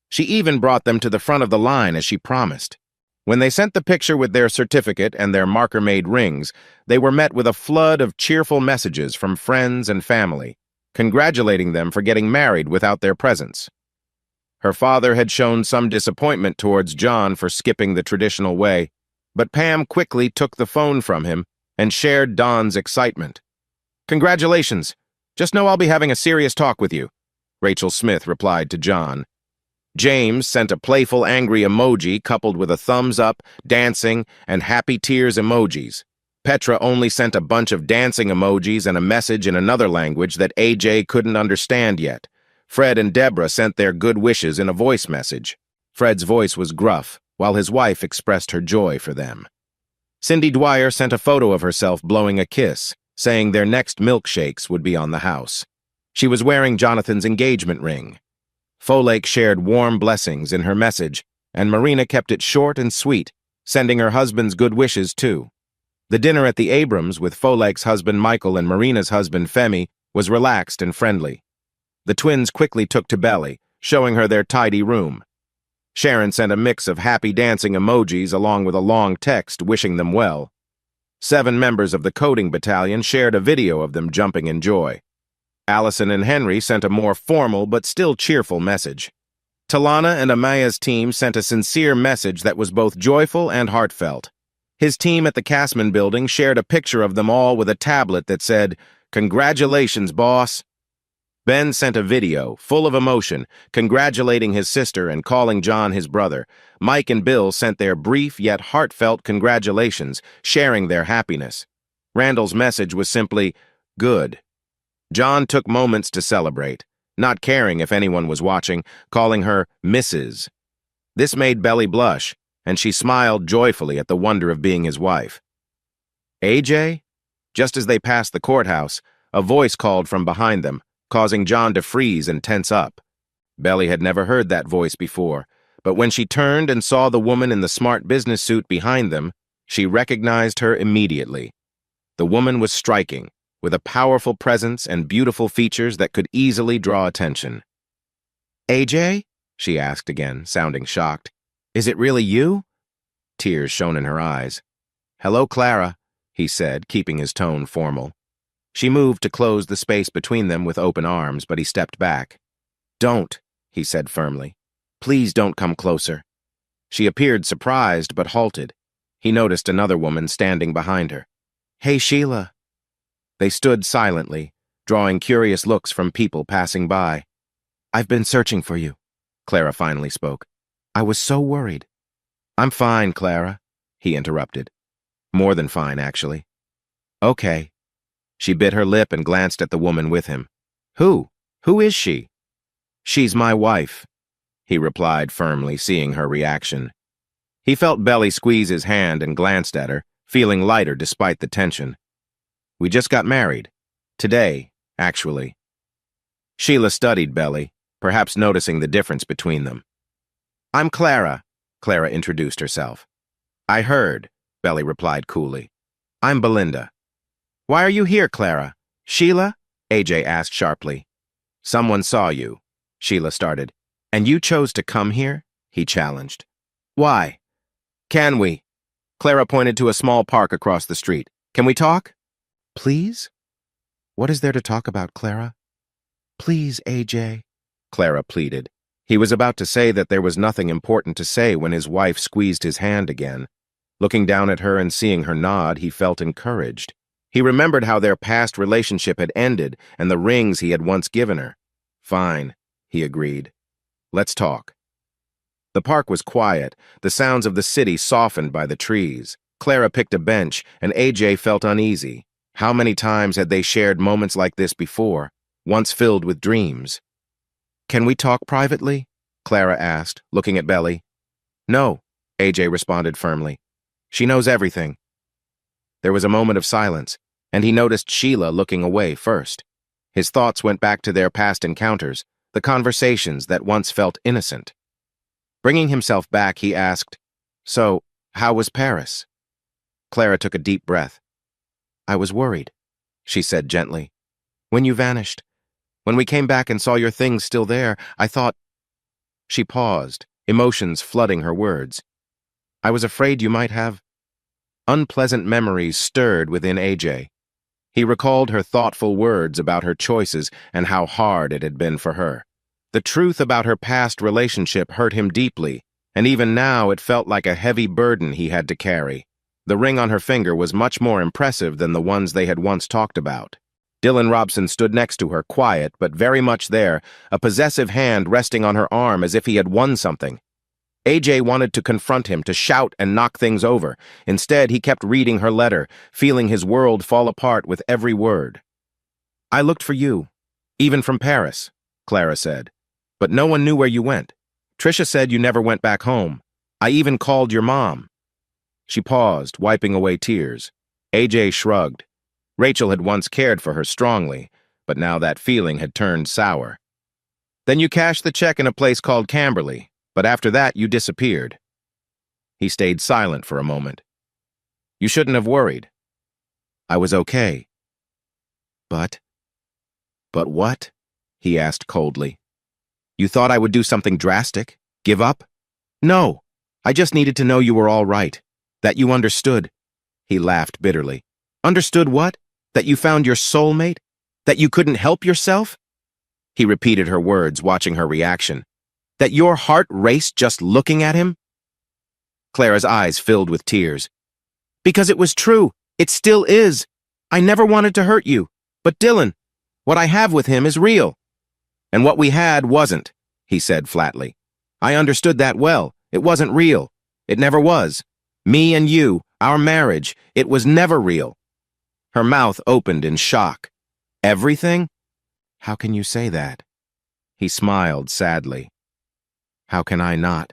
She even brought them to the front of the line as she promised. When they sent the picture with their certificate and their marker-made rings, they were met with a flood of cheerful messages from friends and family, congratulating them for getting married without their presence. Her father had shown some disappointment towards John for skipping the traditional way, but Pam quickly took the phone from him and shared Don's excitement. Congratulations. Just know I'll be having a serious talk with you. Rachel Smith replied to John. James sent a playful, angry emoji coupled with a thumbs up, dancing, and happy tears emojis. Petra only sent a bunch of dancing emojis and a message in another language that AJ couldn't understand yet. Fred and Deborah sent their good wishes in a voice message. Fred's voice was gruff, while his wife expressed her joy for them. Cindy Dwyer sent a photo of herself blowing a kiss, saying their next milkshakes would be on the house. She was wearing Jonathan's engagement ring. Folake shared warm blessings in her message, and Marina kept it short and sweet, sending her husband's good wishes too. The dinner at the Abrams with Folake's husband Michael and Marina's husband Femi was relaxed and friendly. The twins quickly took to Belly, showing her their tidy room. Sharon sent a mix of happy dancing emojis along with a long text wishing them well. 7 members of the coding battalion shared a video of them jumping in joy. Allison and Henry sent a more formal but still cheerful message. Talana and Amaya's team sent a sincere message that was both joyful and heartfelt. His team at the Castman building shared a picture of them all with a tablet that said, "Congratulations, boss." Ben sent a video, full of emotion, congratulating his sister and calling John his brother. Mike and Bill sent their brief yet heartfelt congratulations, sharing their happiness. Randall's message was simply, "Good." John took moments to celebrate, not caring if anyone was watching, calling her Mrs. This made Belly blush, and she smiled joyfully at the wonder of being his wife. AJ? Just as they passed the courthouse, a voice called from behind them, causing John to freeze and tense up. Belly had never heard that voice before, but when she turned and saw the woman in the smart business suit behind them, she recognized her immediately. The woman was striking, with a powerful presence and beautiful features that could easily draw attention. AJ? She asked again, sounding shocked. Is it really you? Tears shone in her eyes. Hello, Clara, he said, keeping his tone formal. She moved to close the space between them with open arms, but he stepped back. Don't, he said firmly. Please don't come closer. She appeared surprised but halted. He noticed another woman standing behind her. Hey, Sheila. They stood silently, drawing curious looks from people passing by. I've been searching for you, Clara finally spoke. I was so worried. I'm fine, Clara, he interrupted. More than fine, actually. Okay. She bit her lip and glanced at the woman with him. Who? Who is she? She's my wife, he replied firmly, seeing her reaction. He felt Belly squeeze his hand and glanced at her, feeling lighter despite the tension. We just got married. Today, actually. Sheila studied Belly, perhaps noticing the difference between them. I'm Clara, Clara introduced herself. I heard, Belly replied coolly. I'm Belinda. Why are you here, Clara? Sheila? AJ asked sharply. Someone saw you, Sheila started. And you chose to come here? He challenged. Why? Can we? Clara pointed to a small park across the street. Can we talk? Please? What is there to talk about, Clara? Please, AJ, Clara pleaded. He was about to say that there was nothing important to say when his wife squeezed his hand again. Looking down at her and seeing her nod, he felt encouraged. He remembered how their past relationship had ended and the rings he had once given her. Fine, he agreed. Let's talk. The park was quiet, the sounds of the city softened by the trees. Clara picked a bench, and AJ felt uneasy. How many times had they shared moments like this before, once filled with dreams? Can we talk privately? Clara asked, looking at Belly. No, AJ responded firmly. She knows everything. There was a moment of silence, and he noticed Sheila looking away first. His thoughts went back to their past encounters, the conversations that once felt innocent. Bringing himself back, he asked, So, how was Paris? Clara took a deep breath. I was worried, she said gently. When you vanished, when we came back and saw your things still there, I thought... She paused, emotions flooding her words. I was afraid you might have... Unpleasant memories stirred within AJ. He recalled her thoughtful words about her choices and how hard it had been for her. The truth about her past relationship hurt him deeply, and even now it felt like a heavy burden he had to carry. The ring on her finger was much more impressive than the ones they had once talked about. Dylan Robson stood next to her, quiet but very much there, a possessive hand resting on her arm as if he had won something. AJ wanted to confront him, to shout and knock things over. Instead, he kept reading her letter, feeling his world fall apart with every word. "I looked for you, even from Paris," Clara said. "But no one knew where you went. Trisha said you never went back home. I even called your mom." She paused, wiping away tears. AJ shrugged. Rachel had once cared for her strongly, but now that feeling had turned sour. "Then you cashed the check in a place called Camberley, but after that you disappeared." He stayed silent for a moment. "You shouldn't have worried. I was okay." But what?" he asked coldly. "You thought I would do something drastic? Give up?" "No, I just needed to know you were all right, that you understood." He laughed bitterly. "Understood what? That you found your soulmate? That you couldn't help yourself?" He repeated her words, watching her reaction. "That your heart raced just looking at him?" Clara's eyes filled with tears. "Because it was true. It still is. I never wanted to hurt you. But Dylan, what I have with him is real." "And what we had wasn't," he said flatly. "I understood that well. It wasn't real. It never was. Me and you, our marriage, it was never real." Her mouth opened in shock. "Everything? How can you say that?" He smiled sadly. "How can I not?"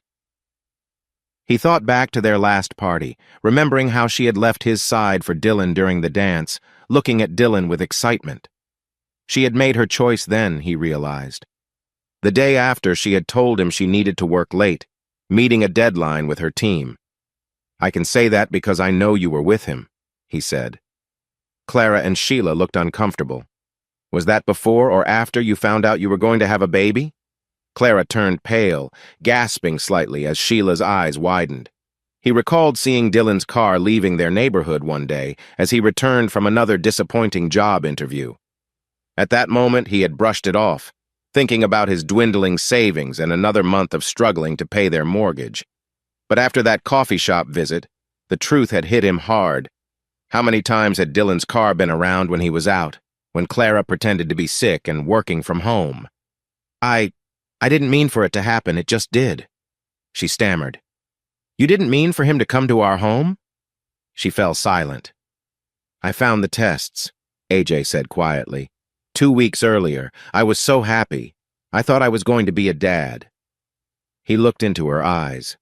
He thought back to their last party, remembering how she had left his side for Dylan during the dance, looking at Dylan with excitement. She had made her choice then, he realized. The day after, she had told him she needed to work late, meeting a deadline with her team. "I can say that because I know you were with him," he said. Clara and Sheila looked uncomfortable. "Was that before or after you found out you were going to have a baby?" Clara turned pale, gasping slightly as Sheila's eyes widened. He recalled seeing Dylan's car leaving their neighborhood one day as he returned from another disappointing job interview. At that moment, he had brushed it off, thinking about his dwindling savings and another month of struggling to pay their mortgage. But after that coffee shop visit, the truth had hit him hard. How many times had Dylan's car been around when he was out, when Clara pretended to be sick and working from home? I didn't mean for it to happen, it just did," she stammered. "You didn't mean for him to come to our home?" She fell silent. "I found the tests," AJ said quietly. 2 weeks earlier, I was so happy. I thought I was going to be a dad." He looked into her eyes.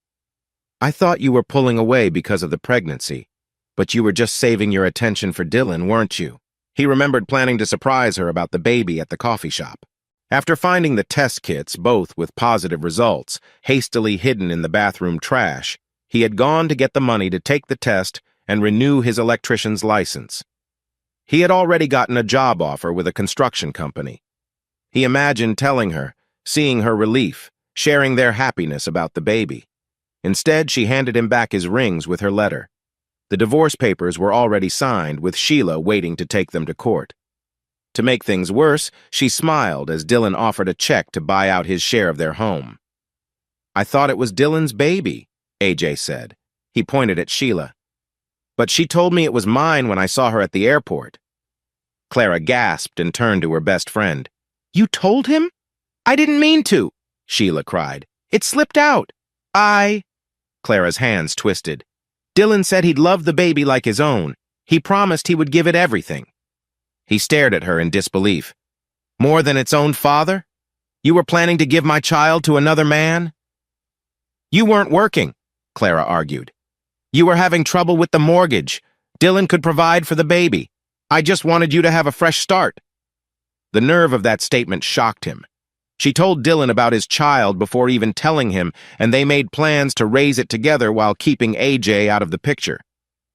"I thought you were pulling away because of the pregnancy, but you were just saving your attention for Dylan, weren't you?" He remembered planning to surprise her about the baby at the coffee shop. After finding the test kits, both with positive results, hastily hidden in the bathroom trash, he had gone to get the money to take the test and renew his electrician's license. He had already gotten a job offer with a construction company. He imagined telling her, seeing her relief, sharing their happiness about the baby. Instead, she handed him back his rings with her letter. The divorce papers were already signed, with Sheila waiting to take them to court. To make things worse, she smiled as Dylan offered a check to buy out his share of their home. "I thought it was Dylan's baby," AJ said. He pointed at Sheila. "But she told me it was mine when I saw her at the airport." Clara gasped and turned to her best friend. "You told him?" "I didn't mean to," Sheila cried. "It slipped out." Clara's hands twisted. "Dylan said he'd love the baby like his own. He promised he would give it everything." He stared at her in disbelief. "More than its own father? You were planning to give my child to another man?" "You weren't working," Clara argued. "You were having trouble with the mortgage. Dylan could provide for the baby. I just wanted you to have a fresh start." The nerve of that statement shocked him. She told Dylan about his child before even telling him, and they made plans to raise it together while keeping AJ out of the picture.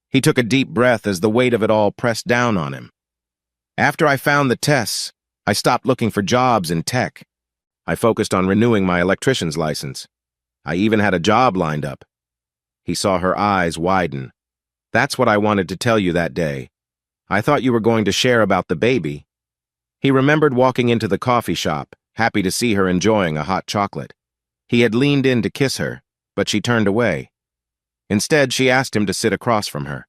He took a deep breath as the weight of it all pressed down on him. "After I found the tests, I stopped looking for jobs in tech. I focused on renewing my electrician's license. I even had a job lined up." He saw her eyes widen. "That's what I wanted to tell you that day. I thought you were going to share about the baby." He remembered walking into the coffee shop, happy to see her enjoying a hot chocolate. He had leaned in to kiss her, but she turned away. Instead, she asked him to sit across from her.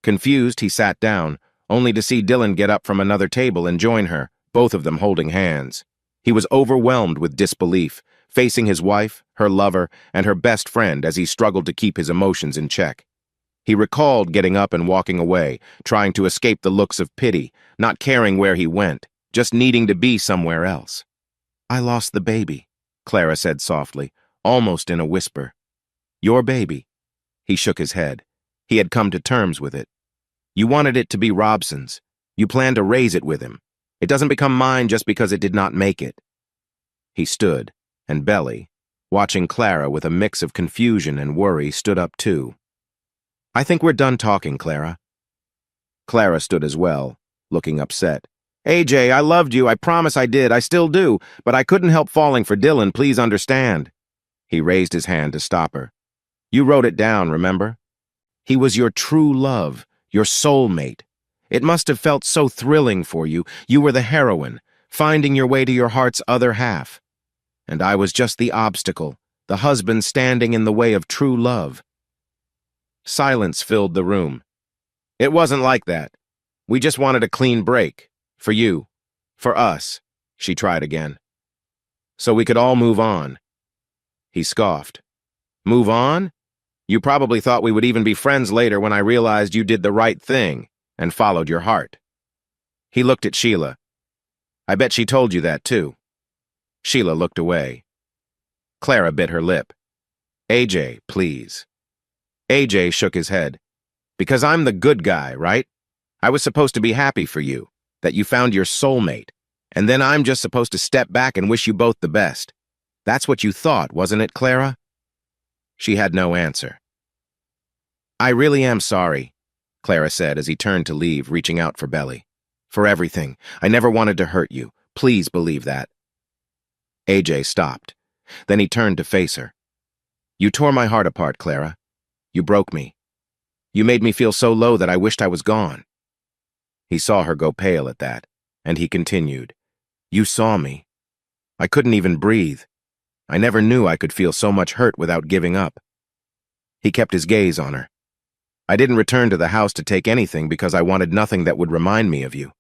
Confused, he sat down, only to see Dylan get up from another table and join her, both of them holding hands. He was overwhelmed with disbelief, facing his wife, her lover, and her best friend as he struggled to keep his emotions in check. He recalled getting up and walking away, trying to escape the looks of pity, not caring where he went, just needing to be somewhere else. "I lost the baby," Clara said softly, almost in a whisper. "Your baby?" He shook his head. He had come to terms with it. "You wanted it to be Robson's. You planned to raise it with him. It doesn't become mine just because it did not make it." He stood, and Belly, watching Clara with a mix of confusion and worry, stood up too. "I think we're done talking, Clara." Clara stood as well, looking upset. "AJ, I loved you, I promise I did, I still do, but I couldn't help falling for Dylan, please understand." He raised his hand to stop her. "You wrote it down, remember? He was your true love, your soulmate. It must have felt so thrilling for you. You were the heroine, finding your way to your heart's other half. And I was just the obstacle, the husband standing in the way of true love." Silence filled the room. "It wasn't like that. We just wanted a clean break. For you. For us," she tried again. "So we could all move on." He scoffed. "Move on? You probably thought we would even be friends later when I realized you did the right thing and followed your heart." He looked at Sheila. "I bet she told you that too." Sheila looked away. Clara bit her lip. "AJ, please." AJ shook his head. "Because I'm the good guy, right? I was supposed to be happy for you, that you found your soulmate, and then I'm just supposed to step back and wish you both the best. That's what you thought, wasn't it, Clara?" She had no answer. "I really am sorry," Clara said as he turned to leave, reaching out for Belly. "For everything. I never wanted to hurt you. Please believe that." AJ stopped. Then he turned to face her. "You tore my heart apart, Clara. You broke me. You made me feel so low that I wished I was gone." He saw her go pale at that, and he continued. "You saw me. I couldn't even breathe. I never knew I could feel so much hurt without giving up." He kept his gaze on her. "I didn't return to the house to take anything because I wanted nothing that would remind me of you.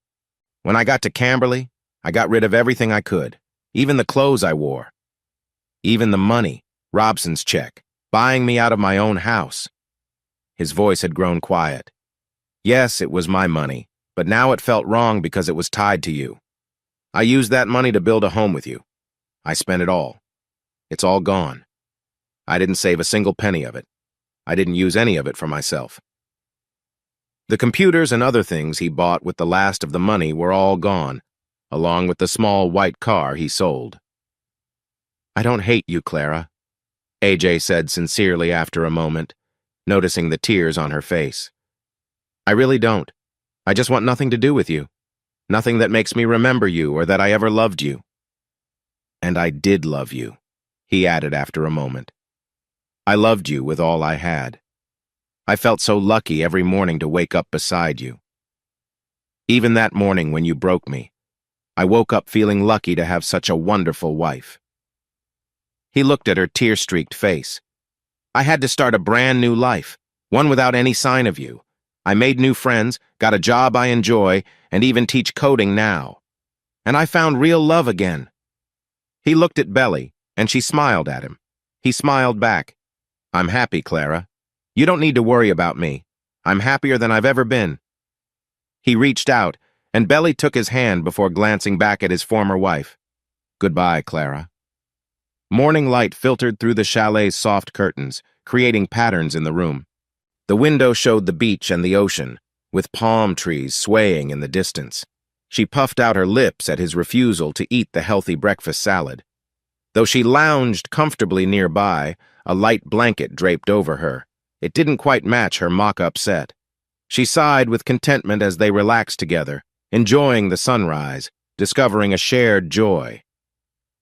When I got to Camberley, I got rid of everything I could, even the clothes I wore. Even the money, Robson's check, buying me out of my own house." His voice had grown quiet. "Yes, it was my money, but now it felt wrong because it was tied to you. I used that money to build a home with you. I spent it all. It's all gone. I didn't save a single penny of it. I didn't use any of it for myself. The computers and other things he bought with the last of the money were all gone, along with the small white car he sold." "I don't hate you, Clara," AJ said sincerely after a moment, noticing the tears on her face. "I really don't. I just want nothing to do with you. Nothing that makes me remember you or that I ever loved you." "And I did love you," he added after a moment. "I loved you with all I had. I felt so lucky every morning to wake up beside you. Even that morning when you broke me, I woke up feeling lucky to have such a wonderful wife." He looked at her tear-streaked face. "I had to start a brand new life, one without any sign of you. I made new friends, got a job I enjoy, and even teach coding now. And I found real love again." He looked at Belly, and she smiled at him. He smiled back. "I'm happy, Clara. You don't need to worry about me. I'm happier than I've ever been." He reached out, and Belly took his hand before glancing back at his former wife. "Goodbye, Clara." Morning light filtered through the chalet's soft curtains, creating patterns in the room. The window showed the beach and the ocean, with palm trees swaying in the distance. She puffed out her lips at his refusal to eat the healthy breakfast salad. Though she lounged comfortably nearby, a light blanket draped over her. It didn't quite match her mock-up set. She sighed with contentment as they relaxed together, enjoying the sunrise, discovering a shared joy.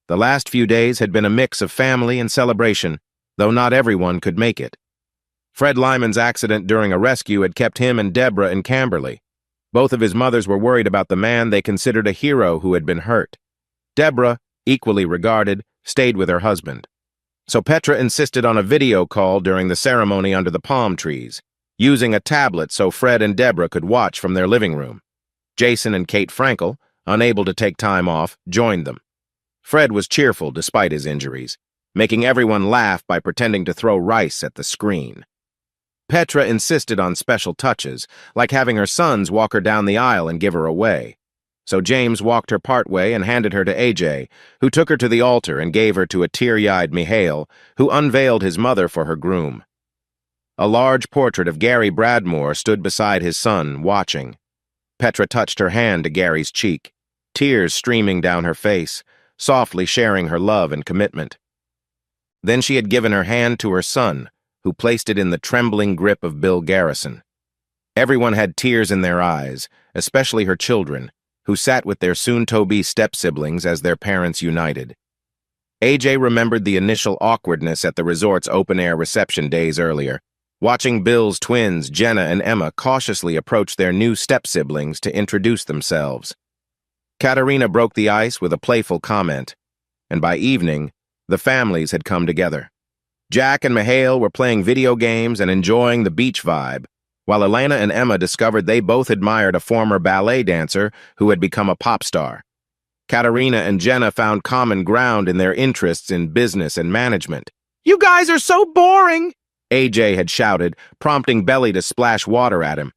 The last few days had been a mix of family and celebration, though not everyone could make it. Fred Lyman's accident during a rescue had kept him and Deborah in Camberley. Both of his mothers were worried about the man they considered a hero who had been hurt. Deborah, equally regarded, stayed with her husband. So Petra insisted on a video call during the ceremony under the palm trees. using a tablet so Fred and Deborah could watch from their living room. Jason and Kate Frankel, unable to take time off, joined them. Fred was cheerful despite his injuries, making everyone laugh by pretending to throw rice at the screen. Petra insisted on special touches, like having her sons walk her down the aisle and give her away. So James walked her partway and handed her to AJ, who took her to the altar and gave her to a teary-eyed Mihail, who unveiled his mother for her groom. A large portrait of Gary Bradmore stood beside his son, watching. Petra touched her hand to Gary's cheek, tears streaming down her face, softly sharing her love and commitment. Then she had given her hand to her son, who placed it in the trembling grip of Bill Garrison. Everyone had tears in their eyes, especially her children, who sat with their soon-to-be step-siblings as their parents united. AJ remembered the initial awkwardness at the resort's open-air reception days earlier, watching Bill's twins, Jenna and Emma, cautiously approach their new step-siblings to introduce themselves. Katerina broke the ice with a playful comment, and by evening, the families had come together. Jack and Mihail were playing video games and enjoying the beach vibe, while Elena and Emma discovered they both admired a former ballet dancer who had become a pop star. Katerina and Jenna found common ground in their interests in business and management. "You guys are so boring!" AJ had shouted, prompting Belly to splash water at him.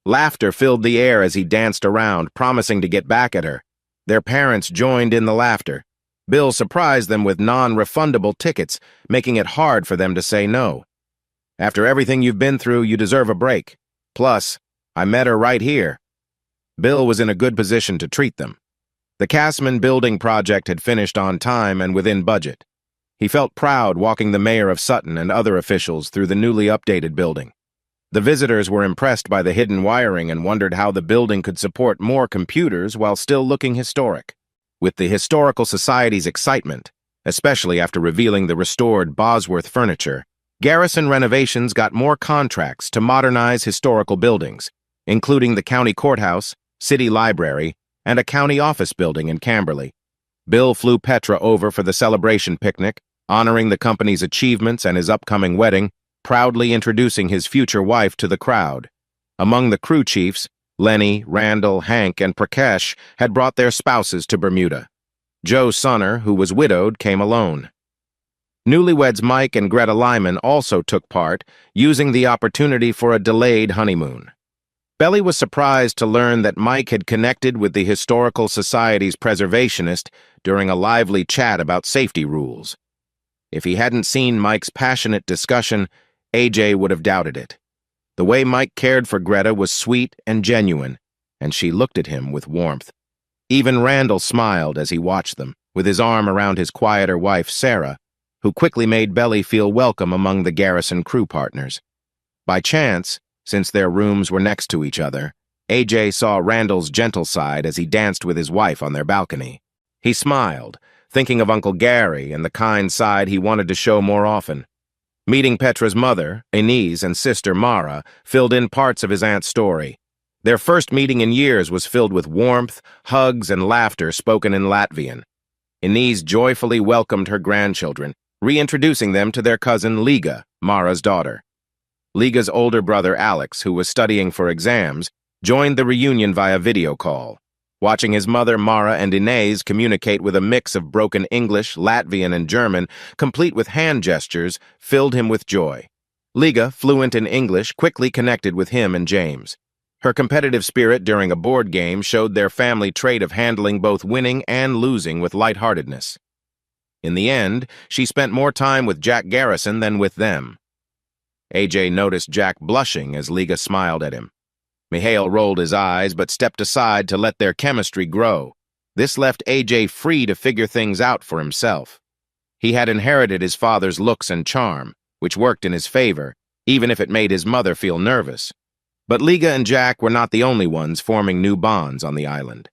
Laughter filled the air as he danced around, promising to get back at her. Their parents joined in the laughter. Bill surprised them with non-refundable tickets, making it hard for them to say no. "After everything you've been through, you deserve a break. Plus, I met her right here." Bill was in a good position to treat them. The Castman building project had finished on time and within budget. He felt proud walking the mayor of Sutton and other officials through the newly updated building. The visitors were impressed by the hidden wiring and wondered how the building could support more computers while still looking historic. With the Historical Society's excitement, especially after revealing the restored Bosworth furniture, Garrison Renovations got more contracts to modernize historical buildings, including the county courthouse, city library, and a county office building in Camberley. Bill flew Petra over for the celebration picnic, honoring the company's achievements and his upcoming wedding, proudly introducing his future wife to the crowd. Among the crew chiefs, Lenny, Randall, Hank, and Prakesh had brought their spouses to Bermuda. Joe Sonner, who was widowed, came alone. Newlyweds Mike and Greta Lyman also took part, using the opportunity for a delayed honeymoon. Belly was surprised to learn that Mike had connected with the Historical Society's preservationist during a lively chat about safety rules. If he hadn't seen Mike's passionate discussion, AJ would have doubted it. The way Mike cared for Greta was sweet and genuine, and she looked at him with warmth. Even Randall smiled as he watched them, with his arm around his quieter wife, Sarah, who quickly made Belly feel welcome among the Garrison crew partners. By chance, since their rooms were next to each other, AJ saw Randall's gentle side as he danced with his wife on their balcony. He smiled, thinking of Uncle Gary and the kind side he wanted to show more often. Meeting Petra's mother, Inez, and sister Mara filled in parts of his aunt's story. Their first meeting in years was filled with warmth, hugs, and laughter spoken in Latvian. Inez joyfully welcomed her grandchildren, reintroducing them to their cousin Liga, Mara's daughter. Liga's older brother Alex, who was studying for exams, joined the reunion via video call. Watching his mother Mara and Inez communicate with a mix of broken English, Latvian, and German, complete with hand gestures, filled him with joy. Liga, fluent in English, quickly connected with him and James. Her competitive spirit during a board game showed their family trait of handling both winning and losing with lightheartedness. In the end, she spent more time with Jack Garrison than with them. AJ noticed Jack blushing as Liga smiled at him. Mihail rolled his eyes but stepped aside to let their chemistry grow. This left AJ free to figure things out for himself. He had inherited his father's looks and charm, which worked in his favor, even if it made his mother feel nervous. But Liga and Jack were not the only ones forming new bonds on the island.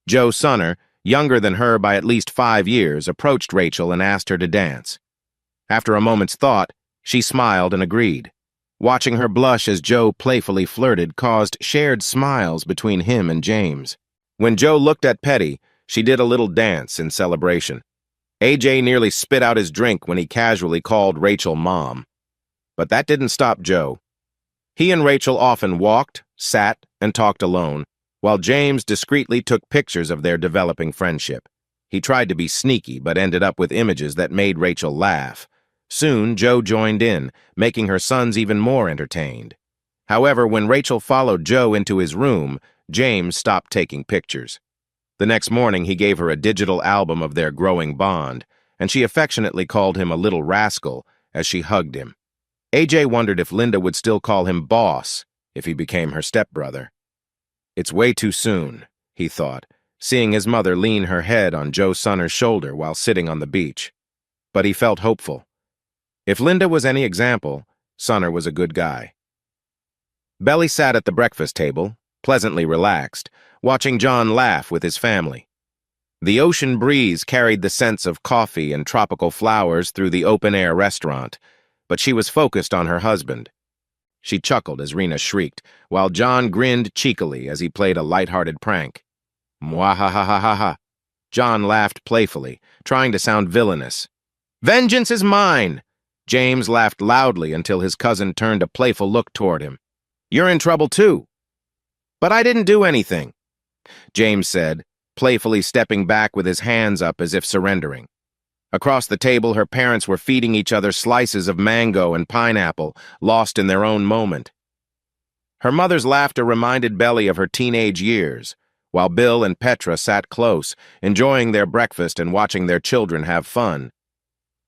Joe Sonner, younger than her by at least 5 years, approached Rachel and asked her to dance. After a moment's thought, she smiled and agreed. Watching her blush as Joe playfully flirted caused shared smiles between him and James. When Joe looked at Petty, she did a little dance in celebration. AJ nearly spit out his drink when he casually called Rachel Mom. But that didn't stop Joe. He and Rachel often walked, sat, and talked alone, while James discreetly took pictures of their developing friendship. He tried to be sneaky, but ended up with images that made Rachel laugh. Soon, Joe joined in, making her sons even more entertained. However, when Rachel followed Joe into his room, James stopped taking pictures. The next morning, he gave her a digital album of their growing bond, and she affectionately called him a little rascal as she hugged him. AJ wondered if Linda would still call him boss if he became her stepbrother. It's way too soon, he thought, seeing his mother lean her head on Joe Sunner's shoulder while sitting on the beach. But he felt hopeful. If Linda was any example, Sunner was a good guy. Belly sat at the breakfast table, pleasantly relaxed, watching John laugh with his family. The ocean breeze carried the scents of coffee and tropical flowers through the open-air restaurant, but she was focused on her husband. She chuckled as Rena shrieked, while John grinned cheekily as he played a light-hearted prank. Mwahahahaha. John laughed playfully, trying to sound villainous. Vengeance is mine! James laughed loudly until his cousin turned a playful look toward him. You're in trouble too. But I didn't do anything, James said, playfully stepping back with his hands up as if surrendering. Across the table, her parents were feeding each other slices of mango and pineapple, lost in their own moment. Her mother's laughter reminded Belly of her teenage years, while Bill and Petra sat close, enjoying their breakfast and watching their children have fun.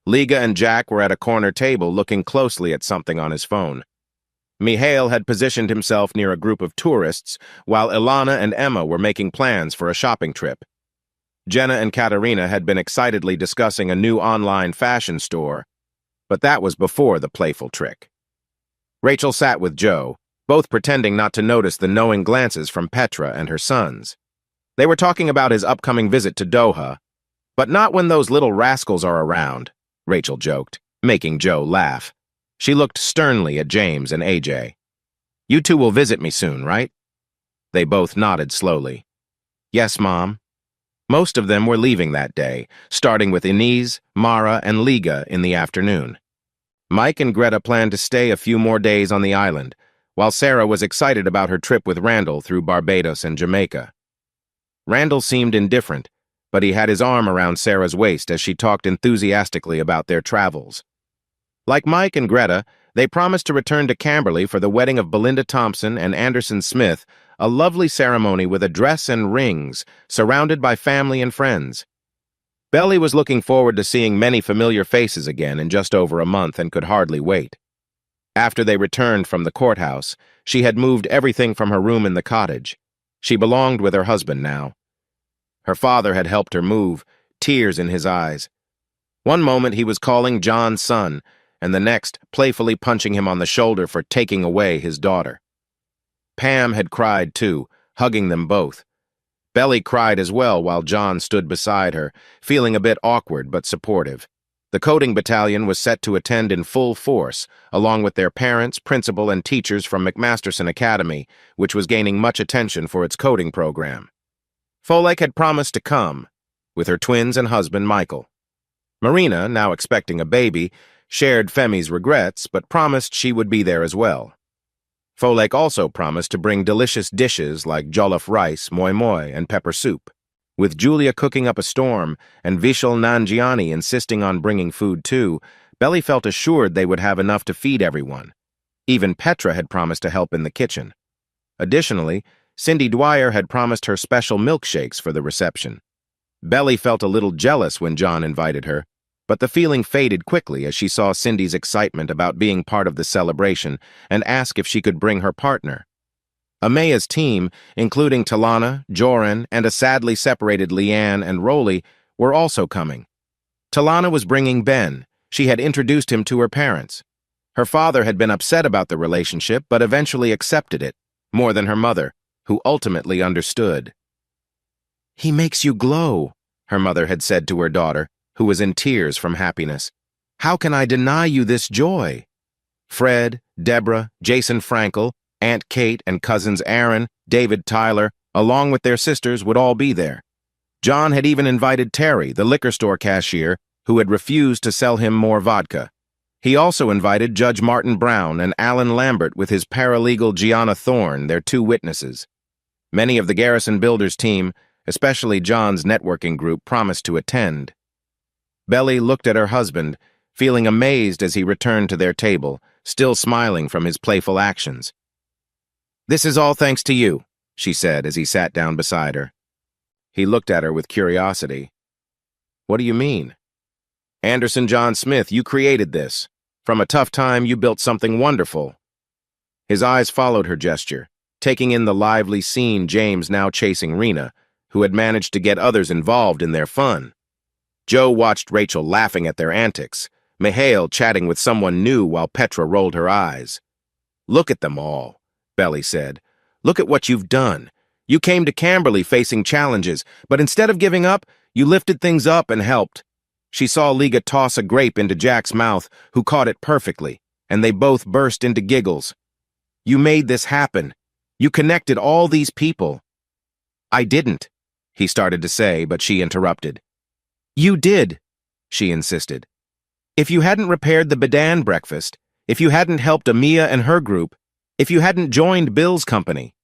Liga and Jack were at a corner table looking closely at something on his phone. Mihail had positioned himself near a group of tourists, while Ilana and Emma were making plans for a shopping trip. Jenna and Katerina had been excitedly discussing a new online fashion store, but that was before the playful trick. Rachel sat with Joe, both pretending not to notice the knowing glances from Petra and her sons. They were talking about his upcoming visit to Doha, but not when those little rascals are around, Rachel joked, making Joe laugh. She looked sternly at James and AJ. You two will visit me soon, right? They both nodded slowly. Yes, Mom. Most of them were leaving that day, starting with Inez, Mara, and Liga in the afternoon. Mike and Greta planned to stay a few more days on the island, while Sarah was excited about her trip with Randall through Barbados and Jamaica. Randall seemed indifferent, but he had his arm around Sarah's waist as she talked enthusiastically about their travels. Like Mike and Greta, they promised to return to Camberley for the wedding of Belinda Thompson and Anderson Smith, a lovely ceremony with a dress and rings, surrounded by family and friends. Belly was looking forward to seeing many familiar faces again in just over a month and could hardly wait. After they returned from the courthouse, she had moved everything from her room in the cottage. She belonged with her husband now. Her father had helped her move, tears in his eyes. One moment he was calling John son, and the next playfully punching him on the shoulder for taking away his daughter. Pam had cried too, hugging them both. Belly cried as well while John stood beside her, feeling a bit awkward but supportive. The coding battalion was set to attend in full force, along with their parents, principal, and teachers from McMasterson Academy, which was gaining much attention for its coding program. Folek had promised to come, with her twins and husband Michael. Marina, now expecting a baby, shared Femi's regrets, but promised she would be there as well. Folek also promised to bring delicious dishes like jollof rice, moi moi, and pepper soup. With Julia cooking up a storm and Vishal Nanjiani insisting on bringing food too, Belly felt assured they would have enough to feed everyone. Even Petra had promised to help in the kitchen. Additionally, Cindy Dwyer had promised her special milkshakes for the reception. Belly felt a little jealous when John invited her, but the feeling faded quickly as she saw Cindy's excitement about being part of the celebration and asked if she could bring her partner. Amaya's team, including Talana, Joran, and a sadly separated Leanne and Rolly, were also coming. Talana was bringing Ben. She had introduced him to her parents. Her father had been upset about the relationship but eventually accepted it, more than her mother, who ultimately understood. He makes you glow, her mother had said to her daughter, who was in tears from happiness. How can I deny you this joy? Fred, Deborah, Jason Frankel, Aunt Kate, and cousins Aaron, David Tyler, along with their sisters, would all be there. John had even invited Terry, the liquor store cashier, who had refused to sell him more vodka. He also invited Judge Martin Brown and Alan Lambert with his paralegal Gianna Thorne, their two witnesses. Many of the Garrison Builders team, especially John's networking group, promised to attend. Belly looked at her husband, feeling amazed as he returned to their table, still smiling from his playful actions. "This is all thanks to you," she said as he sat down beside her. He looked at her with curiosity. "What do you mean?" "Anderson John Smith, you created this. From a tough time, you built something wonderful." His eyes followed her gesture, taking in the lively scene James now chasing Rena, who had managed to get others involved in their fun. Joe watched Rachel laughing at their antics, Mihail chatting with someone new while Petra rolled her eyes. "Look at them all," Belly said. "Look at what you've done. You came to Camberley facing challenges, but instead of giving up, you lifted things up and helped." She saw Liga toss a grape into Jack's mouth, who caught it perfectly, and they both burst into giggles. "You made this happen. You connected all these people." "I didn't," he started to say, but she interrupted. "You did," she insisted. "If you hadn't repaired the Bedan breakfast, if you hadn't helped Amia and her group, if you hadn't joined Bill's company."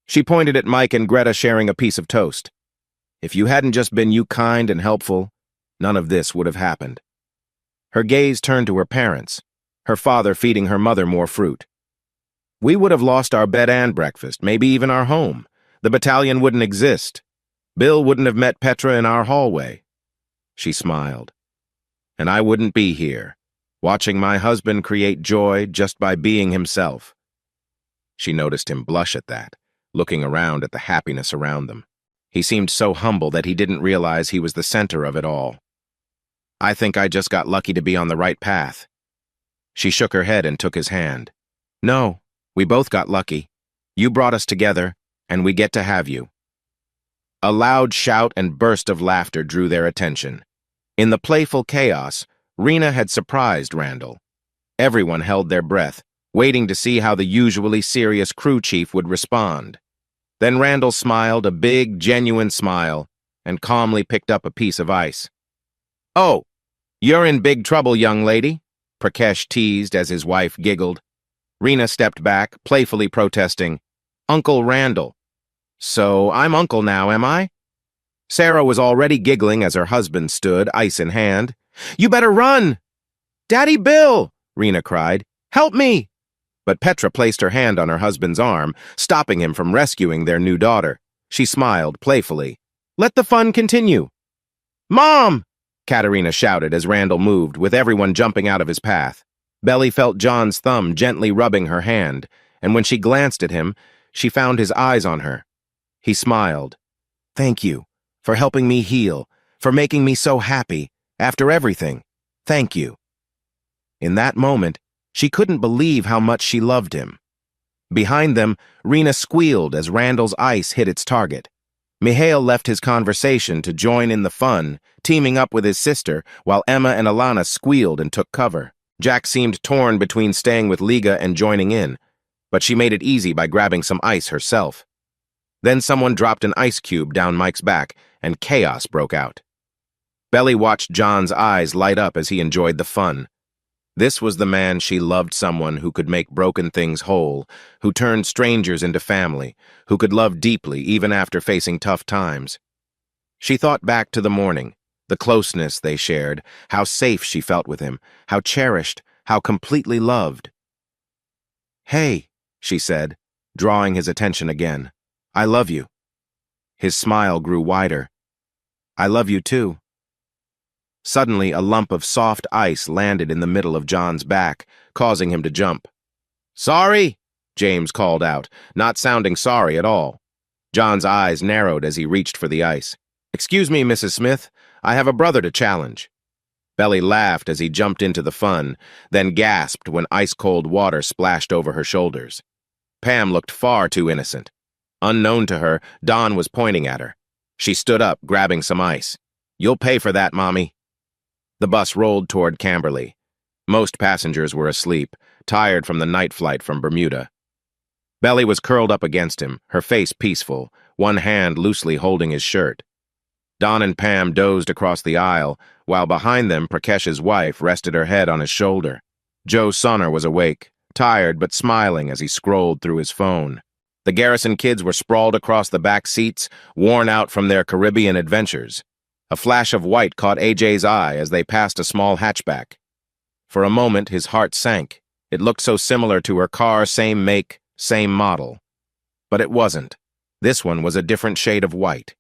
She pointed at Mike and Greta sharing a piece of toast. "If you hadn't just been you kind and helpful, none of this would have happened." Her gaze turned to her parents, her father feeding her mother more fruit. "We would have lost our bed and breakfast, maybe even our home. The battalion wouldn't exist. Bill wouldn't have met Petra in our hallway." She smiled. "And I wouldn't be here, watching my husband create joy just by being himself." She noticed him blush at that, looking around at the happiness around them. He seemed so humble that he didn't realize he was the center of it all. "I think I just got lucky to be on the right path." She shook her head and took his hand. "No, we both got lucky. You brought us together, and we get to have you." A loud shout and burst of laughter drew their attention. In the playful chaos, Rena had surprised Randall. Everyone held their breath, waiting to see how the usually serious crew chief would respond. Then Randall smiled a big, genuine smile and calmly picked up a piece of ice. "Oh, you're in big trouble, young lady," Prakash teased as his wife giggled. Rena stepped back, playfully protesting, "Uncle Randall." "So I'm uncle now, am I?" Sarah was already giggling as her husband stood, ice in hand. "You better run!" "Daddy Bill!" Rena cried. "Help me!" But Petra placed her hand on her husband's arm, stopping him from rescuing their new daughter. She smiled playfully. "Let the fun continue." "Mom!" Katerina shouted as Randall moved, with everyone jumping out of his path. Belly felt John's thumb gently rubbing her hand, and when she glanced at him, she found his eyes on her. He smiled. "Thank you, for helping me heal, for making me so happy, after everything. Thank you." In that moment, she couldn't believe how much she loved him. Behind them, Rena squealed as Randall's ice hit its target. Mihail left his conversation to join in the fun, teaming up with his sister, while Emma and Alana squealed and took cover. Jack seemed torn between staying with Liga and joining in, but she made it easy by grabbing some ice herself. Then someone dropped an ice cube down Mike's back, and chaos broke out. Belly watched John's eyes light up as he enjoyed the fun. This was the man she loved, someone who could make broken things whole, who turned strangers into family, who could love deeply even after facing tough times. She thought back to the morning, the closeness they shared, how safe she felt with him, how cherished, how completely loved. "Hey," she said, drawing his attention again. "I love you." His smile grew wider. "I love you too." Suddenly, a lump of soft ice landed in the middle of John's back, causing him to jump. "Sorry," James called out, not sounding sorry at all. John's eyes narrowed as he reached for the ice. "Excuse me, Mrs. Smith, I have a brother to challenge." Belly laughed as he jumped into the fun, then gasped when ice-cold water splashed over her shoulders. Pam looked far too innocent. Unknown to her, Don was pointing at her. She stood up, grabbing some ice. "You'll pay for that, Mommy." The bus rolled toward Camberley. Most passengers were asleep, tired from the night flight from Bermuda. Belly was curled up against him, her face peaceful, one hand loosely holding his shirt. Don and Pam dozed across the aisle, while behind them Prakesh's wife rested her head on his shoulder. Joe Sonner was awake, tired but smiling as he scrolled through his phone. The Garrison kids were sprawled across the back seats, worn out from their Caribbean adventures. A flash of white caught AJ's eye as they passed a small hatchback. For a moment, his heart sank. It looked so similar to her car, same make, same model. But it wasn't. This one was a different shade of white.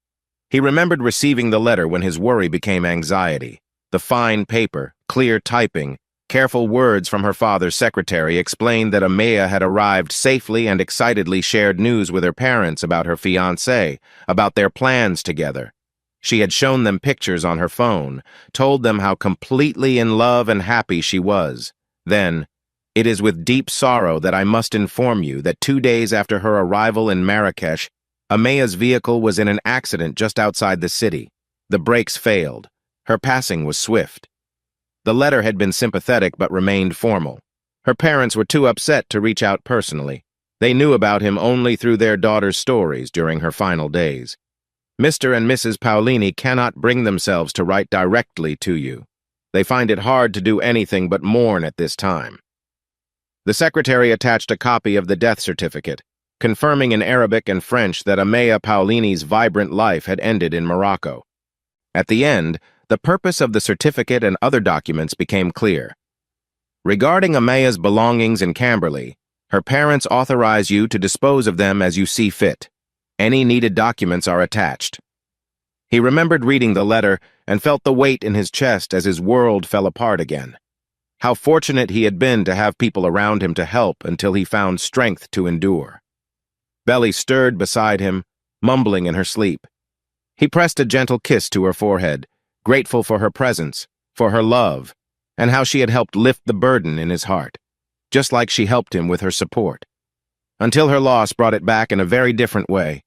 He remembered receiving the letter when his worry became anxiety. The fine paper, clear typing, careful words from her father's secretary explained that Amaya had arrived safely and excitedly shared news with her parents about her fiancé, about their plans together. She had shown them pictures on her phone, told them how completely in love and happy she was. Then, "It is with deep sorrow that I must inform you that 2 days after her arrival in Marrakesh, Amaya's vehicle was in an accident just outside the city. The brakes failed. Her passing was swift." The letter had been sympathetic but remained formal. Her parents were too upset to reach out personally. They knew about him only through their daughter's stories during her final days. Mr. and Mrs. Paolini cannot bring themselves to write directly to you. They find it hard to do anything but mourn at this time. The secretary attached a copy of the death certificate, confirming in Arabic and French that Amaya Paolini's vibrant life had ended in Morocco. At the end, the purpose of the certificate and other documents became clear. Regarding Amaya's belongings in Camberley, her parents authorize you to dispose of them as you see fit. Any needed documents are attached. He remembered reading the letter and felt the weight in his chest as his world fell apart again. How fortunate he had been to have people around him to help until he found strength to endure. Belly stirred beside him, mumbling in her sleep. He pressed a gentle kiss to her forehead, grateful for her presence, for her love, and how she had helped lift the burden in his heart, just like she helped him with her support. Until her loss brought it back in a very different way.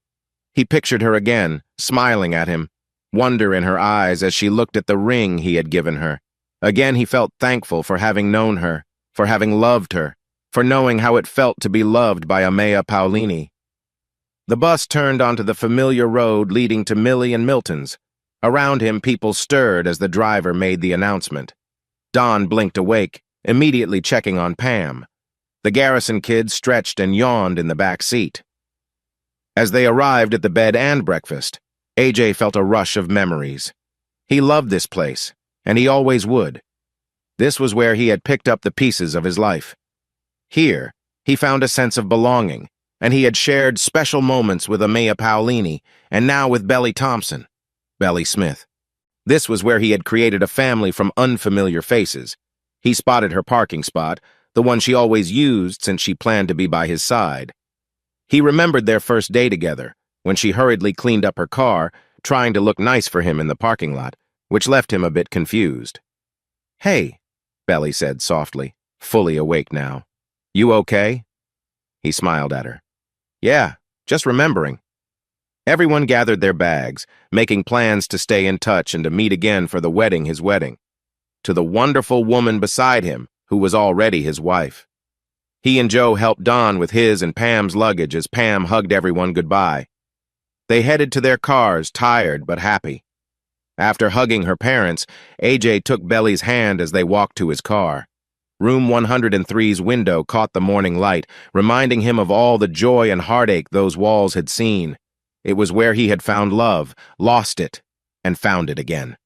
He pictured her again, smiling at him, wonder in her eyes as she looked at the ring he had given her. Again he felt thankful for having known her, for having loved her, for knowing how it felt to be loved by Amaya Paolini. The bus turned onto the familiar road leading to Millie and Milton's. Around him, people stirred as the driver made the announcement. Don blinked awake, immediately checking on Pam. The Garrison kids stretched and yawned in the back seat. As they arrived at the bed and breakfast, AJ felt a rush of memories. He loved this place, and he always would. This was where he had picked up the pieces of his life. Here, he found a sense of belonging, and he had shared special moments with Amaya Paolini, and now with Belly Thompson. Belly Smith. This was where he had created a family from unfamiliar faces. He spotted her parking spot, the one she always used since she planned to be by his side. He remembered their first day together, when she hurriedly cleaned up her car, trying to look nice for him in the parking lot, which left him a bit confused. "Hey," Belly said softly, fully awake now. "You okay?" He smiled at her. "Yeah, just remembering." Everyone gathered their bags, making plans to stay in touch and to meet again for the wedding, his wedding. To the wonderful woman beside him, who was already his wife. He and Joe helped Don with his and Pam's luggage as Pam hugged everyone goodbye. They headed to their cars, tired but happy. After hugging her parents, AJ took Belly's hand as they walked to his car. Room 103's window caught the morning light, reminding him of all the joy and heartache those walls had seen. It was where he had found love, lost it, and found it again.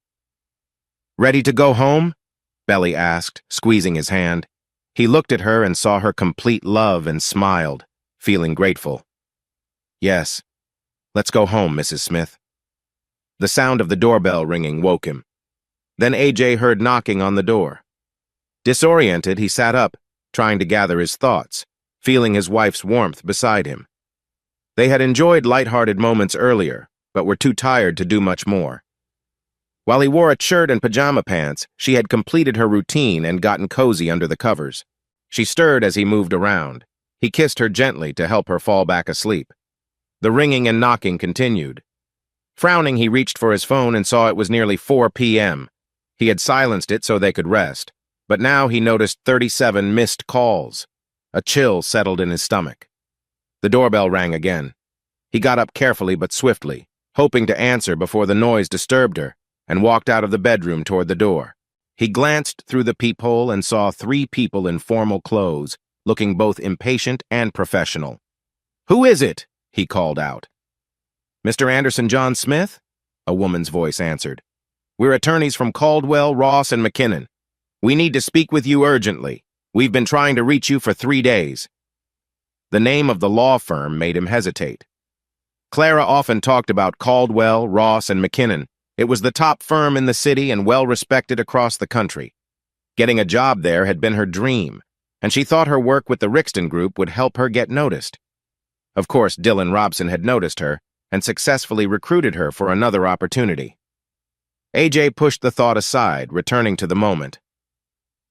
"Ready to go home?" Belly asked, squeezing his hand. He looked at her and saw her complete love and smiled, feeling grateful. "Yes. Let's go home, Mrs. Smith." The sound of the doorbell ringing woke him. Then AJ heard knocking on the door. Disoriented, he sat up, trying to gather his thoughts, feeling his wife's warmth beside him. They had enjoyed light-hearted moments earlier, but were too tired to do much more. While he wore a shirt and pajama pants, she had completed her routine and gotten cozy under the covers. She stirred as he moved around. He kissed her gently to help her fall back asleep. The ringing and knocking continued. Frowning, he reached for his phone and saw it was nearly 4 p.m. He had silenced it so they could rest, but now he noticed 37 missed calls. A chill settled in his stomach. The doorbell rang again. He got up carefully but swiftly, hoping to answer before the noise disturbed her, and walked out of the bedroom toward the door. He glanced through the peephole and saw 3 people in formal clothes, looking both impatient and professional. "Who is it?" he called out. "Mr. Anderson John Smith?" a woman's voice answered. "We're attorneys from Caldwell, Ross, and McKinnon. We need to speak with you urgently. We've been trying to reach you for 3 days." The name of the law firm made him hesitate. Clara often talked about Caldwell, Ross, and McKinnon. It was the top firm in the city and well-respected across the country. Getting a job there had been her dream, and she thought her work with the Rixton Group would help her get noticed. Of course, Dylan Robson had noticed her and successfully recruited her for another opportunity. AJ pushed the thought aside, returning to the moment.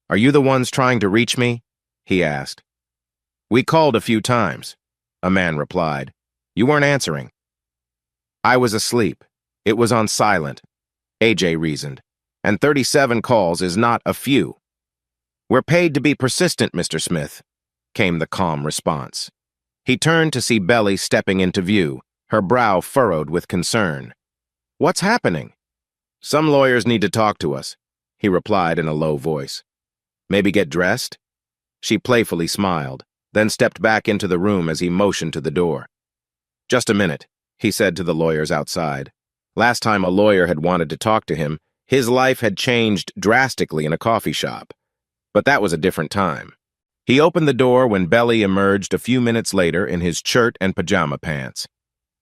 "Are you the ones trying to reach me?" he asked. "We called a few times," a man replied. "You weren't answering." "I was asleep. It was on silent," AJ reasoned, "and 37 calls is not a few." "We're paid to be persistent, Mr. Smith," came the calm response. He turned to see Belly stepping into view, her brow furrowed with concern. "What's happening?" "Some lawyers need to talk to us," he replied in a low voice. "Maybe get dressed?" She playfully smiled, then stepped back into the room as he motioned to the door. "Just a minute," he said to the lawyers outside. Last time a lawyer had wanted to talk to him, his life had changed drastically in a coffee shop. But that was a different time. He opened the door when Belly emerged a few minutes later in his shirt and pajama pants.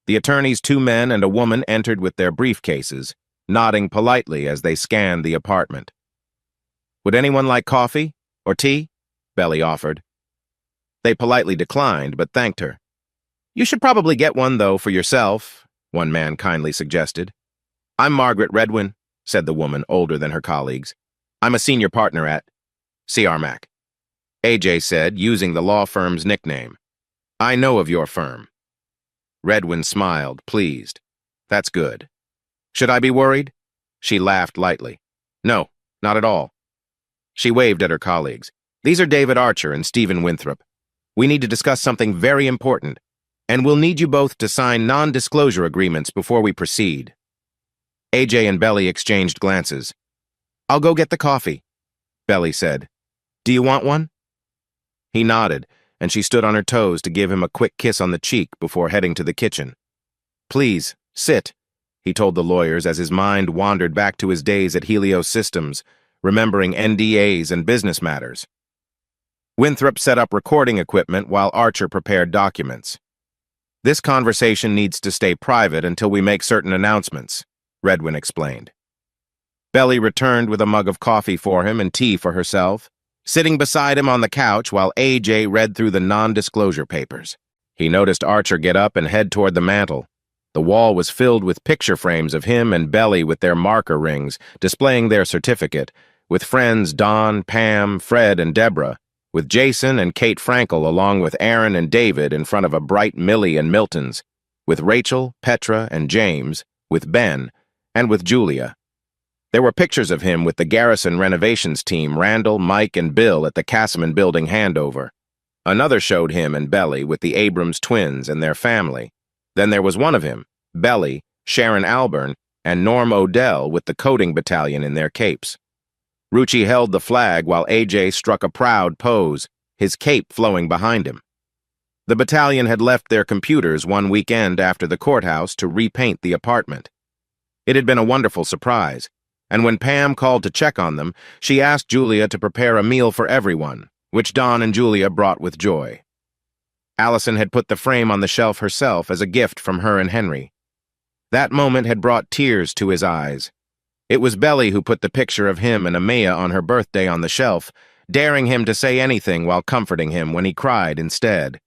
The attorney's 2 men and a woman entered with their briefcases, nodding politely as they scanned the apartment. "Would anyone like coffee or tea?" Belly offered. They politely declined, but thanked her. "You should probably get one, though, for yourself," one man kindly suggested. "I'm Margaret Redwin," said the woman, older than her colleagues. "I'm a senior partner at CRMAC." AJ said, using the law firm's nickname. "I know of your firm." Redwin smiled, pleased. "That's good. Should I be worried?" She laughed lightly. "No, not at all." She waved at her colleagues. "These are David Archer and Stephen Winthrop. We need to discuss something very important, and we'll need you both to sign non-disclosure agreements before we proceed." AJ and Belly exchanged glances. "I'll go get the coffee," Belly said. "Do you want one?" He nodded, and she stood on her toes to give him a quick kiss on the cheek before heading to the kitchen. "Please, sit," he told the lawyers as his mind wandered back to his days at Helios Systems, remembering NDAs and business matters. Winthrop set up recording equipment while Archer prepared documents. "This conversation needs to stay private until we make certain announcements," Redwin explained. Belly returned with a mug of coffee for him and tea for herself, sitting beside him on the couch while AJ read through the non-disclosure papers. He noticed Archer get up and head toward the mantel. The wall was filled with picture frames of him and Belly with their marker rings, displaying their certificate, with friends Don, Pam, Fred, and Deborah, with Jason and Kate Frankel along with Aaron and David in front of a bright Millie and Milton's, with Rachel, Petra, and James, with Ben, and with Julia. There were pictures of him with the Garrison renovations team, Randall, Mike, and Bill at the Cassaman building handover. Another showed him and Belly with the Abrams twins and their family. Then there was one of him, Belly, Sharon Alburn, and Norm Odell with the coding battalion in their capes. Rucci held the flag while AJ struck a proud pose, his cape flowing behind him. The battalion had left their computers one weekend after the courthouse to repaint the apartment. It had been a wonderful surprise, and when Pam called to check on them, she asked Julia to prepare a meal for everyone, which Don and Julia brought with joy. Allison had put the frame on the shelf herself as a gift from her and Henry. That moment had brought tears to his eyes. It was Belly who put the picture of him and Amaya on her birthday on the shelf, daring him to say anything while comforting him when he cried instead.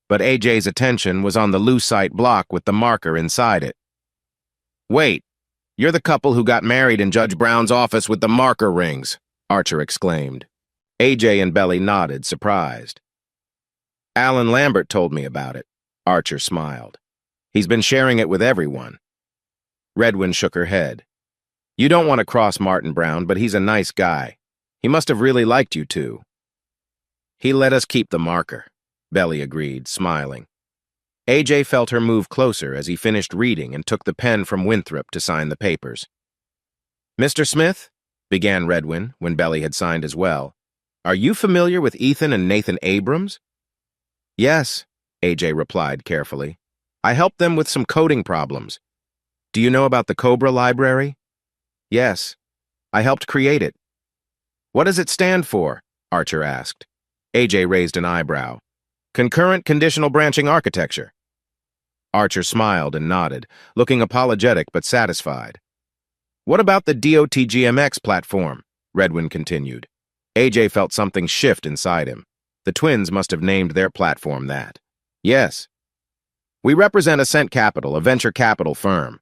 But AJ's attention was on the lucite block with the marker inside it. "Wait, you're the couple who got married in Judge Brown's office with the marker rings," Archer exclaimed. AJ and Belly nodded, surprised. "Alan Lambert told me about it," Archer smiled. "He's been sharing it with everyone." Redwin shook her head. "You don't want to cross Martin Brown, but he's a nice guy. He must have really liked you two." "He let us keep the marker," Belly agreed, smiling. AJ felt her move closer as he finished reading and took the pen from Winthrop to sign the papers. "Mr. Smith," began Redwin when Belly had signed as well, "are you familiar with Ethan and Nathan Abrams?" "Yes," AJ replied carefully. "I helped them with some coding problems. Do you know about the Cobra library?" "Yes. I helped create it." "What does it stand for?" Archer asked. AJ raised an eyebrow. "Concurrent conditional branching architecture." Archer smiled and nodded, looking apologetic but satisfied. "What about the DOTGMX platform?" Redwin continued. AJ felt something shift inside him. The twins must have named their platform that. "Yes. We represent Ascent Capital, a venture capital firm,"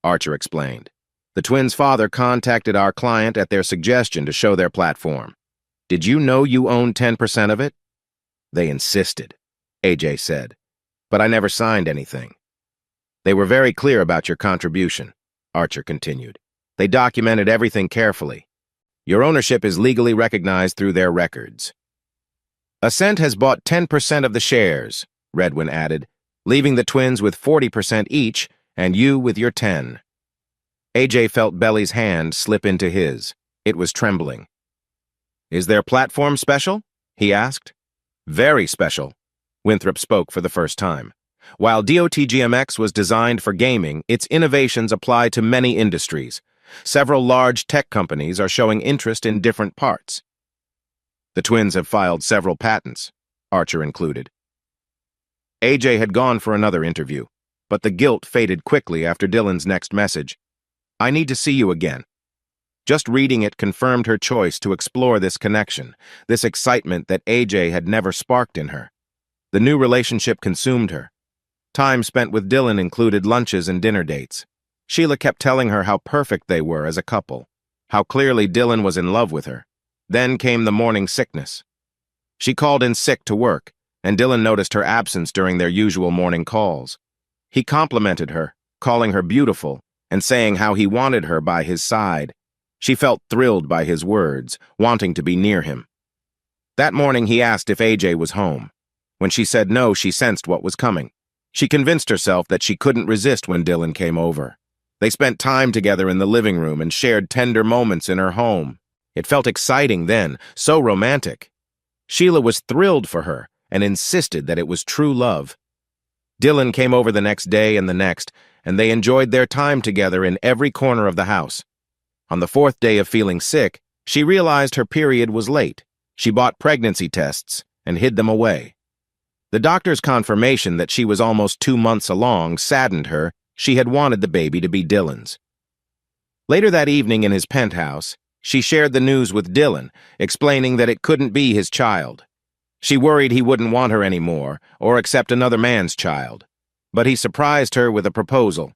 Archer explained. "The twins' father contacted our client at their suggestion to show their platform. Did you know you own 10% of it?" "They insisted," AJ said, "but I never signed anything." "They were very clear about your contribution," Archer continued. "They documented everything carefully. Your ownership is legally recognized through their records." "Ascent has bought 10% of the shares," Redwin added, "leaving the twins with 40% each and you with your 10. AJ felt Belly's hand slip into his. It was trembling. "Is their platform special?" he asked. "Very special," Winthrop spoke for the first time. "While DOTGMX was designed for gaming, its innovations apply to many industries. Several large tech companies are showing interest in different parts. The twins have filed several patents," Archer included. AJ had gone for another interview, but the guilt faded quickly after Dylan's next message. "I need to see you again." Just reading it confirmed her choice to explore this connection, this excitement that AJ had never sparked in her. The new relationship consumed her. Time spent with Dylan included lunches and dinner dates. Sheila kept telling her how perfect they were as a couple, how clearly Dylan was in love with her. Then came the morning sickness. She called in sick to work, and Dylan noticed her absence during their usual morning calls. He complimented her, calling her beautiful, and saying how he wanted her by his side. She felt thrilled by his words, wanting to be near him. That morning he asked if AJ was home. When she said no, she sensed what was coming. She convinced herself that she couldn't resist when Dylan came over. They spent time together in the living room and shared tender moments in her home. It felt exciting then, so romantic. Sheila was thrilled for her and insisted that it was true love. Dylan came over the next day and the next, and they enjoyed their time together in every corner of the house. On the fourth day of feeling sick, she realized her period was late. She bought pregnancy tests and hid them away. The doctor's confirmation that she was almost 2 months along saddened her. She had wanted the baby to be Dylan's. Later that evening in his penthouse, she shared the news with Dylan, explaining that it couldn't be his child. She worried he wouldn't want her anymore or accept another man's child. But he surprised her with a proposal.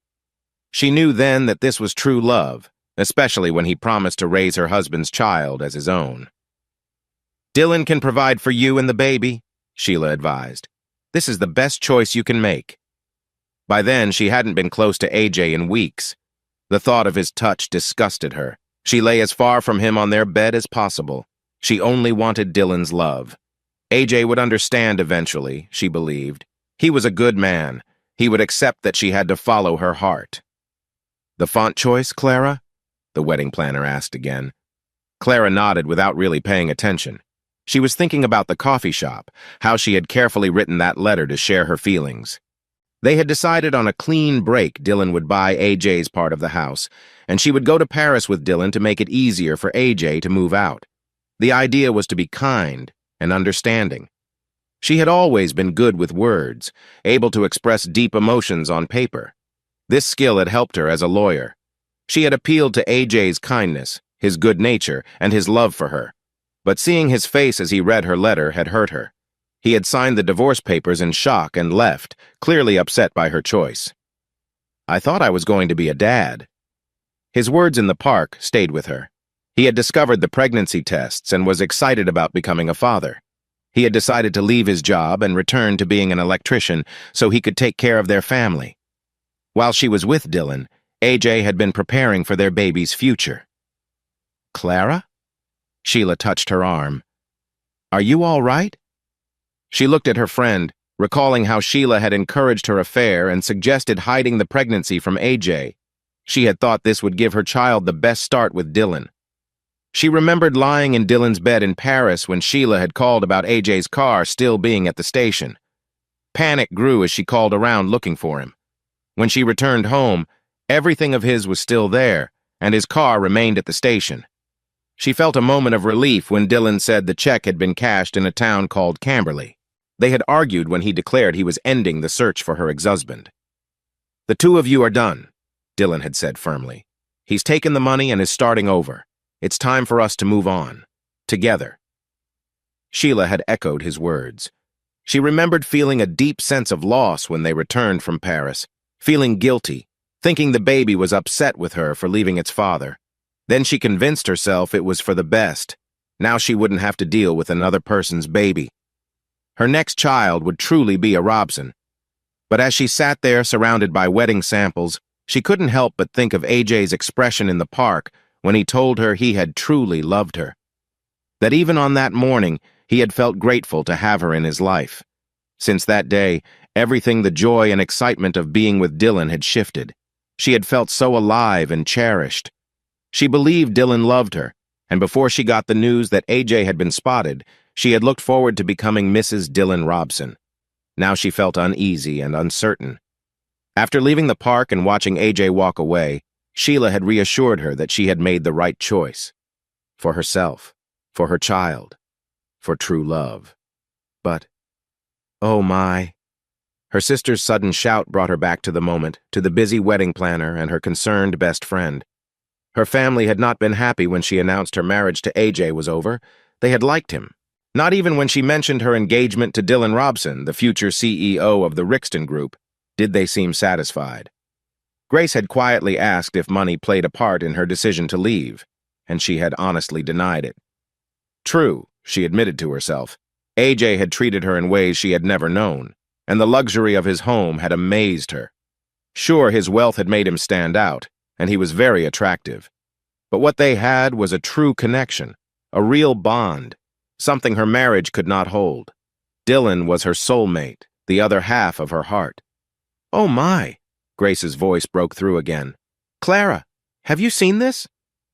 She knew then that this was true love, especially when he promised to raise her husband's child as his own. "Dylan can provide for you and the baby," Sheila advised. "This is the best choice you can make." By then, she hadn't been close to AJ in weeks. The thought of his touch disgusted her. She lay as far from him on their bed as possible. She only wanted Dylan's love. AJ would understand eventually, she believed. He was a good man. He would accept that she had to follow her heart. "The font choice, Clara?" the wedding planner asked again. Clara nodded without really paying attention. She was thinking about the coffee shop, how she had carefully written that letter to share her feelings. They had decided on a clean break Dylan would buy AJ's part of the house, and she would go to Paris with Dylan to make it easier for AJ to move out. The idea was to be kind and understanding. She had always been good with words, able to express deep emotions on paper. This skill had helped her as a lawyer. She had appealed to AJ's kindness, his good nature, and his love for her. But seeing his face as he read her letter had hurt her. He had signed the divorce papers in shock and left, clearly upset by her choice. "I thought I was going to be a dad." His words in the park stayed with her. He had discovered the pregnancy tests and was excited about becoming a father. He had decided to leave his job and return to being an electrician so he could take care of their family. While she was with Dylan, AJ had been preparing for their baby's future. "Clara?" Sheila touched her arm. "Are you all right?" She looked at her friend, recalling how Sheila had encouraged her affair and suggested hiding the pregnancy from AJ. She had thought this would give her child the best start with Dylan. She remembered lying in Dylan's bed in Paris when Sheila had called about AJ's car still being at the station. Panic grew as she called around looking for him. When she returned home, everything of his was still there, and his car remained at the station. She felt a moment of relief when Dylan said the check had been cashed in a town called Camberley. They had argued when he declared he was ending the search for her ex-husband. "The two of you are done," Dylan had said firmly. "He's taken the money and is starting over. It's time for us to move on. Together." Sheila had echoed his words. She remembered feeling a deep sense of loss when they returned from Paris, feeling guilty, thinking the baby was upset with her for leaving its father. Then she convinced herself it was for the best. Now she wouldn't have to deal with another person's baby. Her next child would truly be a Robson. But as she sat there surrounded by wedding samples, she couldn't help but think of AJ's expression in the park when he told her he had truly loved her. That even on that morning, he had felt grateful to have her in his life. Since that day, everything, the joy and excitement of being with Dylan had shifted. She had felt so alive and cherished. She believed Dylan loved her, and before she got the news that AJ had been spotted, she had looked forward to becoming Mrs. Dylan Robson. Now she felt uneasy and uncertain. After leaving the park and watching AJ walk away, Sheila had reassured her that she had made the right choice. For herself, for her child, for true love. But, oh my. Her sister's sudden shout brought her back to the moment, to the busy wedding planner and her concerned best friend. Her family had not been happy when she announced her marriage to AJ was over. They had liked him. Not even when she mentioned her engagement to Dylan Robson, the future CEO of the Rixton Group, did they seem satisfied. Grace had quietly asked if money played a part in her decision to leave, and she had honestly denied it. True, she admitted to herself, AJ had treated her in ways she had never known, and the luxury of his home had amazed her. Sure, his wealth had made him stand out, and he was very attractive. But what they had was a true connection, a real bond, something her marriage could not hold. Dylan was her soulmate, the other half of her heart. "Oh my," Grace's voice broke through again. "Clara, have you seen this?"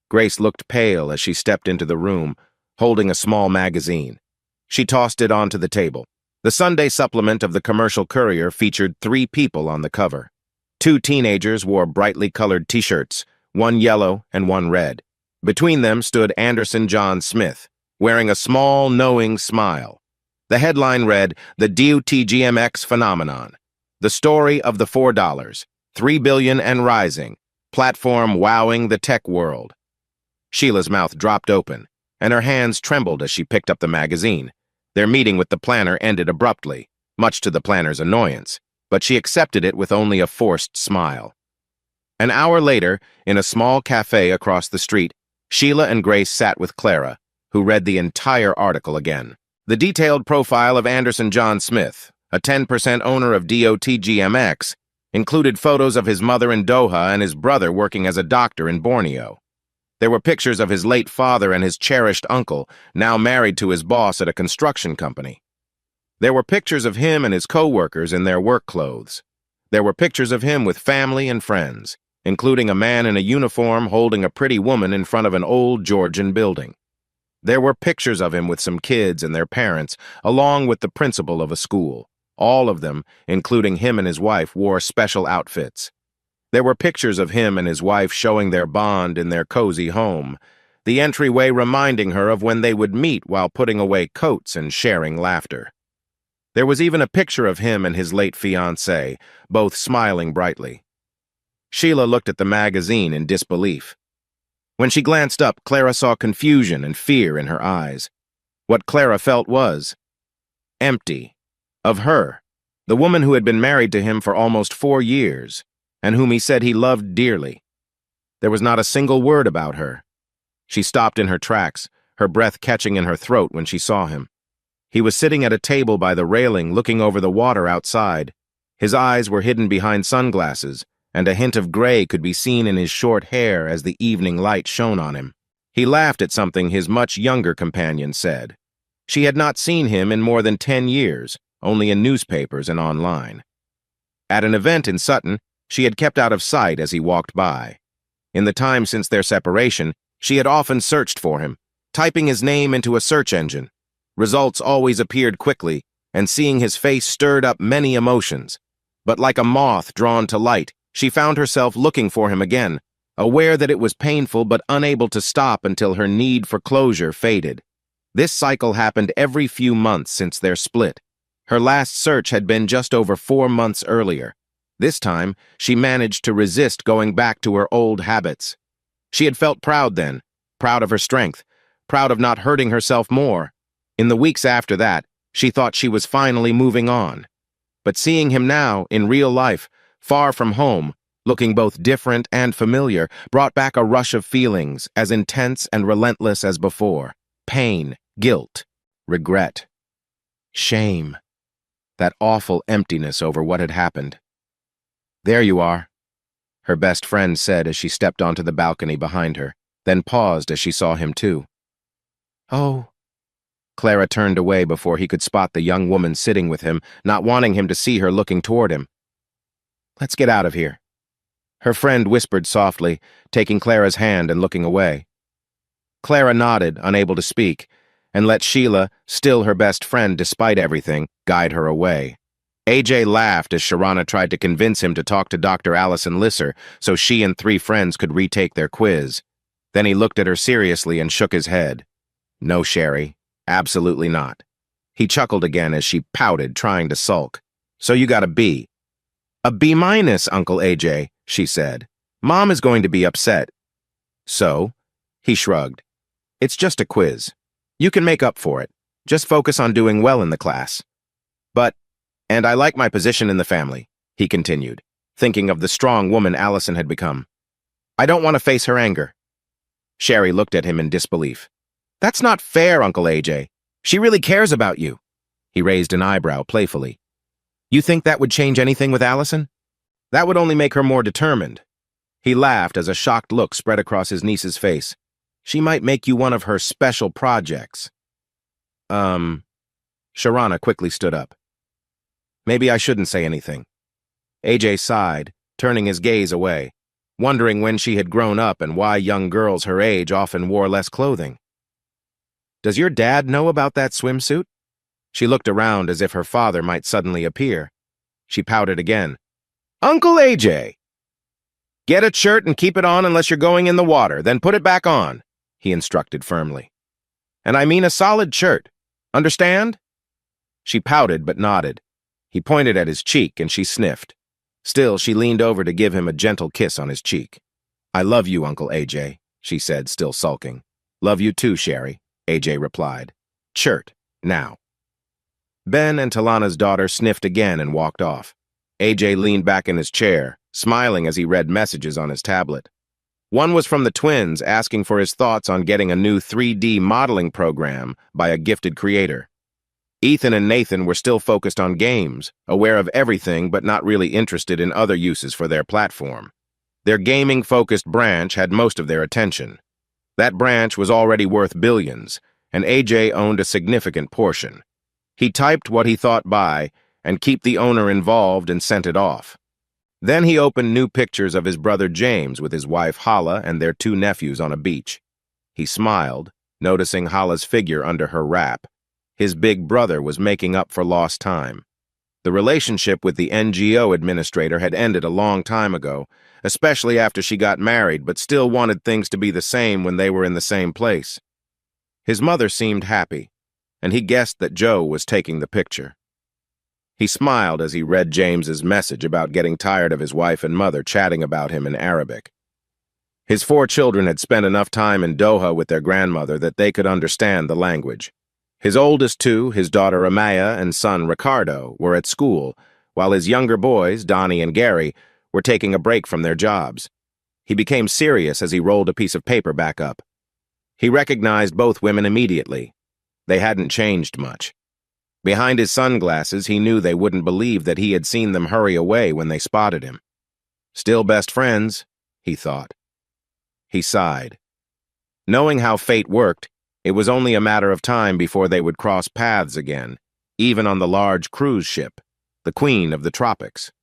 Grace looked pale as she stepped into the room, holding a small magazine. She tossed it onto the table. The Sunday supplement of the Commercial Courier featured 3 people on the cover. 2 teenagers wore brightly colored t-shirts, one yellow and one red. Between them stood Anderson John Smith, wearing a small, knowing smile. The headline read, "The DOTGMX Phenomenon. The Story of the $4, 3 billion and Rising. Platform wowing the tech world." Sheila's mouth dropped open, and her hands trembled as she picked up the magazine. Their meeting with the planner ended abruptly, much to the planner's annoyance, but she accepted it with only a forced smile. An hour later, in a small cafe across the street, Sheila and Grace sat with Clara, who read the entire article again. The detailed profile of Anderson John Smith, a 10% owner of DOTGMX, included photos of his mother in Doha and his brother working as a doctor in Borneo. There were pictures of his late father and his cherished uncle, now married to his boss at a construction company. There were pictures of him and his co-workers in their work clothes. There were pictures of him with family and friends, including a man in a uniform holding a pretty woman in front of an old Georgian building. There were pictures of him with some kids and their parents, along with the principal of a school. All of them, including him and his wife, wore special outfits. There were pictures of him and his wife showing their bond in their cozy home, the entryway reminding her of when they would meet while putting away coats and sharing laughter. There was even a picture of him and his late fiancée, both smiling brightly. Sheila looked at the magazine in disbelief. When she glanced up, Clara saw confusion and fear in her eyes. What Clara felt was empty. Of her, the woman who had been married to him for almost 4 years, and whom he said he loved dearly. There was not a single word about her. She stopped in her tracks, her breath catching in her throat when she saw him. He was sitting at a table by the railing looking over the water outside. His eyes were hidden behind sunglasses, and a hint of gray could be seen in his short hair as the evening light shone on him. He laughed at something his much younger companion said. She had not seen him in more than 10 years, only in newspapers and online. At an event in Sutton, she had kept out of sight as he walked by. In the time since their separation, she had often searched for him, typing his name into a search engine. Results always appeared quickly, and seeing his face stirred up many emotions. But like a moth drawn to light, she found herself looking for him again, aware that it was painful but unable to stop until her need for closure faded. This cycle happened every few months since their split. Her last search had been just over 4 months earlier. This time, she managed to resist going back to her old habits. She had felt proud then, proud of her strength, proud of not hurting herself more. In the weeks after that, she thought she was finally moving on. But seeing him now, in real life, far from home, looking both different and familiar, brought back a rush of feelings as intense and relentless as before. Pain, guilt, regret, shame. That awful emptiness over what had happened. "There you are," her best friend said as she stepped onto the balcony behind her, then paused as she saw him too. "Oh." Clara turned away before he could spot the young woman sitting with him, not wanting him to see her looking toward him. "Let's get out of here." Her friend whispered softly, taking Clara's hand and looking away. Clara nodded, unable to speak, and let Sheila, still her best friend despite everything, guide her away. AJ laughed as Sharana tried to convince him to talk to Dr. Allison Lisser so she and 3 friends could retake their quiz. Then he looked at her seriously and shook his head. "No, Sherry, absolutely not." He chuckled again as she pouted, trying to sulk. "So you got a B." "A B minus, Uncle AJ," she said. "Mom is going to be upset." "So?" He shrugged. "It's just a quiz. You can make up for it. Just focus on doing well in the class." And I like my position in the family," he continued, thinking of the strong woman Allison had become. "I don't want to face her anger." Sherry looked at him in disbelief. "That's not fair, Uncle AJ. She really cares about you." He raised an eyebrow playfully. "You think that would change anything with Allison?" "That would only make her more determined." He laughed as a shocked look spread across his niece's face. "She might make you one of her special projects." Sharana quickly stood up. "Maybe I shouldn't say anything." AJ sighed, turning his gaze away, wondering when she had grown up and why young girls her age often wore less clothing. "Does your dad know about that swimsuit?" She looked around as if her father might suddenly appear. She pouted again. "Uncle AJ!" "Get a shirt and keep it on unless you're going in the water, then put it back on," he instructed firmly. "And I mean a solid shirt. Understand?" She pouted but nodded. He pointed at his cheek and she sniffed. Still, she leaned over to give him a gentle kiss on his cheek. "I love you, Uncle AJ," she said, still sulking. "Love you too, Sherry," AJ replied. "Shirt, now." Ben and Talana's daughter sniffed again and walked off. AJ leaned back in his chair, smiling as he read messages on his tablet. One was from the twins asking for his thoughts on getting a new 3D modeling program by a gifted creator. Ethan and Nathan were still focused on games, aware of everything but not really interested in other uses for their platform. Their gaming-focused branch had most of their attention. That branch was already worth billions, and AJ owned a significant portion. He typed what he thought by, and kept the owner involved and sent it off. Then he opened new pictures of his brother James with his wife Hala and their 2 nephews on a beach. He smiled, noticing Hala's figure under her wrap. His big brother was making up for lost time. The relationship with the NGO administrator had ended a long time ago, especially after she got married, but still wanted things to be the same when they were in the same place. His mother seemed happy, and he guessed that Joe was taking the picture. He smiled as he read James's message about getting tired of his wife and mother chatting about him in Arabic. His 4 children had spent enough time in Doha with their grandmother that they could understand the language. His oldest 2, his daughter Amaya and son Ricardo, were at school, while his younger boys, Donnie and Gary, were taking a break from their jobs. He became serious as he rolled a piece of paper back up. He recognized both women immediately. They hadn't changed much. Behind his sunglasses, he knew they wouldn't believe that he had seen them hurry away when they spotted him. Still best friends, he thought. He sighed. Knowing how fate worked, it was only a matter of time before they would cross paths again, even on the large cruise ship, the Queen of the Tropics.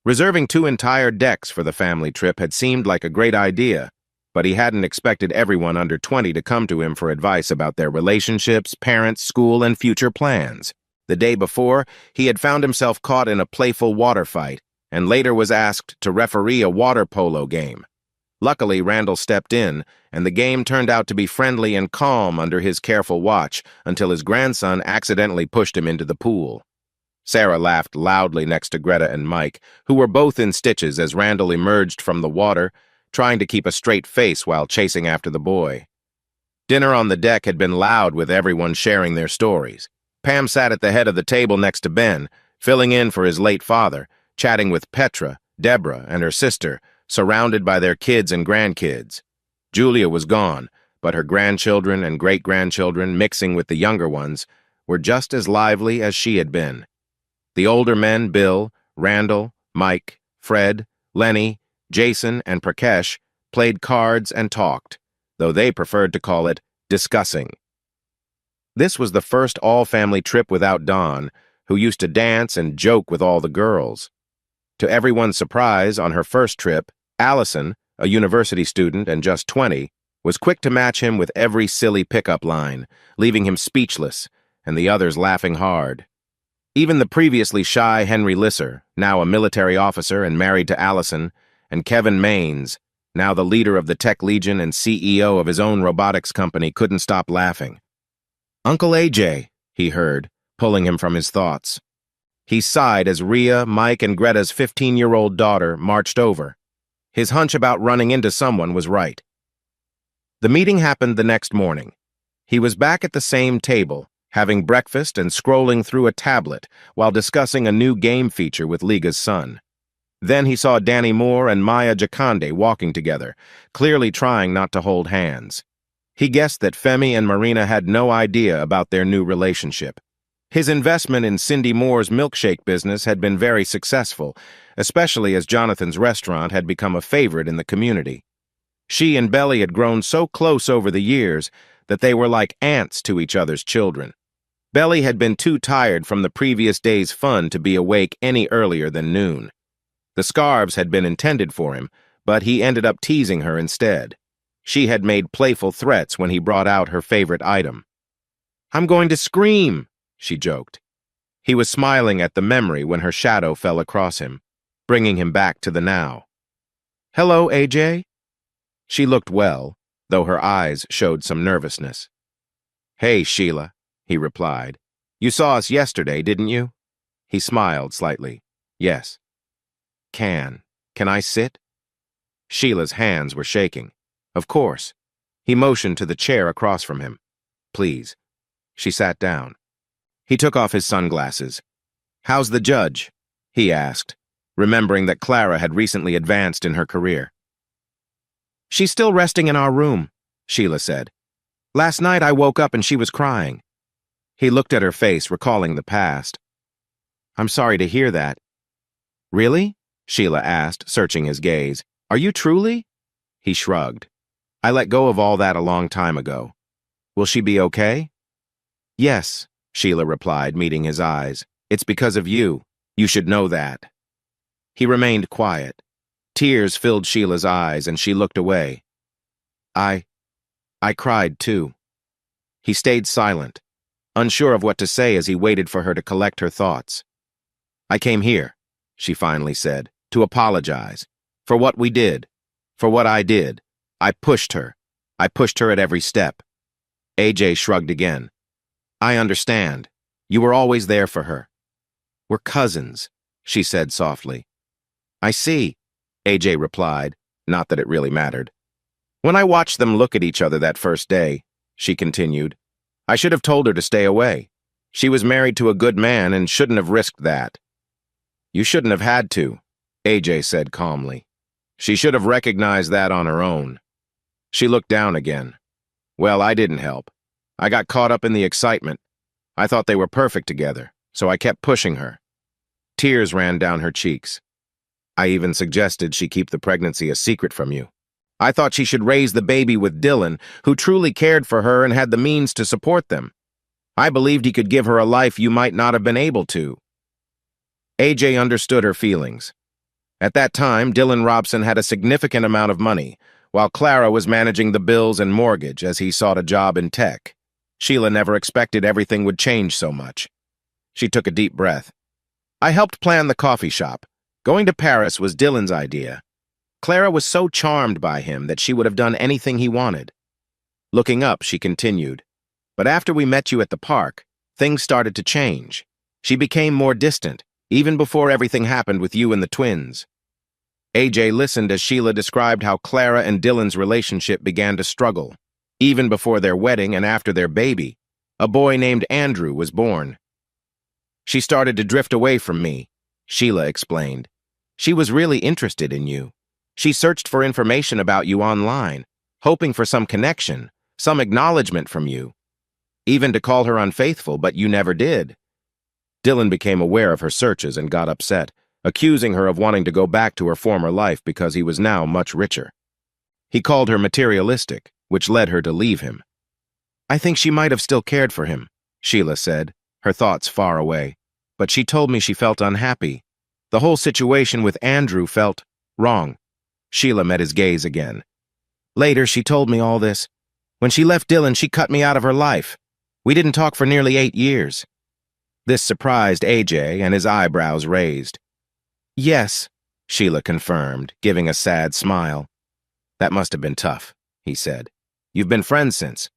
Reserving 2 entire decks for the family trip had seemed like a great idea, but he hadn't expected everyone under 20 to come to him for advice about their relationships, parents, school, and future plans. The day before, he had found himself caught in a playful water fight, and later was asked to referee a water polo game. Luckily, Randall stepped in, and the game turned out to be friendly and calm under his careful watch until his grandson accidentally pushed him into the pool. Sarah laughed loudly next to Greta and Mike, who were both in stitches as Randall emerged from the water, trying to keep a straight face while chasing after the boy. Dinner on the deck had been loud with everyone sharing their stories. Pam sat at the head of the table next to Ben, filling in for his late father, chatting with Petra, Deborah, and her sister, surrounded by their kids and grandkids. Julia was gone, but her grandchildren and great-grandchildren, mixing with the younger ones, were just as lively as she had been. The older men, Bill, Randall, Mike, Fred, Lenny, Jason, and Prakash, played cards and talked, though they preferred to call it discussing. This was the first all-family trip without Dawn, who used to dance and joke with all the girls. To everyone's surprise, on her first trip, Allison, a university student and just 20, was quick to match him with every silly pickup line, leaving him speechless, and the others laughing hard. Even the previously shy Henry Lisser, now a military officer and married to Allison, and Kevin Maines, now the leader of the Tech Legion and CEO of his own robotics company, couldn't stop laughing. "Uncle AJ," he heard, pulling him from his thoughts. He sighed as Rhea, Mike, and Greta's 15-year-old daughter marched over. His hunch about running into someone was right. The meeting happened the next morning. He was back at the same table, having breakfast and scrolling through a tablet while discussing a new game feature with Liga's son. Then he saw Danny Moore and Maya Jakande walking together, clearly trying not to hold hands. He guessed that Femi and Marina had no idea about their new relationship. His investment in Cindy Moore's milkshake business had been very successful, especially as Jonathan's restaurant had become a favorite in the community. She and Belly had grown so close over the years that they were like aunts to each other's children. Belly had been too tired from the previous day's fun to be awake any earlier than noon. The scarves had been intended for him, but he ended up teasing her instead. She had made playful threats when he brought out her favorite item. "I'm going to scream," she joked. He was smiling at the memory when her shadow fell across him, bringing him back to the now. "Hello, AJ?" She looked well, though her eyes showed some nervousness. "Hey, Sheila," he replied. "You saw us yesterday, didn't you?" He smiled slightly. "Yes." Can I sit?" Sheila's hands were shaking. "Of course." He motioned to the chair across from him. "Please." She sat down. He took off his sunglasses. "How's the judge?" he asked, remembering that Clara had recently advanced in her career. "She's still resting in our room," Sheila said. "Last night I woke up and she was crying." He looked at her face, recalling the past. "I'm sorry to hear that." "Really?" Sheila asked, searching his gaze. "Are you truly?" He shrugged. "I let go of all that a long time ago. Will she be okay?" "Yes," Sheila replied, meeting his eyes. "It's because of you. You should know that." He remained quiet. Tears filled Sheila's eyes, and she looked away. I cried too." He stayed silent, unsure of what to say as he waited for her to collect her thoughts. "I came here," she finally said, "to apologize. For what we did. For what I did. I pushed her. I pushed her at every step." AJ shrugged again. "I understand. You were always there for her." "We're cousins," she said softly. "I see," AJ replied, not that it really mattered. "When I watched them look at each other that first day," she continued, "I should have told her to stay away. She was married to a good man and shouldn't have risked that." "You shouldn't have had to," AJ said calmly. "She should have recognized that on her own." She looked down again. "Well, I didn't help. I got caught up in the excitement. I thought they were perfect together, so I kept pushing her." Tears ran down her cheeks. "I even suggested she keep the pregnancy a secret from you. I thought she should raise the baby with Dylan, who truly cared for her and had the means to support them. I believed he could give her a life you might not have been able to." AJ understood her feelings. At that time, Dylan Robson had a significant amount of money, while Clara was managing the bills and mortgage as he sought a job in tech. Sheila never expected everything would change so much. She took a deep breath. I helped plan the coffee shop. Going to Paris was Dylan's idea. Clara was so charmed by him that she would have done anything he wanted. Looking up, she continued, but after we met you at the park, things started to change. She became more distant, even before everything happened with you and the twins. AJ listened as Sheila described how Clara and Dylan's relationship began to struggle. Even before their wedding and after their baby, a boy named Andrew was born. She started to drift away from me, Sheila explained. She was really interested in you. She searched for information about you online, hoping for some connection, some acknowledgement from you. Even to call her unfaithful, but you never did. Dylan became aware of her searches and got upset, accusing her of wanting to go back to her former life because he was now much richer. He called her materialistic, which led her to leave him. I think she might have still cared for him, Sheila said, her thoughts far away. But she told me she felt unhappy. The whole situation with Andrew felt wrong. Sheila met his gaze again. Later, she told me all this. When she left Dylan, she cut me out of her life. We didn't talk for nearly 8 years. This surprised AJ, and his eyebrows raised. Yes, Sheila confirmed, giving a sad smile. That must have been tough, he said. You've been friends since.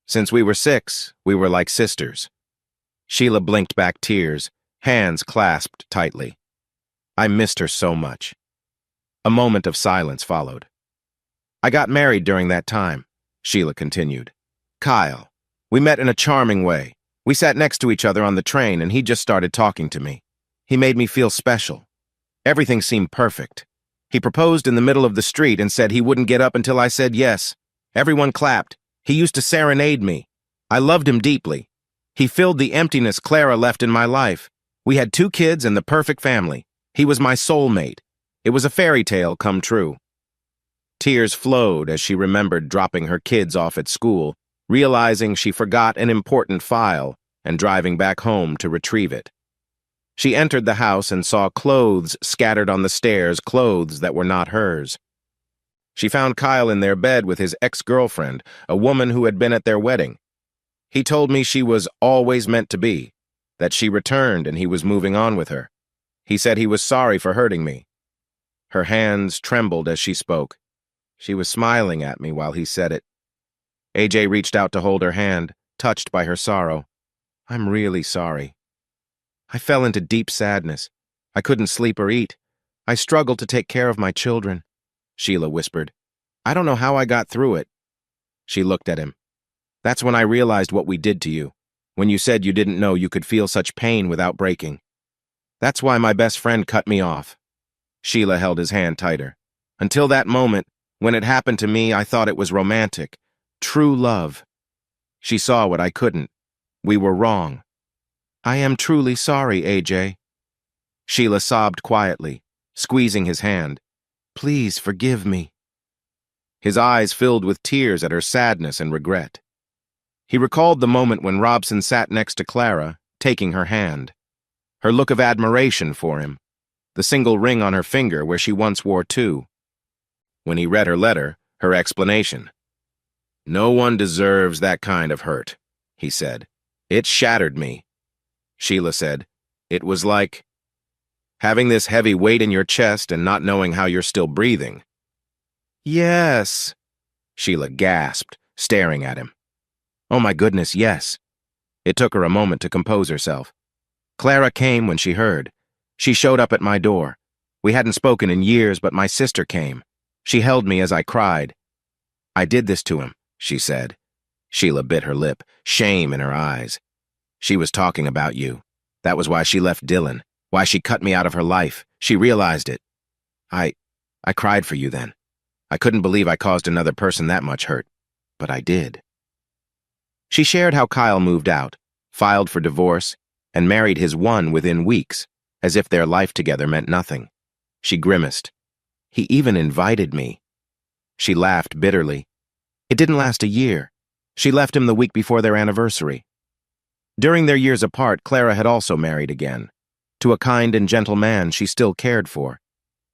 Since we were 6, we were like sisters. Sheila blinked back tears, hands clasped tightly. I missed her so much. A moment of silence followed. I got married during that time, Sheila continued. Kyle. We met in a charming way. We sat next to each other on the train and he just started talking to me. He made me feel special. Everything seemed perfect. He proposed in the middle of the street and said he wouldn't get up until I said yes. Everyone clapped. He used to serenade me. I loved him deeply. He filled the emptiness Clara left in my life. We had 2 kids and the perfect family. He was my soulmate. It was a fairy tale come true. Tears flowed as she remembered dropping her kids off at school, realizing she forgot an important file, and driving back home to retrieve it. She entered the house and saw clothes scattered on the stairs, clothes that were not hers. She found Kyle in their bed with his ex-girlfriend, a woman who had been at their wedding. He told me she was always meant to be, that she returned and he was moving on with her. He said he was sorry for hurting me. Her hands trembled as she spoke. She was smiling at me while he said it. AJ reached out to hold her hand, touched by her sorrow. I'm really sorry. I fell into deep sadness. I couldn't sleep or eat. I struggled to take care of my children, Sheila whispered. I don't know how I got through it. She looked at him. That's when I realized what we did to you, when you said you didn't know you could feel such pain without breaking. That's why my best friend cut me off. Sheila held his hand tighter. Until that moment, when it happened to me, I thought it was romantic, true love. She saw what I couldn't. We were wrong. I am truly sorry, AJ. Sheila sobbed quietly, squeezing his hand. Please forgive me. His eyes filled with tears at her sadness and regret. He recalled the moment when Robson sat next to Clara, taking her hand. Her look of admiration for him, the single ring on her finger where she once wore 2. When he read her letter, her explanation. No one deserves that kind of hurt, he said. It shattered me. Sheila said, it was like having this heavy weight in your chest and not knowing how you're still breathing. Yes, Sheila gasped, staring at him. Oh my goodness, yes. It took her a moment to compose herself. Clara came when she heard. She showed up at my door. We hadn't spoken in years, but my sister came. She held me as I cried. I did this to him, she said. Sheila bit her lip, shame in her eyes. She was talking about you. That was why she left Dylan, why she cut me out of her life. She realized it. I cried for you then. I couldn't believe I caused another person that much hurt, but I did. She shared how Kyle moved out, filed for divorce, and married his one within weeks, as if their life together meant nothing. She grimaced. He even invited me. She laughed bitterly. It didn't last a year. She left him the week before their anniversary. During their years apart, Clara had also married again, to a kind and gentle man she still cared for.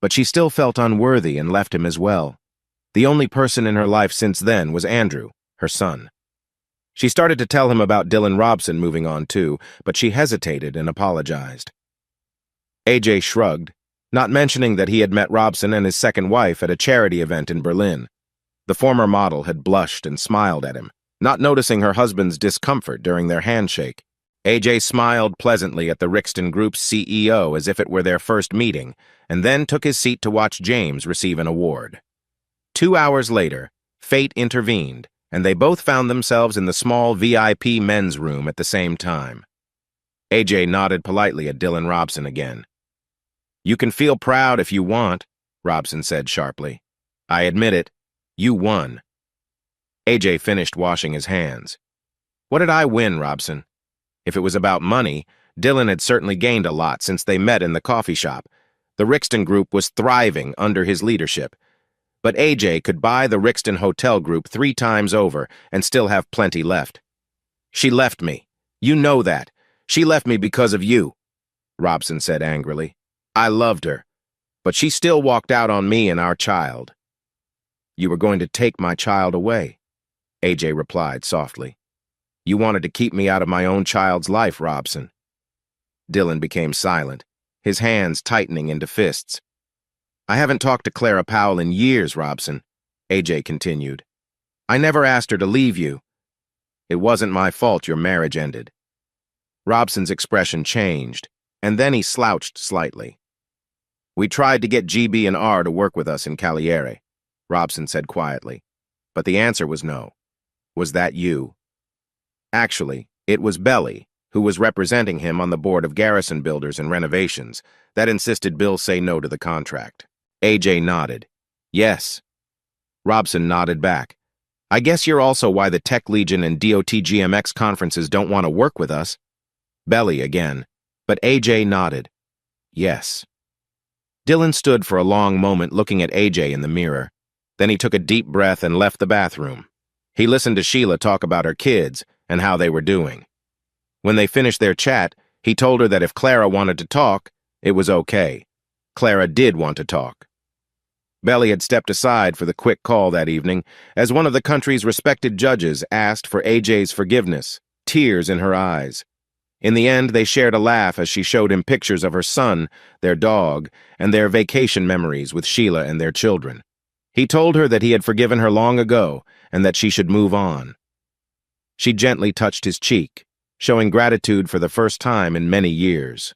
but she still felt unworthy and left him as well. The only person in her life since then was Andrew, her son. She started to tell him about Dylan Robson moving on too, but she hesitated and apologized. AJ shrugged, not mentioning that he had met Robson and his second wife at a charity event in Berlin. The former model had blushed and smiled at him, not noticing her husband's discomfort during their handshake. AJ smiled pleasantly at the Rixton Group's CEO as if it were their first meeting, and then took his seat to watch James receive an award. 2 hours later, fate intervened, and they both found themselves in the small VIP men's room at the same time. AJ nodded politely at Dylan Robson again. "You can feel proud if you want," Robson said sharply. "I admit it. You won." AJ finished washing his hands. "What did I win, Robson?" If it was about money, Dylan had certainly gained a lot since they met in the coffee shop. The Rixton Group was thriving under his leadership. But AJ could buy the Rixton Hotel Group 3 times over and still have plenty left. "She left me. You know that. She left me because of you," Robson said angrily. "I loved her, but she still walked out on me and our child." "You were going to take my child away," AJ replied softly. "You wanted to keep me out of my own child's life, Robson." Dylan became silent, his hands tightening into fists. "I haven't talked to Clara Powell in years, Robson," AJ continued. "I never asked her to leave you. It wasn't my fault your marriage ended." Robson's expression changed, and then he slouched slightly. "We tried to get GB and R to work with us in Cagliari," Robson said quietly, "but the answer was no." "Was that you?" Actually, it was Belly, who was representing him on the board of Garrison Builders and Renovations, that insisted Bill say no to the contract. AJ nodded. "Yes." Robson nodded back. "I guess you're also why the Tech Legion and DOT GMX conferences don't want to work with us." Belly again, but AJ nodded. "Yes." Dylan stood for a long moment looking at AJ in the mirror. Then he took a deep breath and left the bathroom. He listened to Sheila talk about her kids and how they were doing. When they finished their chat, he told her that if Clara wanted to talk, it was okay. Clara did want to talk. Belly had stepped aside for the quick call that evening as one of the country's respected judges asked for AJ's forgiveness, tears in her eyes. In the end, they shared a laugh as she showed him pictures of her son, their dog, and their vacation memories with Sheila and their children. He told her that he had forgiven her long ago and that she should move on. She gently touched his cheek, showing gratitude for the first time in many years.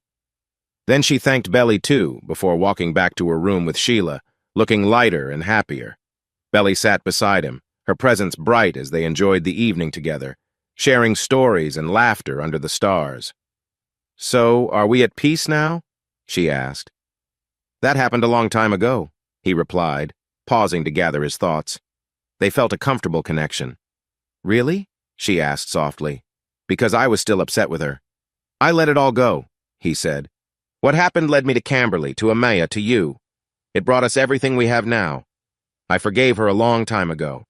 Then she thanked Belly too, before walking back to her room with Sheila, looking lighter and happier. Belly sat beside him, her presence bright as they enjoyed the evening together, sharing stories and laughter under the stars. "So, are we at peace now?" she asked. "That happened a long time ago," he replied, pausing to gather his thoughts. They felt a comfortable connection. "Really?" she asked softly, "because I was still upset with her." "I let it all go," he said. "What happened led me to Camberley, to Amaya, to you. It brought us everything we have now. I forgave her a long time ago.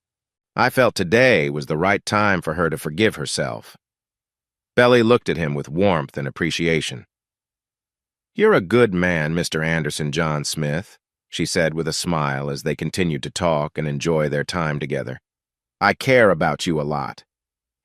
I felt today was the right time for her to forgive herself." Belly looked at him with warmth and appreciation. "You're a good man, Mr. Anderson John Smith," she said with a smile as they continued to talk and enjoy their time together. "I care about you a lot."